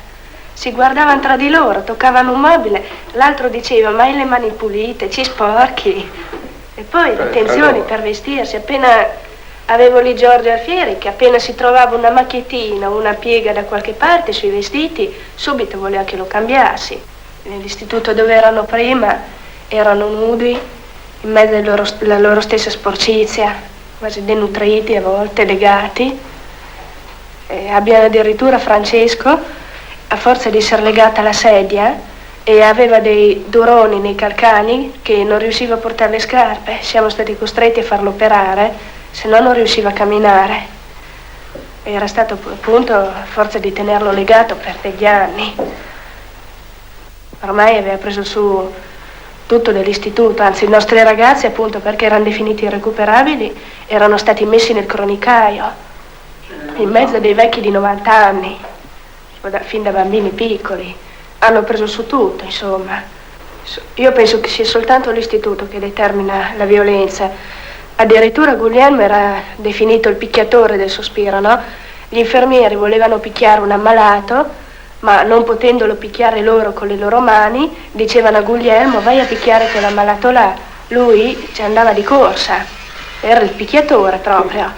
Si guardavano tra di loro, toccavano un mobile, l'altro diceva: ma hai le mani pulite, ci sporchi. E poi le attenzioni per vestirsi. Appena avevo lì Giorgio Alfieri che appena si trovava una macchiettina o una piega da qualche parte sui vestiti, subito voleva che lo cambiassi. Nell'istituto dove erano prima erano nudi, in mezzo alla loro stessa sporcizia, quasi denutriti, a volte legati. Abbiamo addirittura Francesco, a forza di essere legata alla sedia, e aveva dei duroni nei calcani che non riusciva a portare le scarpe. Siamo stati costretti a farlo operare, se no non riusciva a camminare. Era stato appunto a forza di tenerlo legato per degli anni. Ormai aveva preso su tutto dell'istituto, anzi i nostri ragazzi appunto perché erano definiti irrecuperabili erano stati messi nel cronicaio, in mezzo a dei vecchi di 90 anni, fin da bambini piccoli, hanno preso su tutto, insomma. Io penso che sia soltanto l'istituto che determina la violenza. Addirittura Guglielmo era definito il picchiatore del Sospiro, no? Gli infermieri volevano picchiare un ammalato, ma non potendolo picchiare loro con le loro mani, dicevano a Guglielmo vai a picchiare quell'ammalato là. Lui ci andava di corsa, era il picchiatore proprio,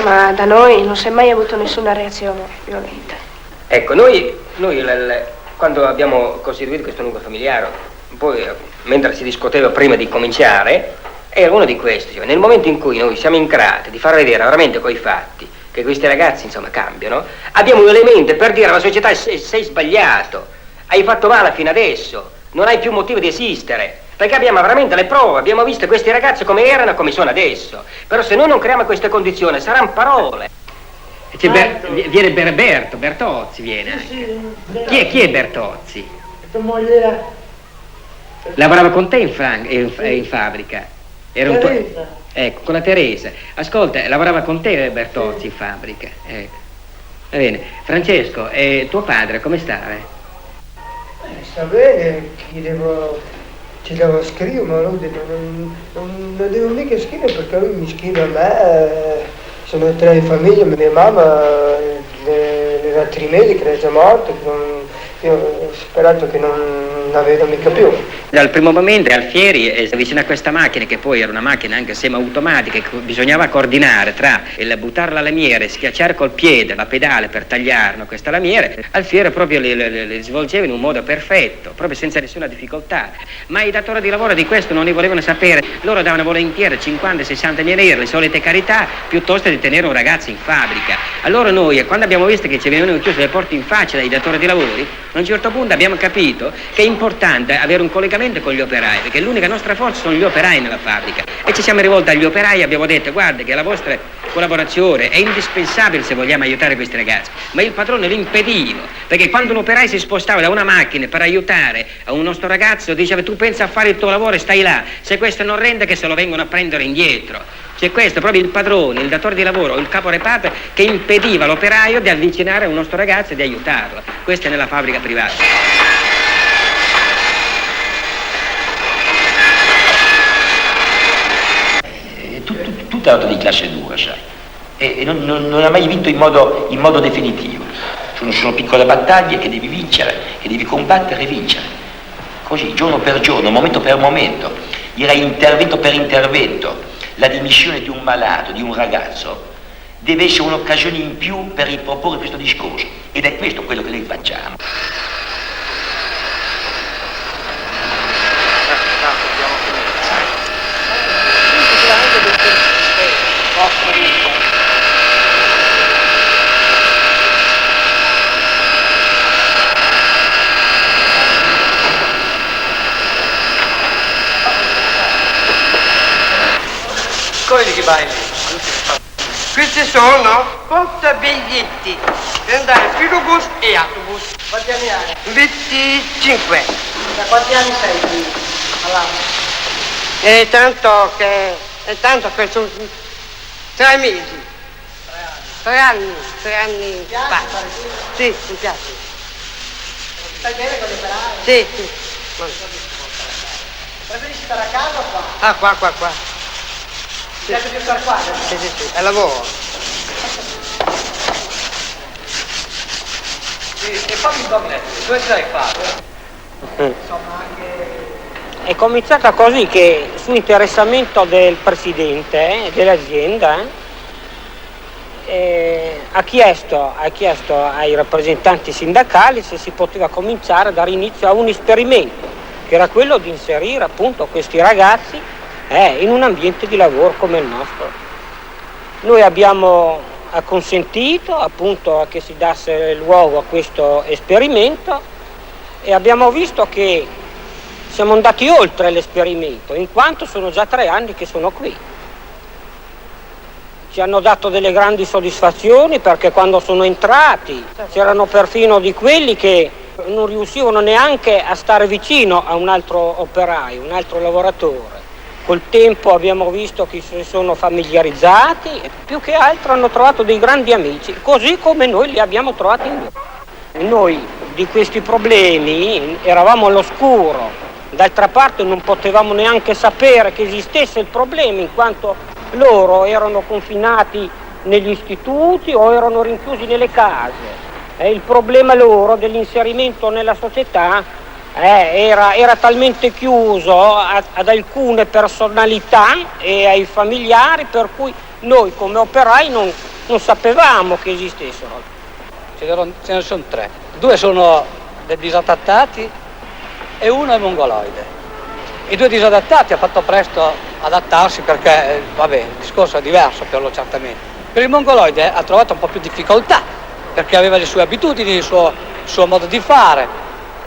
ma da noi non si è mai avuto nessuna reazione violenta. Ecco, noi quando abbiamo costituito questo nucleo familiare, poi mentre si discuteva prima di cominciare, era uno di questi, cioè, nel momento in cui noi siamo in grado di far vedere veramente coi fatti che questi ragazzi insomma cambiano, abbiamo un elemento per dire alla società sei sbagliato, hai fatto male fino adesso, non hai più motivo di esistere, perché abbiamo veramente le prove, abbiamo visto questi ragazzi come erano e come sono adesso, però se noi non creiamo queste condizioni saranno parole. Viene Bertozzi viene anche. Chi è Bertozzi? Lavorava con te in fabbrica? Ecco, con la Teresa. Ascolta, lavorava con te Bertozzi in fabbrica. Ecco. Va bene. Francesco, e tuo padre come sta? Sta bene, ci devo scrivere, ma lui non devo mica scrivere perché lui mi scrive a me. Sono 3 famiglie, mia mamma, le altri medici che è già morto, io ho sperato che non la vedo mica più. Dal primo momento Alfieri è vicino a questa macchina, che poi era una macchina anche semi-automatica, che bisognava coordinare tra il buttare la lamiera e schiacciare col piede la pedale per tagliarlo questa lamiera. Alfieri proprio le svolgeva in un modo perfetto, proprio senza nessuna difficoltà. Ma i datori di lavoro di questo non ne volevano sapere. Loro davano volentieri 50-60 mila euro, le solite carità, piuttosto di tenere un ragazzo in fabbrica. Allora noi, quando abbiamo visto che ci venivano chiuse le porte in faccia dai datori di lavori, a un certo punto abbiamo capito che è importante avere un collegamento con gli operai, perché l'unica nostra forza sono gli operai nella fabbrica, e ci siamo rivolti agli operai e abbiamo detto guarda che la vostra collaborazione è indispensabile se vogliamo aiutare questi ragazzi, ma il padrone lo impediva, perché quando un operaio si spostava da una macchina per aiutare a un nostro ragazzo diceva tu pensa a fare il tuo lavoro e stai là, se questo non rende che se lo vengono a prendere indietro. C'è questo, proprio il padrone, il datore di lavoro, il capo reparto che impediva all'operaio di avvicinare un nostro ragazzo e di aiutarlo. Questo è nella fabbrica privata. Tu hai dato di classe dura, sai, e non hai mai vinto in modo definitivo. Sono piccole battaglie che devi vincere, che devi combattere e vincere. Così, giorno per giorno, momento per momento, direi intervento per intervento. La dimissione di un malato, di un ragazzo, deve essere un'occasione in più per riproporre questo discorso, ed è questo quello che noi facciamo. Questi sono portabiglietti per andare filobus e autobus. Quanti anni hai? 25. Da quanti anni sei qui all'anno? È tanto che sono 3 mesi. 3 anni fa. Sì, mi piace. Stai bene con gli operai? Sì, sì. Preferisci stare a casa o qua? Ah, qua. Ti piace più stare qua? Sì, è lavoro. E fammi un po' dove stai fatto? Insomma anche... È cominciata così che su interessamento del presidente dell'azienda ha chiesto ai rappresentanti sindacali se si poteva cominciare a dare inizio a un esperimento, che era quello di inserire appunto questi ragazzi in un ambiente di lavoro come il nostro. Noi abbiamo acconsentito appunto a che si dasse luogo a questo esperimento e abbiamo visto che siamo andati oltre l'esperimento, in quanto sono già 3 anni che sono qui. Ci hanno dato delle grandi soddisfazioni perché quando sono entrati c'erano perfino di quelli che non riuscivano neanche a stare vicino a un altro operaio, un altro lavoratore. Col tempo abbiamo visto che si sono familiarizzati e più che altro hanno trovato dei grandi amici, così come noi li abbiamo trovati in loro. Noi di questi problemi eravamo all'oscuro, d'altra parte non potevamo neanche sapere che esistesse il problema, in quanto loro erano confinati negli istituti o erano rinchiusi nelle case. Il problema loro dell'inserimento nella società era talmente chiuso ad alcune personalità e ai familiari, per cui noi come operai non sapevamo che esistessero. Ce ne sono 3. 2 sono dei disadattati e 1 è mongoloide. I 2 disadattati ha fatto presto adattarsi perché, il discorso è diverso per loro certamente. Per il mongoloide ha trovato un po' più difficoltà perché aveva le sue abitudini, il suo modo di fare,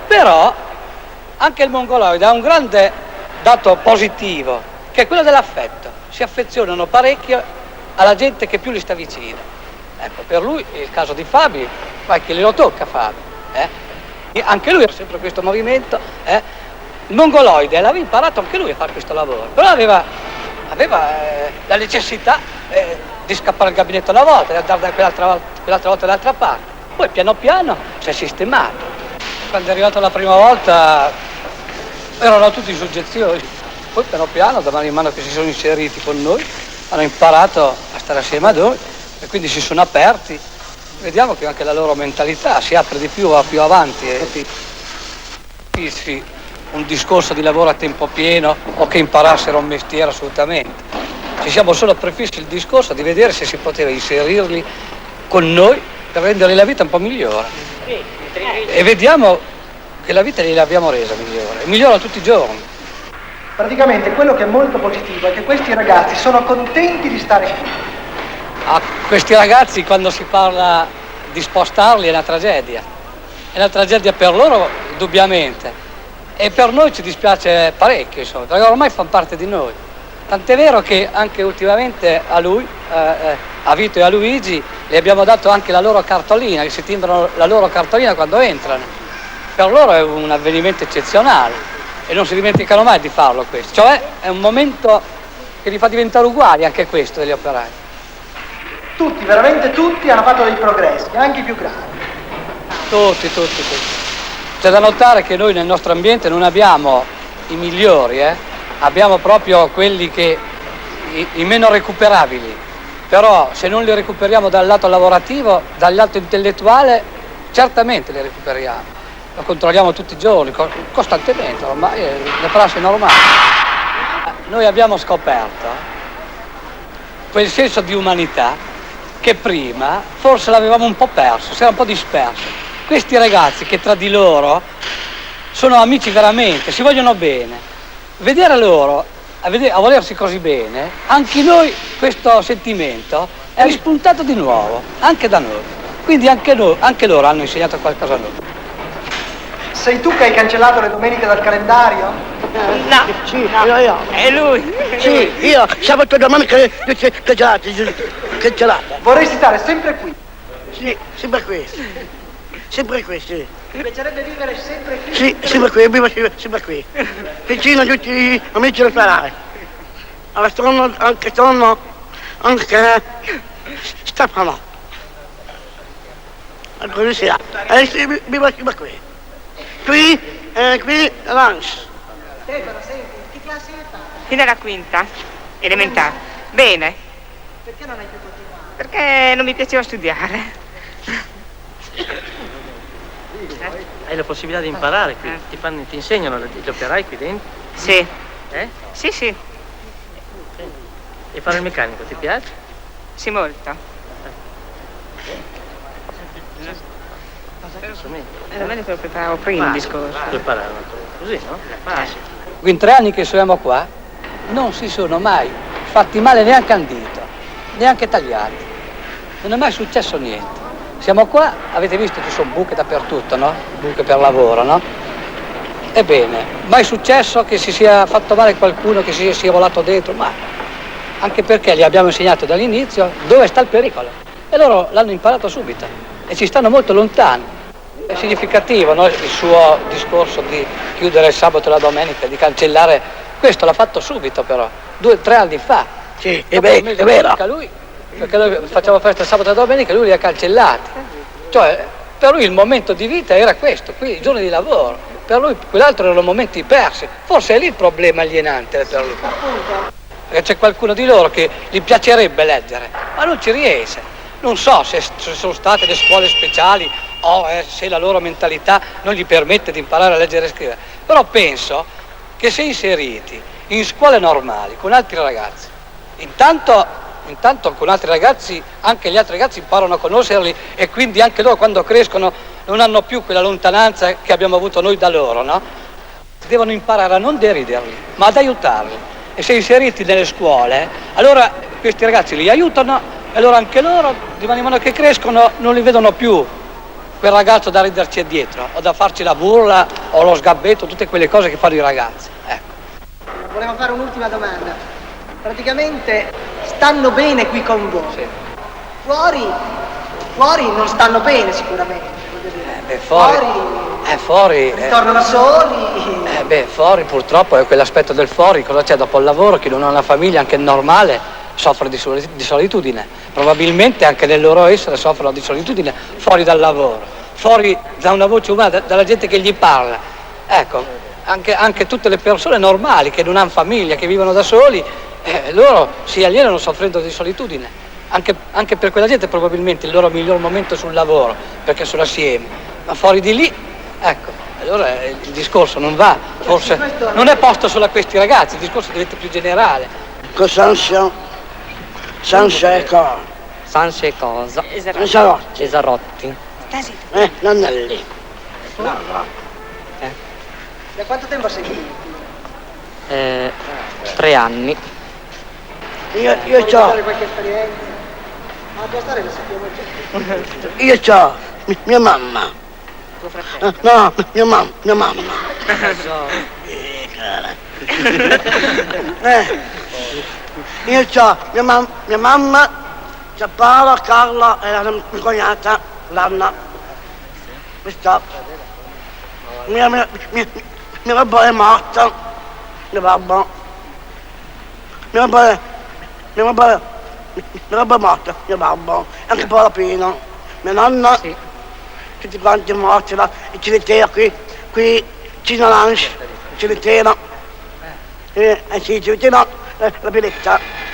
però anche il mongoloide ha un grande dato positivo, che è quello dell'affetto. Si affezionano parecchio alla gente che più gli sta vicino. Ecco, per lui il caso di Fabi, che glielo tocca Fabi. Anche lui ha sempre questo movimento. Il mongoloide l'aveva imparato anche lui a fare questo lavoro, però aveva la necessità di scappare al gabinetto una volta, di andare quell'altra volta dall'altra parte. Poi piano piano si è sistemato. Quando è arrivato la prima volta erano tutti in soggezione, poi piano piano, da mano in mano che si sono inseriti con noi, hanno imparato a stare assieme a noi e quindi si sono aperti. Vediamo che anche la loro mentalità si apre di più, va più avanti. Un discorso di lavoro a tempo pieno o che imparassero un mestiere assolutamente. Ci siamo solo prefissi il discorso di vedere se si poteva inserirli con noi per rendergli la vita un po' migliore. E vediamo che la vita gliel'abbiamo resa migliore, e migliora tutti i giorni. Praticamente quello che è molto positivo è che questi ragazzi sono contenti di stare qui. A questi ragazzi quando si parla di spostarli è una tragedia per loro indubbiamente, e per noi ci dispiace parecchio, insomma, perché ormai fanno parte di noi. Tant'è vero che anche ultimamente a lui, a Vito e a Luigi, le abbiamo dato anche la loro cartolina, che si timbrano la loro cartolina quando entrano. Per loro è un avvenimento eccezionale e non si dimenticano mai di farlo questo. Cioè è un momento che li fa diventare uguali, anche questo, degli operai. Tutti, veramente tutti, hanno fatto dei progressi, anche i più gravi. Tutti. C'è da notare che noi nel nostro ambiente non abbiamo i migliori, abbiamo proprio quelli che i meno recuperabili, però se non li recuperiamo dal lato lavorativo, dal lato intellettuale, certamente li recuperiamo. Lo controlliamo tutti i giorni, costantemente, ormai è la prassi normale. Noi abbiamo scoperto quel senso di umanità che prima forse l'avevamo un po' perso, si era un po' disperso. Questi ragazzi che tra di loro sono amici veramente, si vogliono bene, vedere loro, a volersi così bene, anche noi questo sentimento è rispuntato di nuovo, anche da noi. Quindi anche loro hanno insegnato qualcosa a noi. Sei tu che hai cancellato le domeniche dal calendario? No. Sì, io. È lui. Sì, io sabato domenica cancellata. Vorrei stare sempre qui. Sì, sempre qui. Sempre qui, sì. Mi piacerebbe vivere sempre qui? Sì, sempre qui, vivo sempre qui. Vicino a tutti gli amici del operai. Allora sono anche Stefano. Così sia. Vivo sempre qui. Qui Lance. Stefano, senti, che classe hai fatto? Fino alla quinta, elementare. Bene. Perché non hai più continuato? Perché non mi piaceva studiare. Hai la possibilità di imparare qui, ti insegnano gli operai qui dentro? Sì. Sì, sì. E fare il meccanico, ti piace? Sì, molto. Era meglio che lo preparavo prima il discorso. Preparavano così, no? In 3 anni che siamo qua non si sono mai fatti male neanche a un dito, neanche tagliati. Non è mai successo niente. Siamo qua, avete visto che sono buche dappertutto, no? Buche per lavoro, no? Ebbene, mai successo che si sia fatto male qualcuno, che si sia volato dentro, ma anche perché gli abbiamo insegnato dall'inizio dove sta il pericolo. E loro l'hanno imparato subito e ci stanno molto lontani. significativo, no? Il suo discorso di chiudere il sabato e la domenica, di cancellare, questo l'ha fatto subito però, 2 o 3 anni fa. Sì, è vero. Perché noi facciamo festa il sabato e la domenica, lui li ha cancellati. Cioè, per lui il momento di vita era questo, qui i giorni di lavoro. Per lui quell'altro erano momenti persi. Forse è lì il problema alienante per lui. Perché c'è qualcuno di loro che gli piacerebbe leggere, ma non ci riesce. Non so se sono state le scuole speciali o se la loro mentalità non gli permette di imparare a leggere e scrivere. Però penso che se inseriti in scuole normali con altri ragazzi, intanto con altri ragazzi anche gli altri ragazzi imparano a conoscerli e quindi anche loro quando crescono non hanno più quella lontananza che abbiamo avuto noi da loro, no? Devono imparare a non deriderli, ma ad aiutarli. E se inseriti nelle scuole, allora questi ragazzi li aiutano e allora anche loro, di man mano che crescono, non li vedono più quel ragazzo da riderci dietro o da farci la burla o lo sgabbetto, tutte quelle cose che fanno i ragazzi. Ecco. Volevo fare un'ultima domanda. Praticamente stanno bene qui con voi. Sì. Fuori non stanno bene sicuramente. Fuori ritornano soli. Fuori purtroppo è quell'aspetto del fuori, cosa c'è dopo il lavoro? Chi non ha una famiglia anche normale soffre di solitudine. Probabilmente anche nel loro essere soffrono di solitudine fuori dal lavoro, fuori da una voce umana, dalla gente che gli parla. Ecco, anche tutte le persone normali che non hanno famiglia, che vivono da soli, loro si alienano soffrendo di solitudine. Anche per quella gente probabilmente il loro miglior momento è sul lavoro, perché sono assieme, ma fuori di lì, ecco, allora il discorso non va, forse non è posto solo a questi ragazzi, il discorso diventa più generale. Sanse cosa? Esarotti. Non è lì. Da quanto tempo sei qui? 3 anni. Io c'ho qualche esperienza? Ma la tua storia la sappiamo già. Io c'ho mia mamma. Tuo fratello? No, mia mamma. Io c'ho mia mamma, c'è Paola, Carla e la mia cognata, l'Anna. Questa. Mia babbo è morta. Mio babbo. Mio babbo è morto, mio babbo, anche Paola Pino, mia nonna, sì. Tutti quanti morti, il cimitero qui Cina Lange, il cimitero, sì, il cimitero, la Piletta.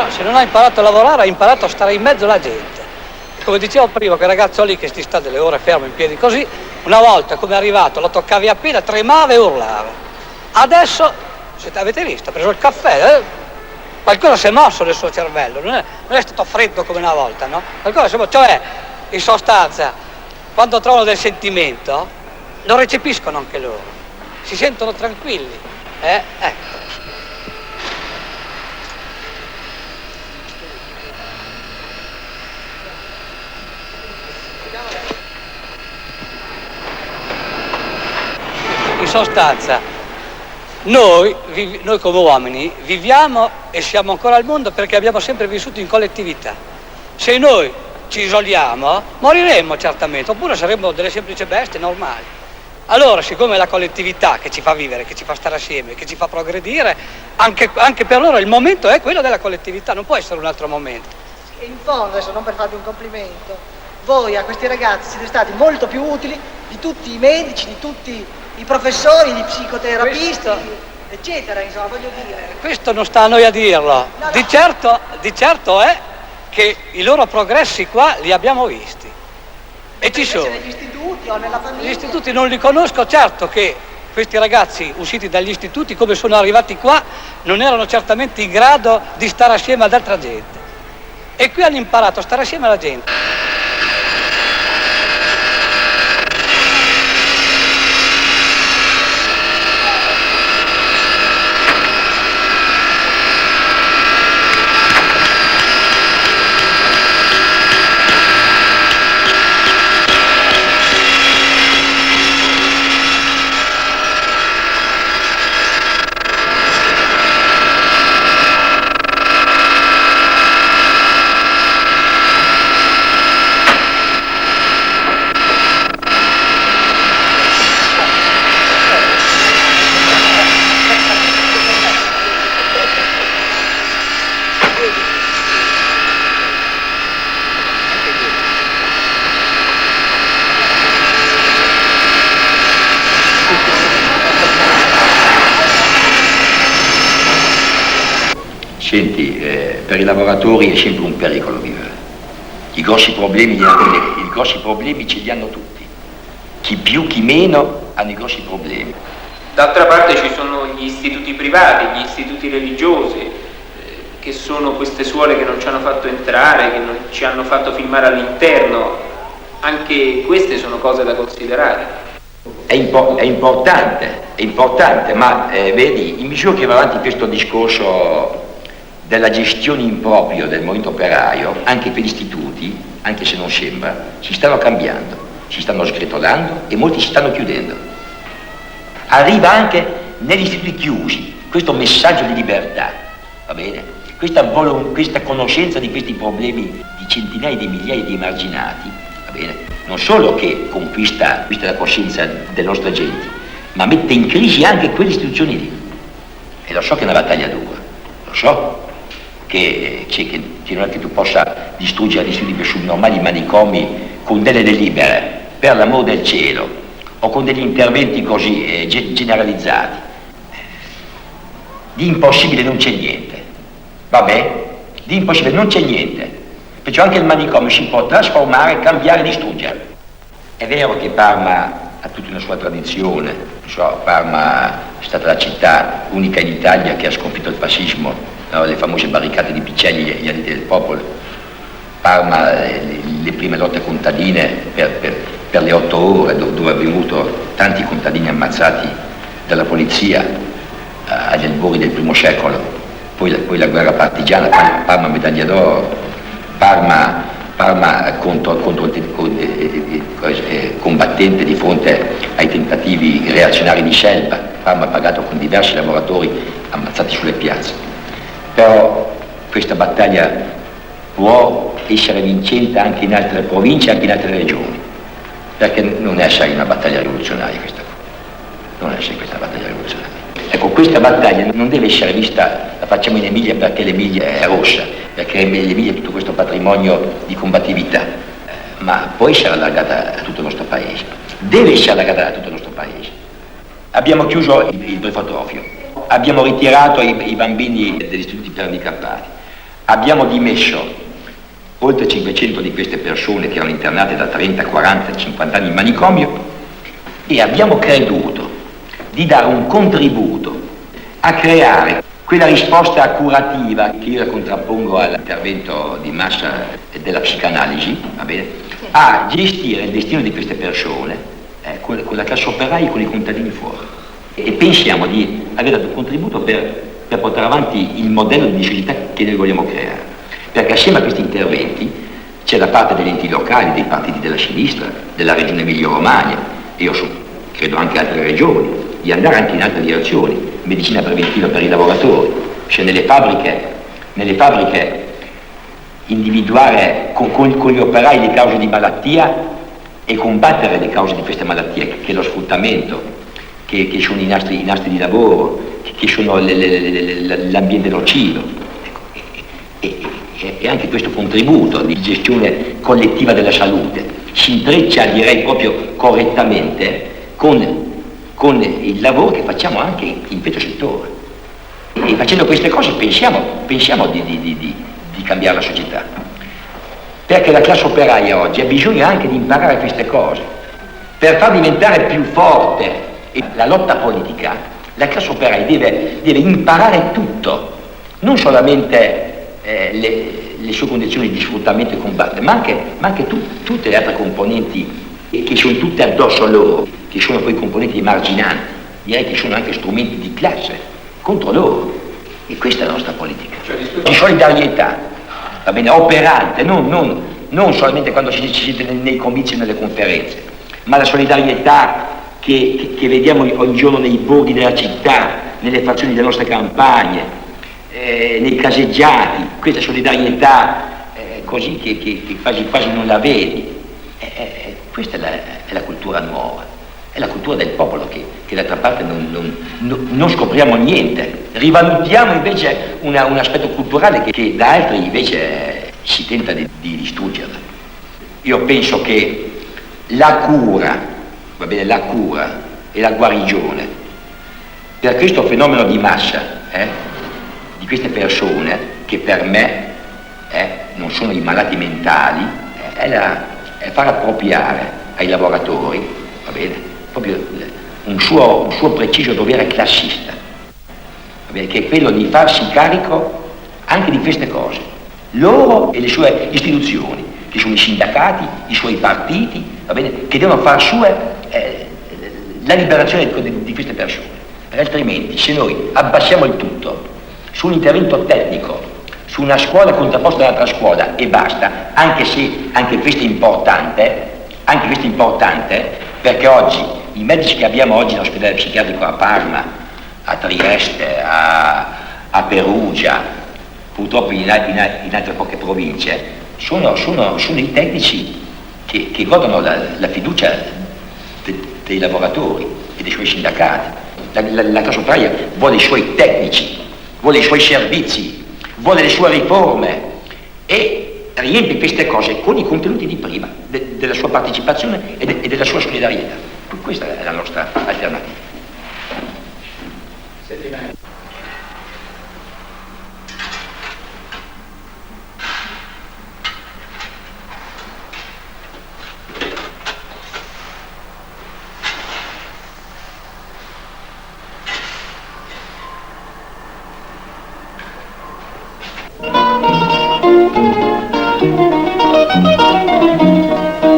Se non ha imparato a lavorare, ha imparato a stare in mezzo alla gente. Come dicevo prima, quel ragazzo lì che ti sta delle ore fermo in piedi così, una volta come è arrivato, lo toccavi appena, tremava e urlava. Adesso, avete visto, ha preso il caffè, qualcosa si è mosso nel suo cervello, non è stato freddo come una volta, no? Qualcosa si è mosso, cioè, in sostanza, quando trovano del sentimento, lo recepiscono anche loro, si sentono tranquilli, ecco. In sostanza, noi come uomini viviamo e siamo ancora al mondo perché abbiamo sempre vissuto in collettività. Se noi ci isoliamo, moriremmo certamente, oppure saremmo delle semplici bestie normali. Allora, siccome è la collettività che ci fa vivere, che ci fa stare assieme, che ci fa progredire, anche per loro il momento è quello della collettività, non può essere un altro momento. E in fondo, adesso non per farvi un complimento, voi a questi ragazzi siete stati molto più utili di tutti i medici, di tutti i professori, gli psicoterapisti, eccetera, insomma, voglio dire. Questo non sta a noi a dirlo. Di certo è che i loro progressi qua li abbiamo visti. E ci sono. Negli istituti o nella famiglia? Gli istituti non li conosco, certo che questi ragazzi usciti dagli istituti, come sono arrivati qua, non erano certamente in grado di stare assieme ad altra gente. E qui hanno imparato a stare assieme alla gente. Senti, per i lavoratori è sempre un pericolo vivere. I grossi problemi ce li hanno tutti. Chi più, chi meno hanno i grossi problemi. D'altra parte ci sono gli istituti privati, gli istituti religiosi, che sono queste suore che non ci hanno fatto entrare, che non ci hanno fatto filmare all'interno. Anche queste sono cose da considerare. È importante, ma vedi, in misura che va avanti questo discorso della gestione improprio del movimento operaio, anche per gli istituti, anche se non sembra, si stanno cambiando, si stanno sgretolando e molti si stanno chiudendo. Arriva anche negli istituti chiusi questo messaggio di libertà, va bene? Questa conoscenza di questi problemi di centinaia di migliaia di emarginati, va bene? Non solo che conquista la coscienza delle nostre genti, ma mette in crisi anche quelle istituzioni lì. E lo so che è una battaglia dura, lo so che non è che tu possa distruggere gli istituti subnormali, i manicomi con delle delibere, per l'amor del cielo, o con degli interventi così generalizzati. Di impossibile non c'è niente, vabbè? Di impossibile non c'è niente, perciò anche il manicomio si può trasformare, cambiare, distruggere. È vero che Parma ha tutta una sua tradizione, non so, Parma è stata la città unica in Italia che ha sconfitto il fascismo, no? Le famose barricate di Picelli, gli addetti del popolo. Parma, le prime lotte contadine per le 8 ore, dove abbiamo avuto tanti contadini ammazzati dalla polizia agli albori del I secolo, poi la guerra partigiana, Parma medaglia d'oro, Parma combattente di fronte ai tentativi reazionari di Scelba, Parma pagato con diversi lavoratori ammazzati sulle piazze. Però questa battaglia può essere vincente anche in altre province, anche in altre regioni, perché non è assai una battaglia rivoluzionaria questa qua, non è assai questa battaglia rivoluzionaria. Ecco, questa battaglia non deve essere vista, la facciamo in Emilia perché l'Emilia è rossa, perché l'Emilia è tutto questo patrimonio di combattività, ma può essere allargata a tutto il nostro paese, deve essere allargata a tutto il nostro paese. Abbiamo chiuso il brifotrofio, abbiamo ritirato i bambini degli istituti per handicappati, abbiamo dimesso oltre 500 di queste persone che erano internate da 30, 40, 50 anni in manicomio e abbiamo creduto di dare un contributo a creare quella risposta curativa che io contrappongo all'intervento di massa della psicanalisi, va bene? A gestire il destino di queste persone con la classe operaia e con i contadini fuori. E pensiamo di aver dato un contributo per portare avanti il modello di società che noi vogliamo creare. Perché assieme a questi interventi c'è da parte degli enti locali, dei partiti della sinistra, della regione Emilia-Romagna, e io credo anche altre regioni, di andare anche in altre direzioni, medicina preventiva per i lavoratori, cioè nelle fabbriche individuare con gli operai le cause di malattia e combattere le cause di queste malattie, che è lo sfruttamento, che sono i nastri di lavoro, che sono l'ambiente nocivo. E anche questo contributo di gestione collettiva della salute si intreccia, direi proprio correttamente, con con il lavoro che facciamo anche in questo settore. E facendo queste cose pensiamo di cambiare la società. Perché la classe operaia oggi ha bisogno anche di imparare queste cose. Per far diventare più forte la lotta politica, la classe operaia deve imparare tutto, non solamente le sue condizioni di sfruttamento e combattere, ma anche tutte le altre componenti che sono tutte addosso a loro, che sono poi componenti marginanti, direi che sono anche strumenti di classe contro loro. E questa è la nostra politica, di solidarietà, va bene, operante, non solamente quando si siede nei comizi e nelle conferenze, ma la solidarietà che vediamo ogni giorno nei borghi della città, nelle frazioni delle nostre campagne, nei caseggiati, questa solidarietà così che quasi non la vedi. Questa è la cultura nuova, è la cultura del popolo che d'altra parte non scopriamo niente, rivalutiamo invece un aspetto culturale che da altri invece si tenta di distruggerla. Io penso che la cura, va bene, la cura e la guarigione per questo fenomeno di massa, di queste persone che per me non sono i malati mentali, è far appropriare ai lavoratori, va bene, proprio un suo preciso dovere classista, va bene, che è quello di farsi carico anche di queste cose, loro e le sue istituzioni, che sono i sindacati, i suoi partiti, va bene, che devono far sue la liberazione di queste persone, perché altrimenti se noi abbassiamo il tutto su un intervento tecnico, su una scuola contrapposta all'altra scuola e basta, anche se anche questo è importante, perché oggi i medici che abbiamo oggi all'ospedale psichiatrico a Parma, a Trieste, a Perugia, purtroppo in altre poche province, sono i tecnici che godono la fiducia dei lavoratori e dei suoi sindacati. La classe operaia vuole i suoi tecnici, vuole i suoi servizi, vuole le sue riforme e riempie queste cose con i contenuti di prima, della sua partecipazione e della sua solidarietà. Questa è la nostra alternativa.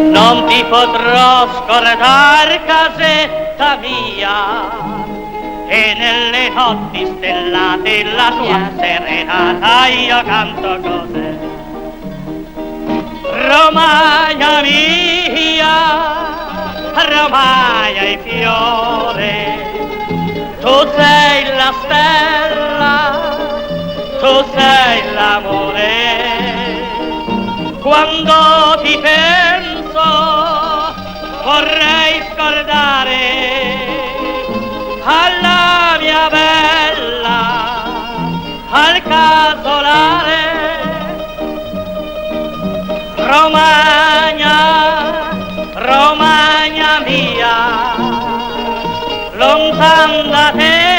Non ti potrò scordare casetta mia e nelle notti stellate la tua serenata io canto cose. Romagna mia, Romagna il fiore, tu sei la stella, tu sei l'amore. Quando ti penso vorrei scordare alla mia bella, al casolare. Romagna, Romagna mia, lontan da te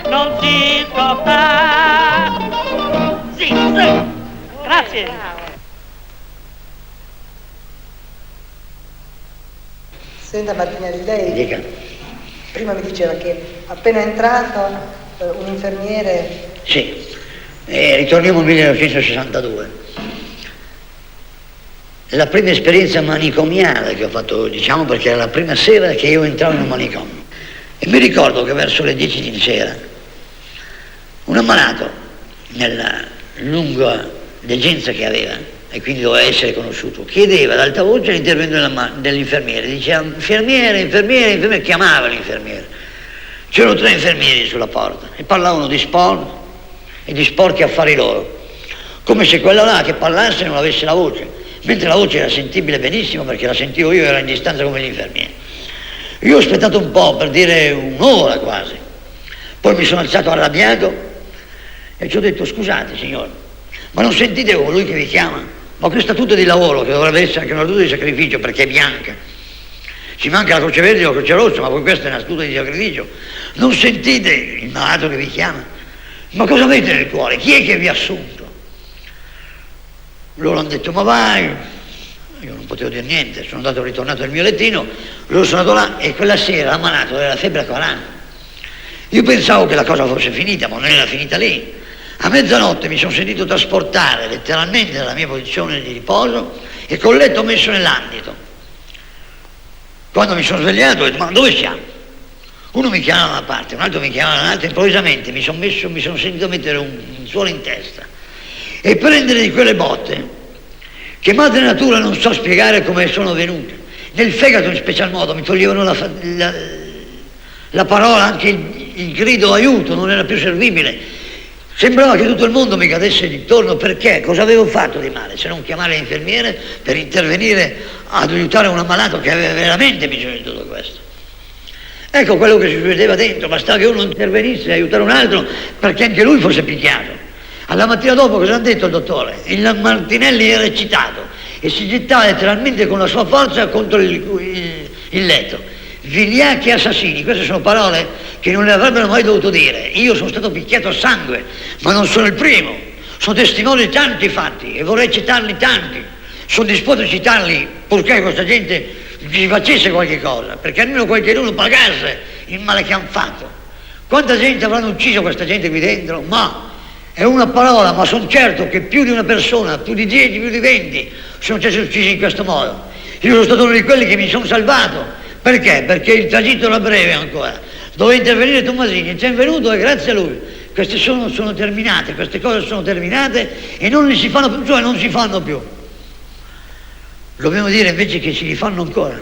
non si scotta. Sì. Grazie. Senta Martinelli, lei prima mi diceva che appena entrato un infermiere... Sì, ritorniamo al 1962. La prima esperienza manicomiale che ho fatto, diciamo, perché era la prima sera che io entravo in un manicomio. E mi ricordo che verso le 10 di sera un ammalato nella lunga degenza che aveva e quindi doveva essere conosciuto, chiedeva ad alta voce l'intervento dell'infermiere, diceva infermiere, chiamava l'infermiere. C'erano 3 infermieri sulla porta e parlavano di sport e di sporchi affari loro, come se quella là che parlasse non avesse la voce, mentre la voce era sentibile benissimo perché la sentivo io, era in distanza come gli infermieri. Io ho aspettato un po', per dire un'ora quasi, poi mi sono alzato arrabbiato e ci ho detto: scusate signore, ma non sentite colui che vi chiama? Ma questo statuto di lavoro, che dovrebbe essere anche un statuto di sacrificio perché è bianca, ci manca la Croce Verde e la Croce Rossa, ma poi questa è una studia di sacrificio. Non sentite il malato che vi chiama? Ma cosa avete nel cuore? Chi è che vi ha assunto? Loro hanno detto, ma vai, io non potevo dire niente, sono andato ritornato nel mio lettino, loro sono andato là e quella sera l'ammalato aveva la febbre a 40. Io pensavo che la cosa fosse finita, ma non era finita lì. A mezzanotte mi sono sentito trasportare letteralmente dalla mia posizione di riposo e col letto messo nell'andito. Quando mi sono svegliato ho detto, ma dove siamo? Uno mi chiamava da una parte, un altro mi chiamava da un'altra, improvvisamente mi sono sentito mettere un suono in testa e prendere di quelle botte che madre natura non so spiegare come sono venute. Nel fegato in special modo mi toglievano la parola, anche il grido aiuto non era più servibile. Sembrava che tutto il mondo mi cadesse intorno, perché cosa avevo fatto di male se non chiamare l'infermiere per intervenire ad aiutare un ammalato che aveva veramente bisogno di tutto questo. Ecco quello che si succedeva dentro, bastava che uno intervenisse e aiutare un altro perché anche lui fosse picchiato. Alla mattina dopo cosa ha detto il dottore? Il Martinelli era eccitato e si gettava letteralmente con la sua forza contro il letto. Vigliacchi assassini, queste sono parole che non le avrebbero mai dovuto dire. Io sono stato picchiato a sangue, ma non sono il primo, sono testimone di tanti fatti e vorrei citarli tanti. Sono disposto a citarli purché questa gente ci facesse qualche cosa, perché almeno qualcuno pagasse il male che hanno fatto. Quanta gente avranno ucciso questa gente qui dentro? Ma è una parola, ma sono certo che più di una persona, più di 10, più di 20 sono stati uccisi in questo modo. Io sono stato uno di quelli che mi sono salvato. Perché? Perché il tragitto era breve ancora. Doveva intervenire Tommasini, c'è venuto e grazie a lui. Queste sono terminate, queste cose sono terminate e non si fanno più, cioè non si fanno più. Dobbiamo dire invece che si rifanno ancora.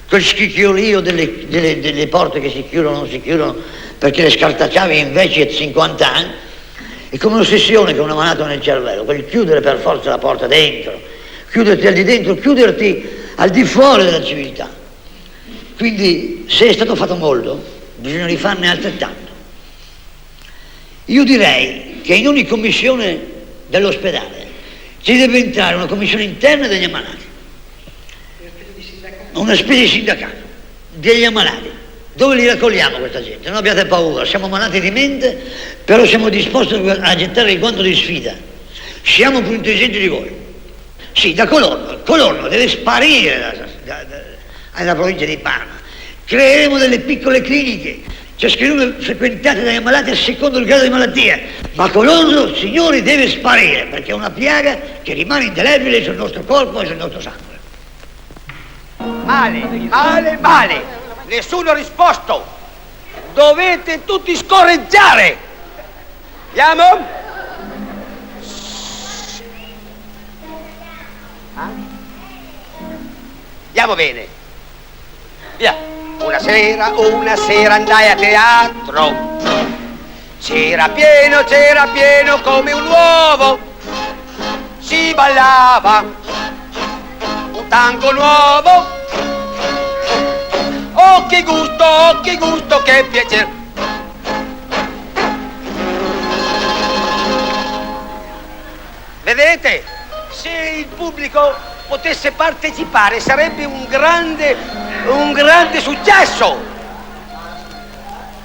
Quel schicchiolio delle porte che si chiudono, non si chiudono, perché le scartacciavi invece di 50 anni, è come un'ossessione che è un ammalato nel cervello, quel chiudere per forza la porta dentro, chiuderti al di dentro, chiuderti al di fuori della civiltà. Quindi se è stato fatto molto, bisogna rifarne altrettanto. Io direi che in ogni commissione dell'ospedale ci deve entrare una commissione interna degli ammalati, una specie di sindacato degli ammalati. Dove li raccogliamo questa gente? Non abbiate paura, siamo malati di mente, però siamo disposti a gettare il guanto di sfida. Siamo più intelligenti di voi. Sì, da Colorno deve sparire dalla provincia di Parma. Creeremo delle piccole cliniche, ciascuno frequentate dagli ammalati a secondo il grado di malattia. Ma Colorno, signori, deve sparire, perché è una piaga che rimane indelebile sul nostro corpo e sul nostro sangue. Male! Nessuno ha risposto! Dovete tutti scorreggiare! Andiamo? Andiamo bene. Via. Una sera andai a teatro. C'era pieno come un uovo. Si ballava un tango nuovo. Oh che gusto, che piacere. Vedete? Se il pubblico potesse partecipare sarebbe un grande successo.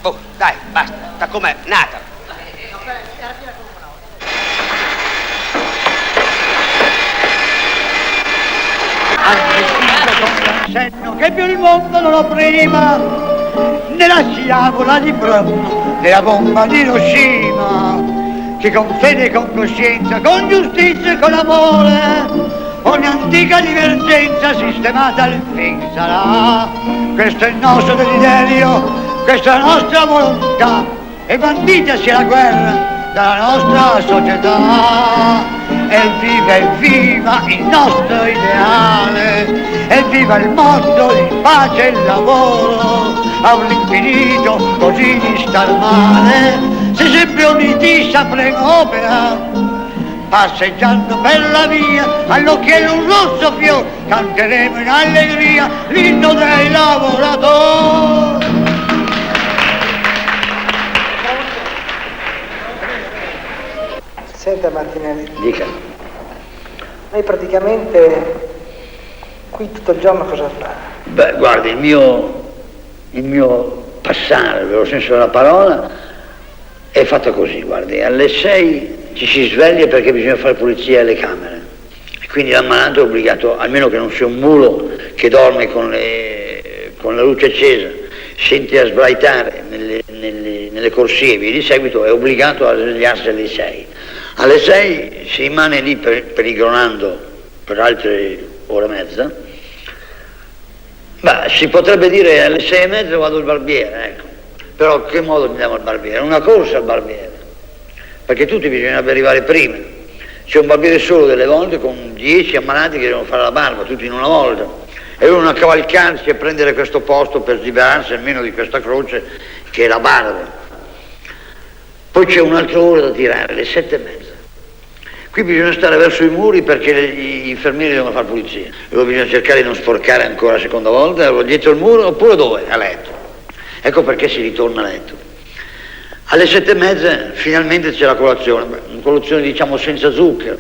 Oh, dai, basta, sta com'è nata. Senno che più il mondo non opprima, ne lasciamo la di pronto della bomba di Hiroshima, che con fede e con coscienza, con giustizia e con amore, ogni antica divergenza sistemata al fin sarà. Questo è il nostro desiderio, questa è la nostra volontà, e bandita sia la guerra dalla nostra società. Evviva il nostro ideale, evviva il mondo di pace e lavoro, all'infinito così di star male, se sempre uniti sapremo opera, passeggiando per la via, all'occhiello un rosso fiore, canteremo in allegria l'inno dei lavoratori. Senta Martinelli, Dica. lei praticamente qui tutto il giorno cosa fa? Beh, guardi, il mio passare, il vero senso della parola, è fatto così, guardi, alle 6 ci si sveglia perché bisogna fare pulizia alle camere. E quindi l'ammalato è obbligato, almeno che non sia un mulo che dorme con la luce accesa, sente a sbraitare nelle corsie e via di seguito, è obbligato a svegliarsi alle 6. Alle 6 si rimane lì perigronando per altre ore e mezza. Beh, si potrebbe dire alle 6:30 vado al barbiere, ecco. Però che modo andiamo al barbiere? Una corsa al barbiere, perché tutti bisognerebbe arrivare prima. C'è un barbiere solo delle volte con 10 ammalati che devono fare la barba, tutti in una volta. E uno a cavalcarsi e prendere questo posto per liberarsi almeno di questa croce che è la barba. Poi c'è un'altra ora da tirare, le 7:30. Qui bisogna stare verso i muri perché gli infermieri devono fare pulizia. Allora bisogna cercare di non sporcare ancora la seconda volta, allora dietro il muro oppure dove? A letto. Ecco perché si ritorna a letto. Alle 7:30 finalmente c'è la colazione, una colazione diciamo senza zucchero,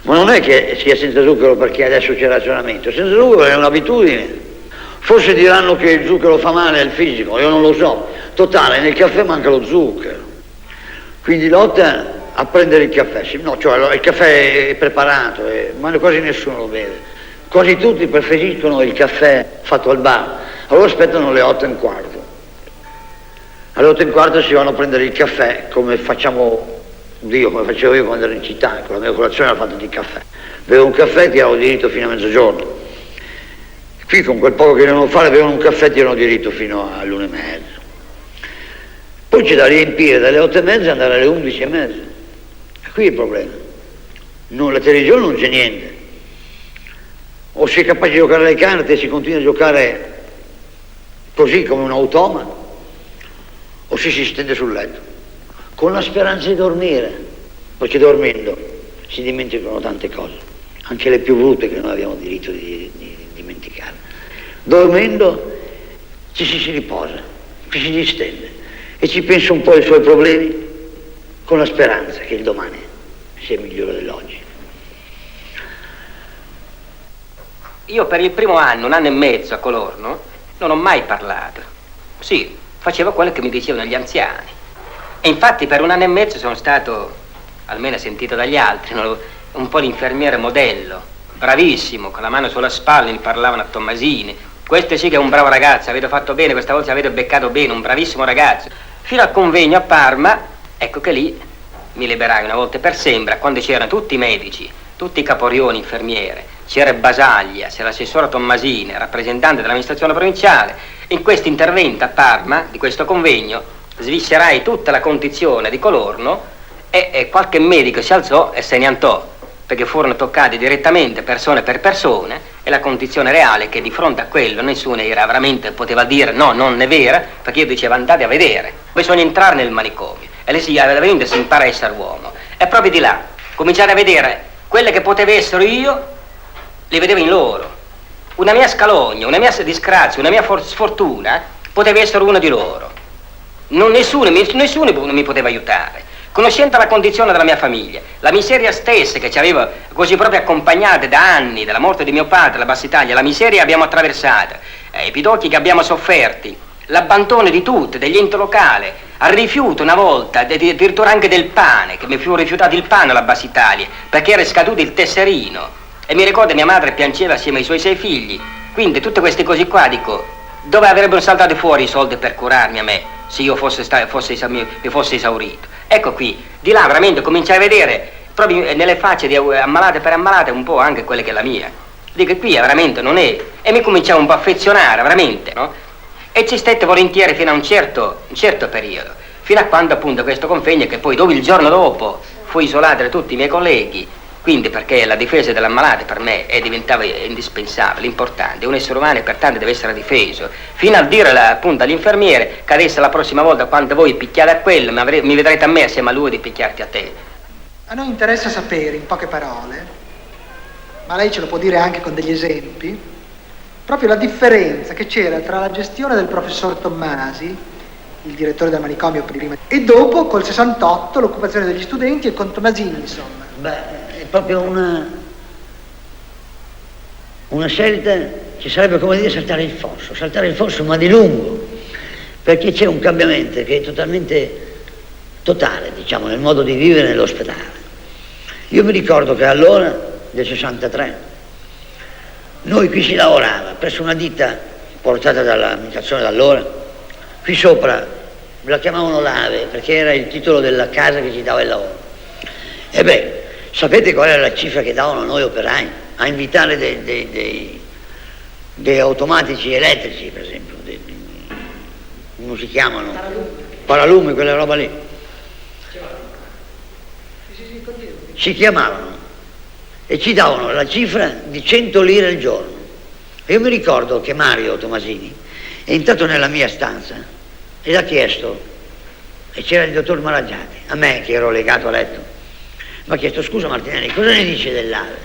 ma non è che sia senza zucchero perché adesso c'è il ragionamento, senza zucchero è un'abitudine. Forse diranno che il zucchero fa male al fisico, io non lo so. Totale, nel caffè manca lo zucchero. Quindi lotta a prendere il caffè, no, cioè il caffè è preparato, ma quasi nessuno lo beve. Quasi tutti preferiscono il caffè fatto al bar, allora aspettano le 8:15. Alle 8:15 si vanno a prendere il caffè come facevo io quando ero in città, con la mia colazione era fatta di caffè. Bevo un caffè e tiravo diritto fino a mezzogiorno. Qui con quel poco che devono fare bevono un caffè e tirano diritto fino all'1:30. Poi c'è da riempire dalle 8:30 e andare alle 11:30. Qui è il problema. La televisione non c'è niente. O si è capaci di giocare alle carte e si continua a giocare così come un automata, o si stende sul letto, con la speranza di dormire, perché dormendo si dimenticano tante cose, anche le più brutte che noi abbiamo diritto di dimenticare. Dormendo ci si riposa, ci si distende e ci pensa un po' ai suoi problemi con la speranza che il domani sia migliore dell'oggi. Io per il primo anno, 1 anno e mezzo a Colorno, non ho mai parlato. Sì, facevo quello che mi dicevano gli anziani. E infatti per 1 anno e mezzo sono stato, almeno sentito dagli altri, un po' l'infermiere modello, bravissimo, con la mano sulla spalla mi parlavano a Tommasini. Questo sì che è un bravo ragazzo, avete fatto bene, questa volta avete beccato bene, un bravissimo ragazzo. Fino al convegno a Parma, ecco che lì mi liberai una volta per sempre, quando c'erano tutti i medici, tutti i caporioni infermiere, c'era Basaglia, c'era l'assessore Tommasini, rappresentante dell'amministrazione provinciale. In questo intervento a Parma, di questo convegno, sviscerai tutta la condizione di Colorno e qualche medico si alzò e se ne andò, perché furono toccati direttamente persone per persone e la condizione reale è che di fronte a quello nessuno era veramente, poteva dire no, non è vera, perché io dicevo andate a vedere, bisogna entrare nel manicomio e lì si impara a essere uomo. E proprio di là cominciare a vedere quelle che potevo essere io, le vedevo in loro. Una mia scalogna, una mia disgrazia, una mia sfortuna poteva essere una di loro. Nessuno mi poteva aiutare. Conoscendo la condizione della mia famiglia, la miseria stessa che ci aveva così proprio accompagnate da anni, dalla morte di mio padre, la Bassa Italia, la miseria che abbiamo attraversato, i pidocchi che abbiamo sofferti, l'abbandono di tutte, degli enti locali, al rifiuto una volta, addirittura anche del pane, che mi fu rifiutato il pane alla Bassa Italia, perché era scaduto il tesserino. E mi ricordo mia madre piangeva assieme ai suoi 6 figli. Quindi tutte queste cose qua, dico, dove avrebbero saltato fuori i soldi per curarmi a me, se io mi fossi esaurito? Ecco qui, di là veramente cominciai a vedere, proprio nelle facce di ammalate per ammalate, un po' anche quelle che è la mia. Dico, qui veramente non è. E mi cominciavo un po' a affezionare, veramente, no? E ci stette volentieri fino a un certo periodo, fino a quando appunto questo convegno, che poi dove il giorno dopo fui isolato da tutti i miei colleghi. Quindi perché la difesa dell'ammalato per me diventava indispensabile, importante, un essere umano pertanto deve essere difeso, fino a dire appunto all'infermiere che adesso la prossima volta quando voi picchiate a quello mi vedrete a me assieme a lui di picchiarti a te. A noi interessa sapere in poche parole, ma lei ce lo può dire anche con degli esempi, proprio la differenza che c'era tra la gestione del professor Tommasi, il direttore del manicomio prima, e dopo col 68 l'occupazione degli studenti e con Tommasini, insomma. Beh, è proprio una scelta ci sarebbe come dire saltare il fosso ma di lungo, perché c'è un cambiamento che è totale, diciamo, nel modo di vivere nell'ospedale. Io mi ricordo che all'ora del 63 noi qui si lavorava presso una ditta portata dall'amministrazione d'allora, qui sopra la chiamavano Lave perché era il titolo della casa che ci dava il lavoro. E beh, sapete qual era la cifra che davano noi operai a invitare dei automatici elettrici, per esempio, come si chiamano? Paralumi, quella roba lì. Si chiamavano e ci davano la cifra di 100 lire al giorno. E io mi ricordo che Mario Tomasini è entrato nella mia stanza e l'ha chiesto, e c'era il dottor Maraggiati, a me che ero legato a letto, mi ha chiesto: scusa Martinelli, cosa ne dice dell'AVE?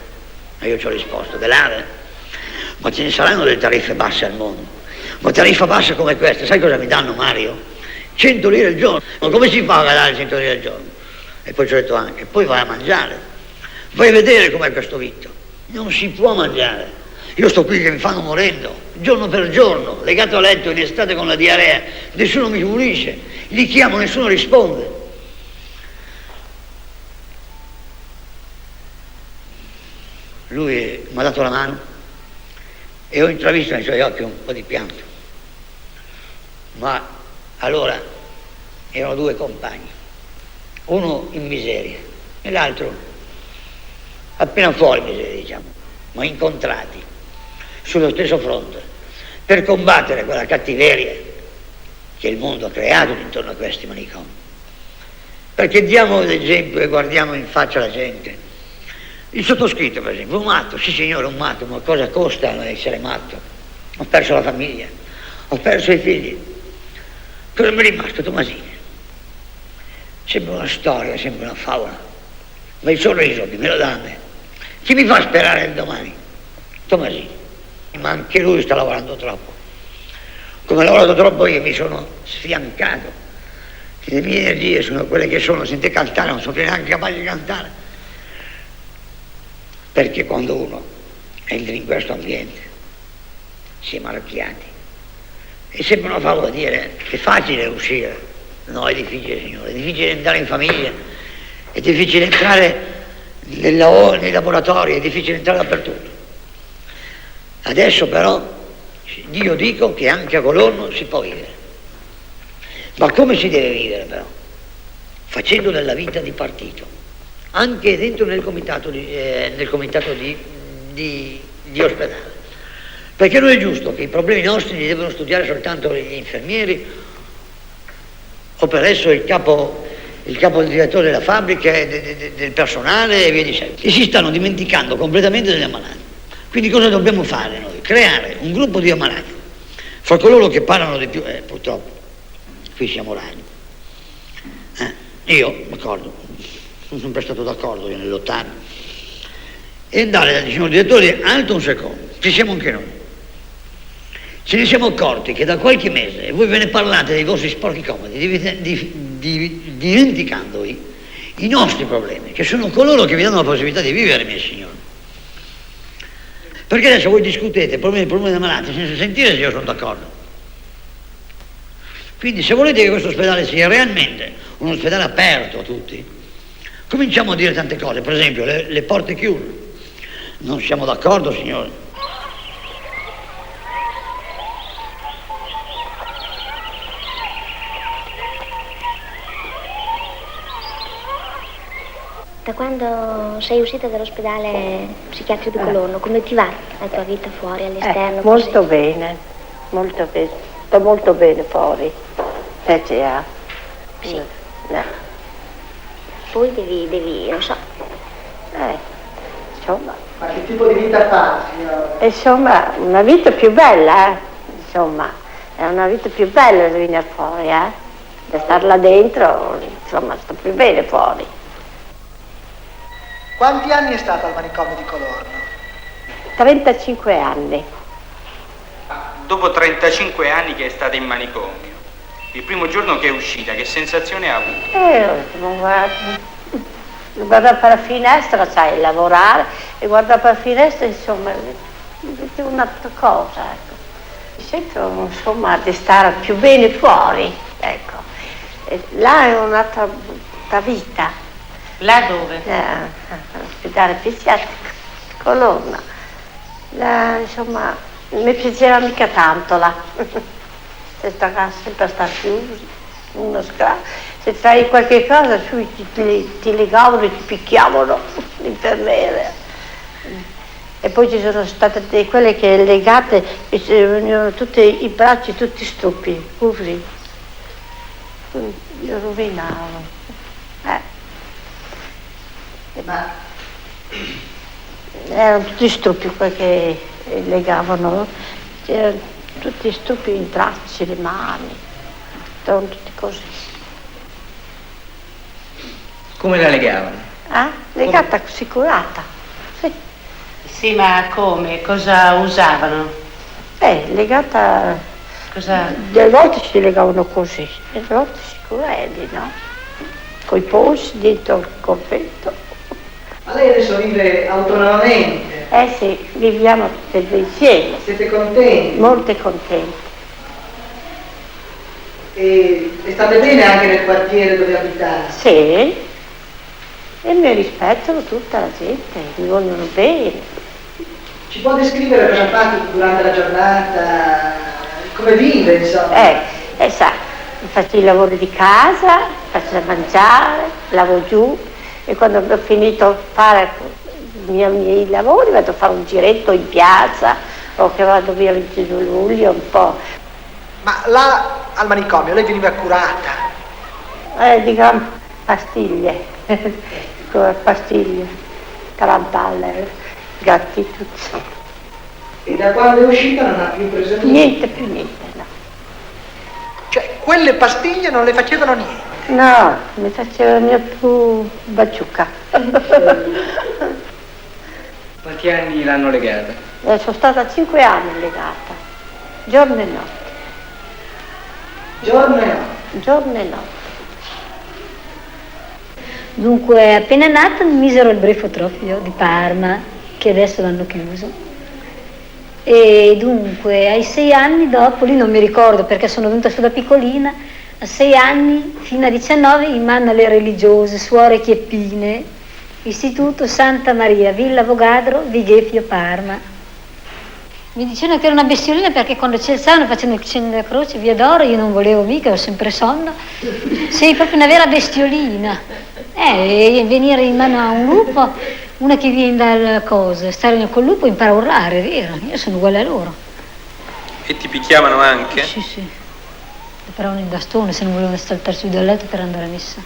E io ci ho risposto: dell'AVE? Ma ce ne saranno delle tariffe basse al mondo, ma tariffa bassa come questa, sai cosa mi danno, Mario? 100 lire al giorno. Ma come si fa a dare 100 lire al giorno? E poi ci ho detto anche: poi vai a mangiare, vai a vedere com'è questo vitto, non si può mangiare. Io sto qui che mi fanno morendo, giorno per giorno, legato a letto in estate con la diarrea, nessuno mi pulisce, li chiamo, nessuno risponde. Lui mi ha dato la mano e ho intravisto nei suoi occhi un po' di pianto. Ma allora erano due compagni, uno in miseria e l'altro appena fuori miseria, diciamo, ma incontrati sullo stesso fronte per combattere quella cattiveria che il mondo ha creato intorno a questi manicomi. Perché diamo l'esempio e guardiamo in faccia la gente. Il sottoscritto, per esempio, un matto, sì signore, un matto, ma cosa costa essere matto? Ho perso la famiglia, ho perso i figli. Cosa mi è rimasto? Tomasini. Sembra una storia, sembra una favola, ma il sorriso chi me lo dà a me? Chi mi fa sperare il domani? Tomasini. Ma anche lui sta lavorando troppo. Come ho lavorato troppo io mi sono sfiancato. Le mie energie sono quelle che sono, sente cantare, non sono più neanche capace di cantare. Perché quando uno entra in questo ambiente si è marchiati e sembra una favola dire che è facile uscire. No, è difficile, signore, è difficile entrare in famiglia, è difficile entrare nei laboratori, è difficile entrare dappertutto. Adesso però io dico che anche a Colorno si può vivere. Ma come si deve vivere però? Facendo della vita di partito, anche dentro nel comitato di ospedale. Perché non è giusto che i problemi nostri li devono studiare soltanto gli infermieri o per esso il capo del direttore della fabbrica e del personale e via di seguito. E si stanno dimenticando completamente degli ammalati. Quindi cosa dobbiamo fare noi? Creare un gruppo di ammalati, fra coloro che parlano di più, purtroppo, qui siamo rari. Io, d'accordo, sono sempre stato d'accordo io nel lottare, e andare dal signor direttore alto un secondo, ci siamo anche noi. Ce ne siamo accorti che da qualche mese voi ve ne parlate dei vostri sporchi comodi, dimenticandovi i nostri problemi, che sono coloro che vi danno la possibilità di vivere, miei signori. Perché adesso voi discutete problemi dei malati senza sentire se io sono d'accordo. Quindi se volete che questo ospedale sia realmente un ospedale aperto a tutti, cominciamo a dire tante cose, per esempio le porte chiuse. Non siamo d'accordo, signori. Da quando sei uscita dall'ospedale psichiatrico di Colorno, come ti va la tua vita fuori, all'esterno? Molto bene, molto bene. Sto molto bene fuori. Sì. Poi devi, non so. Insomma. Ma che tipo di vita fa, signora? Insomma, una vita più bella, Insomma, è una vita più bella da venire fuori, Da star là dentro, insomma, sto più bene fuori. Quanti anni è stato al manicomio di Colorno? 35 anni. Dopo 35 anni che è stata in manicomio, il primo giorno che è uscita, che sensazione ha avuto? Guardare per la finestra, sai, lavorare, e guardare per la finestra, insomma, di un'altra cosa, ecco. Mi sento, insomma, di stare più bene fuori, ecco. E là è un'altra vita. Là dove? All'ospedale psichiatrico di Colonna. Là, insomma, non mi piaceva mica tanto là. Sempre sta chiusi, uno se fai qualche cosa su ti legavano e ti picchiavano l'infermiere. E poi ci sono state quelle che legate e venivano tutti i bracci tutti stupi, così. Io rovinavo. Ma erano tutti stupi quelli che legavano, c'erano tutti stupi i bracci, le mani, erano tutti così. Come la legavano? Legata così, curata. Sì. Sì, ma come? Cosa usavano? Legata. Cosa? Delle volte si legavano così, delle volte sicurelli, no? Coi polsi dentro il corpetto. Ma lei adesso vive autonomamente? Sì, viviamo tutte e due insieme. Siete contenti? Molto contenti. E state bene anche nel quartiere dove abitate? Sì. E mi rispettano tutta la gente, mi vogliono bene. Ci può descrivere cosa fate durante la giornata? Come vive, insomma? Sa, faccio i lavori di casa, faccio da mangiare, lavo giù e quando ho finito di fare i miei lavori vado a fare un giretto in piazza o che vado via il 21 luglio un po'. Ma là al manicomio lei veniva curata? Diciamo pastiglie, pastiglie, tarampalle, gatti, tutto. E da quando è uscita non ha più preso niente? Niente, no. Cioè, quelle pastiglie non le facevano niente? No, mi facevano più baciucca. Quanti anni l'hanno legata? Sono stata 5 anni legata, giorno e notte. Giorno e notte? Giorno e notte. Dunque, appena nata mi misero il brefotrofio di Parma, che adesso l'hanno chiuso. E dunque, ai 6 anni dopo, lì non mi ricordo perché sono venuta su da piccolina, a 6 anni fino a 19 in mano alle religiose, suore Chieppine, Istituto Santa Maria, Villa Vogadro, Vighefio, Parma. Mi dicevano che era una bestiolina perché quando ci alzavano facevano il cenno della croce, via d'oro, io non volevo mica, ho sempre sonno. Sei proprio una vera bestiolina. E venire in mano a un lupo, una che viene dal coso, stare col lupo impara a urlare, è vero, io sono uguale a loro. E ti picchiavano anche? Sì, sì. Mi paravano il bastone se non volevano saltare su dal letto per andare a messa.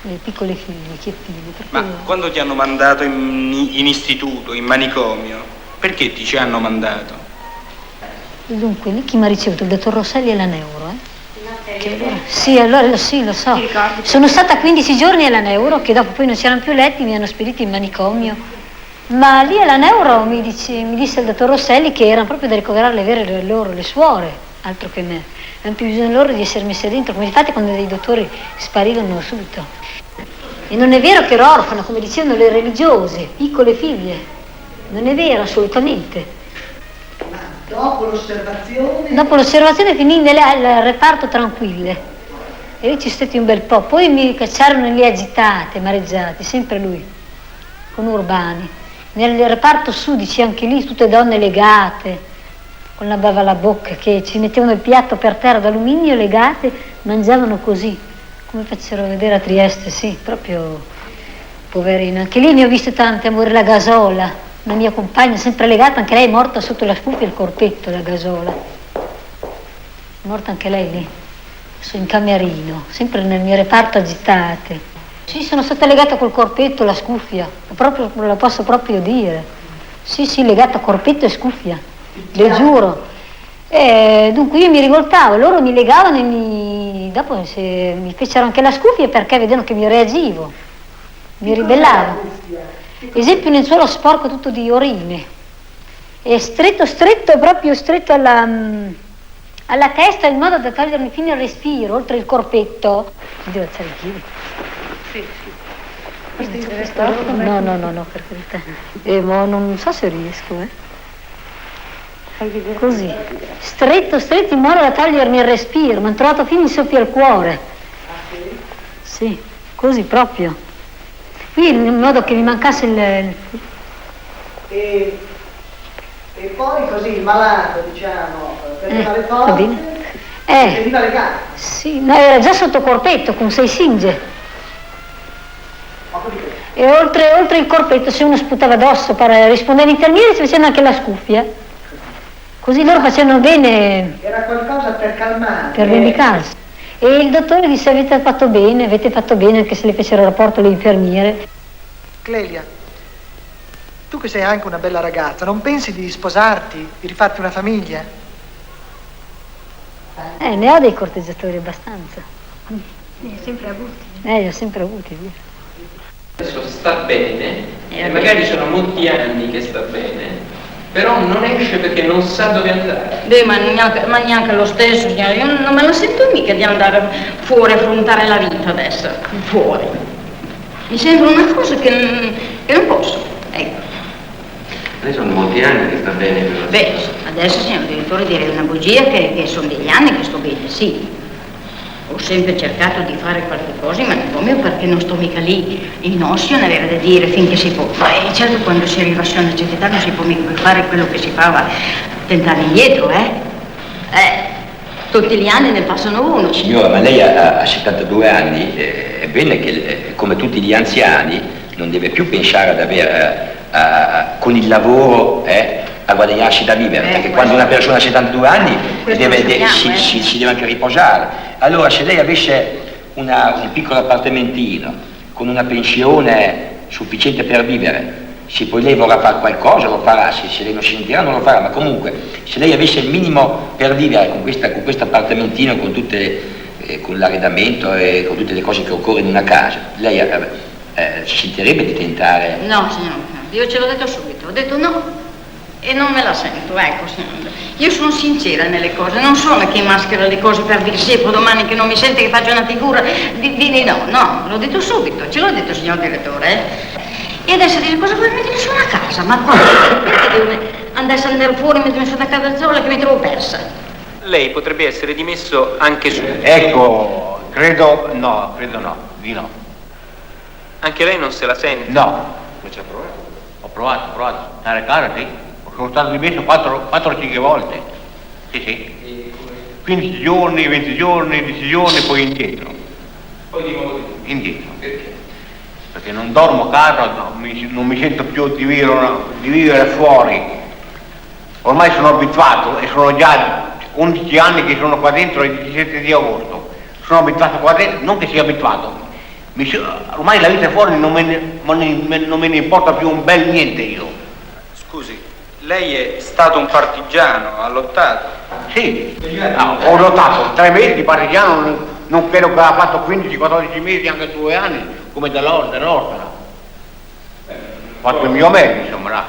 Le piccole figlie, Chieppine. Ma quando ti hanno mandato in istituto, in manicomio, perché ti ci hanno mandato? Dunque, lì chi mi ha ricevuto? Il dottor Rosselli e la neuro, Sì, allora sì, lo so. Sono stata 15 giorni alla neuro, che dopo poi non c'erano più letti, mi hanno spedito in manicomio. Ma lì alla neuro mi disse il dottor Rosselli che erano proprio da ricoverare le vere loro, le suore, altro che me. Avevano più bisogno loro di essere messe dentro, come infatti quando dei dottori sparivano subito. E non è vero che ero orfana, come dicevano le religiose, piccole figlie. Non è vero, assolutamente. Dopo l'osservazione? Dopo l'osservazione finì al reparto tranquille. E lì ci stati un bel po'. Poi mi cacciarono lì agitate, mareggiate, sempre lui, con Urbani. Nel reparto sudici anche lì, tutte donne legate, con la bava alla bocca, che ci mettevano il piatto per terra d'alluminio, legate, mangiavano così, come facessero vedere a Trieste, sì, proprio poverina. Anche lì ne ho viste tante, a morire la Gasola. Una mia compagna, sempre legata, anche lei è morta sotto la scuffia il corpetto, la Gasola. È morta anche lei lì, in camerino, sempre nel mio reparto agitate. Sì, sono stata legata col corpetto, la scuffia, proprio, la posso proprio dire. Sì, legata corpetto e scuffia, le giuro. Dunque io mi rivoltavo, loro mi legavano e dopo mi fecero anche la scuffia perché vedevano che mi reagivo, mi ribellavo. Esempio un lenzuolo sporco tutto di orine, e stretto, proprio stretto alla testa, in modo da togliermi fino al respiro, oltre il corpetto. Mi devo alzare i piedi? Sì. No, per carità. Ma non so se riesco, Così, stretto, stretto in modo da togliermi il respiro, mi hanno trovato fino in sopra al cuore. Sì, così proprio. Qui in modo che mi mancasse il... E poi così il malato, diciamo, prendeva le porte e veniva legato. Sì, no, era già sotto corpetto con 6 singe. E oltre il corpetto, se uno sputava addosso per rispondere agli infermieri, si faceva anche la scuffia. Così loro facevano bene. Era qualcosa per calmare. Per vendicarsi. E il dottore disse: avete fatto bene anche se le fecero rapporto le infermiere. Clelia, tu che sei anche una bella ragazza, non pensi di sposarti, di rifarti una famiglia? Ne ho dei corteggiatori abbastanza. Ne ho sempre avuti. Ne ho sempre avuti, via. Adesso sta bene, e magari sono molti anni che sta bene, però non esce perché non sa dove andare. Beh, ma neanche lo stesso, signore. Io non me la sento mica di andare fuori a affrontare la vita adesso, fuori. Mi sembra una cosa che non posso, ecco. Lei sono molti anni che sta bene però. Beh, adesso signor direttore direi una bugia che sono degli anni che sto bene, sì. Ho sempre cercato di fare qualche cosa in manicomio perché non sto mica lì in ossio a avere da dire finché si può. Ma certo quando si arriva a una certa età non si può mica fare quello che si fa tentare indietro, tutti gli anni ne passano uno. Signora, ma lei ha 72 anni, è bene che come tutti gli anziani non deve più pensare ad avere con il lavoro a guadagnarsi da vivere, perché quando una persona ha 72 anni si deve anche riposare. Allora se lei avesse un piccolo appartamentino con una pensione sufficiente per vivere, se poi lei vorrà fare qualcosa lo farà, se lei non si sentirà non lo farà, ma comunque se lei avesse il minimo per vivere con questo appartamentino, con l'arredamento e con tutte le cose che occorrono in una casa, lei si sentirebbe di tentare? No, signor, io ce l'ho detto subito, ho detto no. E non me la sento, ecco, signora. Io sono sincera nelle cose, non sono che maschera le cose per dire sì, poi domani che non mi sente che faccio una figura di no, l'ho detto subito, ce l'ho detto signor direttore. E adesso dice cosa vuoi mettere su una casa? Ma come? Perché devo andare fuori e mettermi su una casa sola che mi trovo persa? Lei potrebbe essere dimesso anche su... Ecco, credo no, di no. Anche lei non se la sente? No. Ma ci ha provato? Ho provato. Stare a casa, sì. Sono stato dimesso 4-5 volte. Sì. 15 giorni, 20 giorni, 10 giorni, poi indietro. Poi di nuovo indietro. Perché? Perché non dormo a casa, non mi sento più di vivere fuori. Ormai sono abituato e sono già 11 anni che sono qua dentro il 17 di agosto. Sono abituato qua dentro, non che sia abituato. Ormai la vita fuori non me ne importa più un bel niente io. Scusi, lei è stato un partigiano, ha lottato? Sì, ho lottato 3 mesi di partigiano, non credo che ha fatto 15-14 mesi, anche 2 anni, come dell'Ortara. Ho fatto il mio meglio, insomma.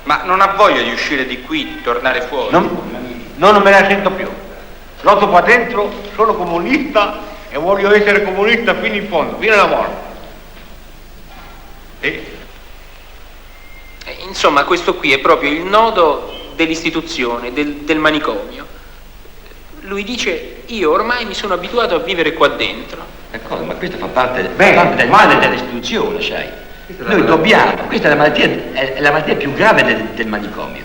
Ma non ha voglia di uscire di qui, di tornare fuori? Non me la sento più. Lotto qua dentro, sono comunista e voglio essere comunista fino in fondo, fino alla morte. Insomma, questo qui è proprio il nodo dell'istituzione, del manicomio. Lui dice, io ormai mi sono abituato a vivere qua dentro. D'accordo, ma questo fa parte del male dell'istituzione, sai. Noi dobbiamo, questa è la malattia più grave del manicomio.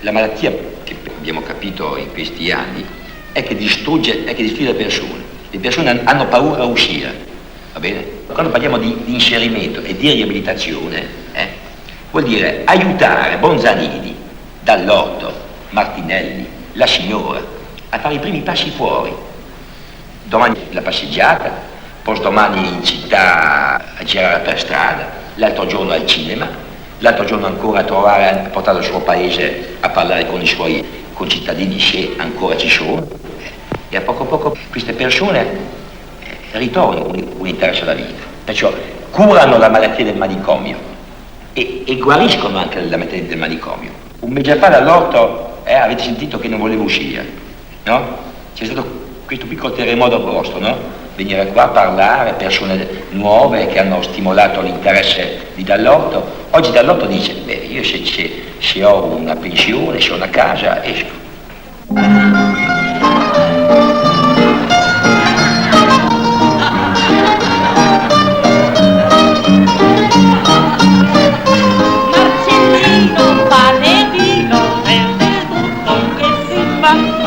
La malattia che abbiamo capito in questi anni è che distrugge le persone. Le persone hanno paura a uscire, va bene? Quando parliamo di inserimento e di riabilitazione, vuol dire aiutare Bonzanini, Dall'Orto, Martinelli, la signora a fare i primi passi fuori. Domani la passeggiata, postdomani in città a girare per strada, l'altro giorno al cinema, l'altro giorno ancora a portare al suo paese a parlare con i suoi concittadini, se ancora ci sono. E a poco a poco queste persone ritornano un interesse alla vita, perciò curano la malattia del manicomio e guariscono anche la malattia del manicomio. Un mese fa dall'Orto avete sentito che non volevo uscire, no? C'è stato questo piccolo terremoto a Boston, no? Venire qua a parlare, persone nuove che hanno stimolato l'interesse di Dall'Orto. Oggi Dall'Orto dice, io se se ho una pensione, se ho una casa, esco. Marcellino, paledino, verde tutto che si fa.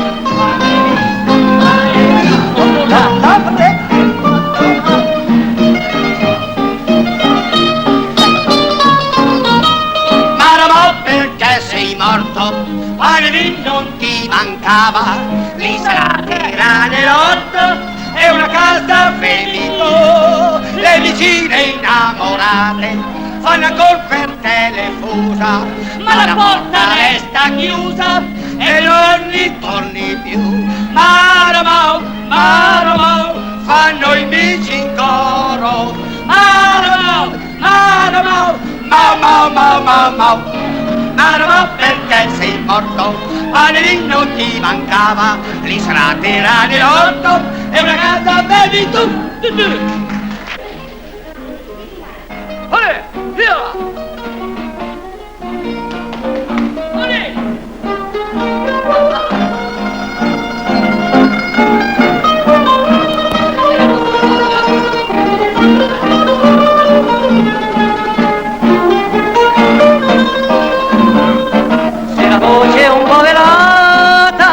Pane non ti mancava, lì sarà Teranelotto e una casa felice. Le vicine innamorate fanno ancora per telefusa, ma la porta resta chiusa e non ritorni più. Maramau, maramau, fanno i bici in coro. Maramau, maramau, mau mau mau mau mau. Maramau, perché sei morto, pane non ti mancava, lì sarà Teranelotto e una casa bevi tu. Olè, via! Olè! Voce un po' velata,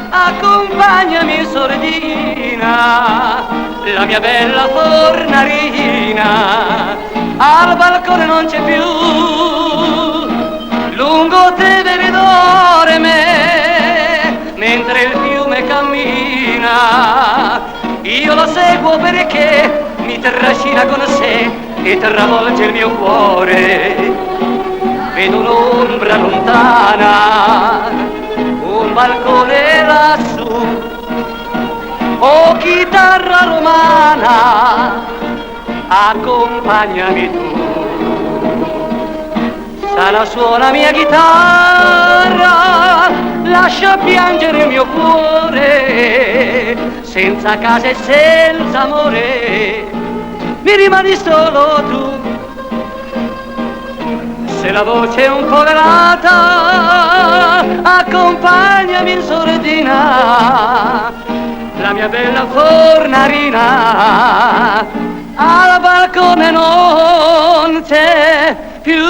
accompagnami sordina, la mia bella fornarina, al balcone non c'è più, lungo Tevere dorme, mentre il fiume cammina, io lo seguo perché mi trascina con sé e travolge il mio cuore. Vedo un'ombra lontana, un balcone lassù, oh chitarra romana, accompagnami tu. Sana suona mia chitarra, lascia piangere il mio cuore, senza casa e senza amore, mi rimani solo tu. Se la voce è un po' velata, accompagnami in sordina, la mia bella fornarina, al balcone non c'è più.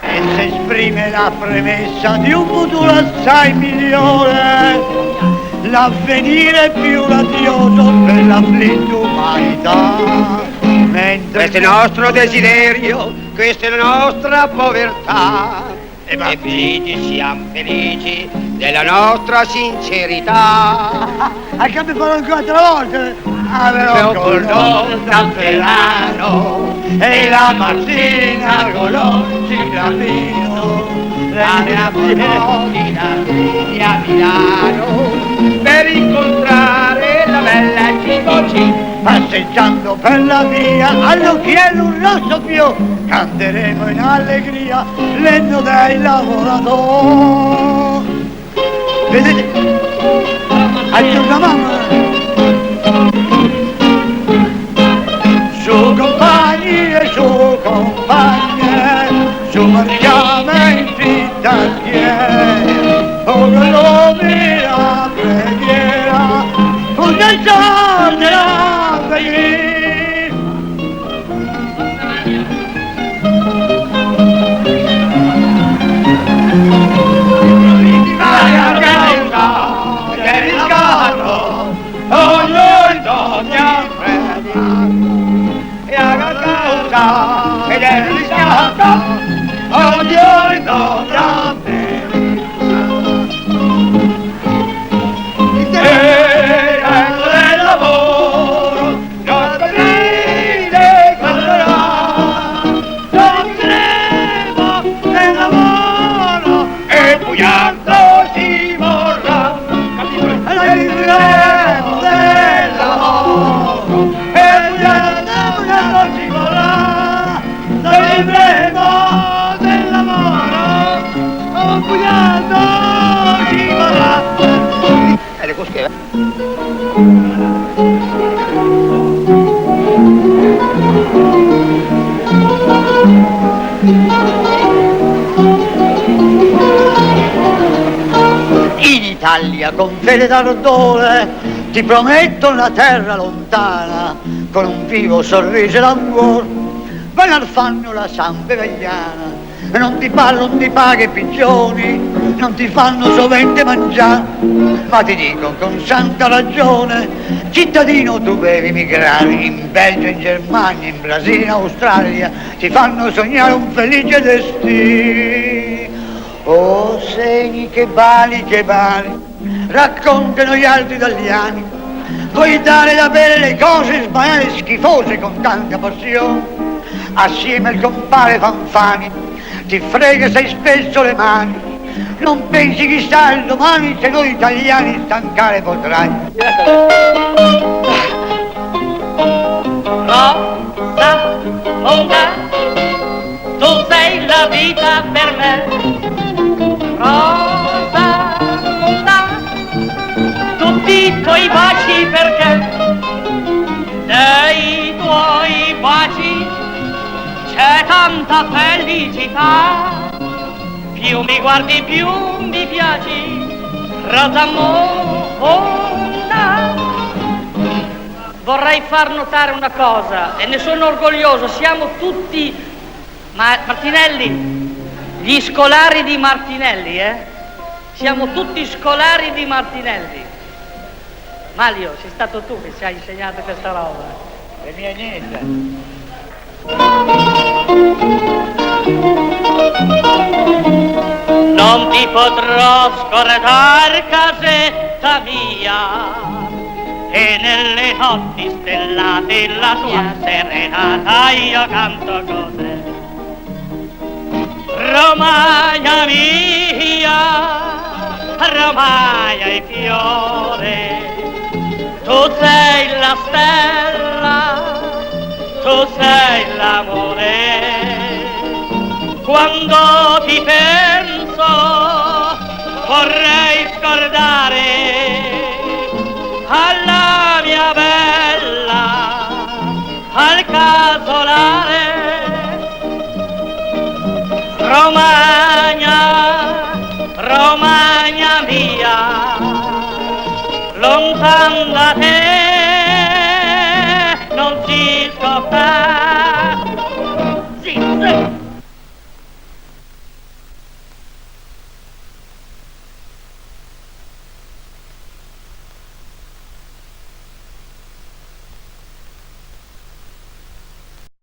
E se esprime la premessa di un futuro assai migliore, l'avvenire più radioso per l'afflitta umanità. Questo è il nostro desiderio, questa è la nostra povertà. E felici, siamo felici della nostra sincerità. A che mi farò ancora altre volte? Avevo col cappellano e la mattina con l'occhi cammino, la mia bambina a Milano per incontrare la bella Cimoci. Passeggiando per la via all'occhiello un rosso più, canteremo in allegria l'inno dei lavoratori. Vedete? Aggiornavamo. Su compagni e su compagne, su marchiamo in fintantiere, ora lo mia preghiera, una giornata a venire. Vai a causa del riscatto, ognuno donna e a causa del riscatto, ognuno donna. l'Italia con fede d'ardore ti prometto una terra lontana con un vivo sorriso d'amor. Vai al fanno la San Bevegliana, non ti parlo, non ti paghi i pigioni, non ti fanno sovente mangiare, ma ti dico con santa ragione, cittadino tu devi migrare, in Belgio, in Germania, in Brasile, in Australia, ti fanno sognare un felice destino. Oh segni che vali, raccontano gli altri italiani, puoi dare da bere le cose sbagliate e schifose con tanta passione, assieme al compare Fanfani, ti frega sei spesso le mani, non pensi chissà il domani se noi italiani stancare potrai. Rosa monda, tu sei la vita per me. Rosa monda, tutti i tuoi baci perché nei tuoi baci c'è tanta felicità, più mi guardi più mi piaci, rosa monda. Vorrei far notare una cosa, e ne sono orgoglioso, siamo tutti, Martinelli, gli scolari di Martinelli, siamo tutti scolari di Martinelli. Mario, sei stato tu che ci hai insegnato questa roba. E mia niente. Non ti potrò scordare casetta mia, e nelle notti stellate la tua serenata io canto con te. Romagna mia, Romagna è fiore, tu sei la stella, tu sei l'amore. Quando ti penso vorrei scordare alla mia bella, al casolare. Romagna, Romagna mia, lontan da te non ci scopare.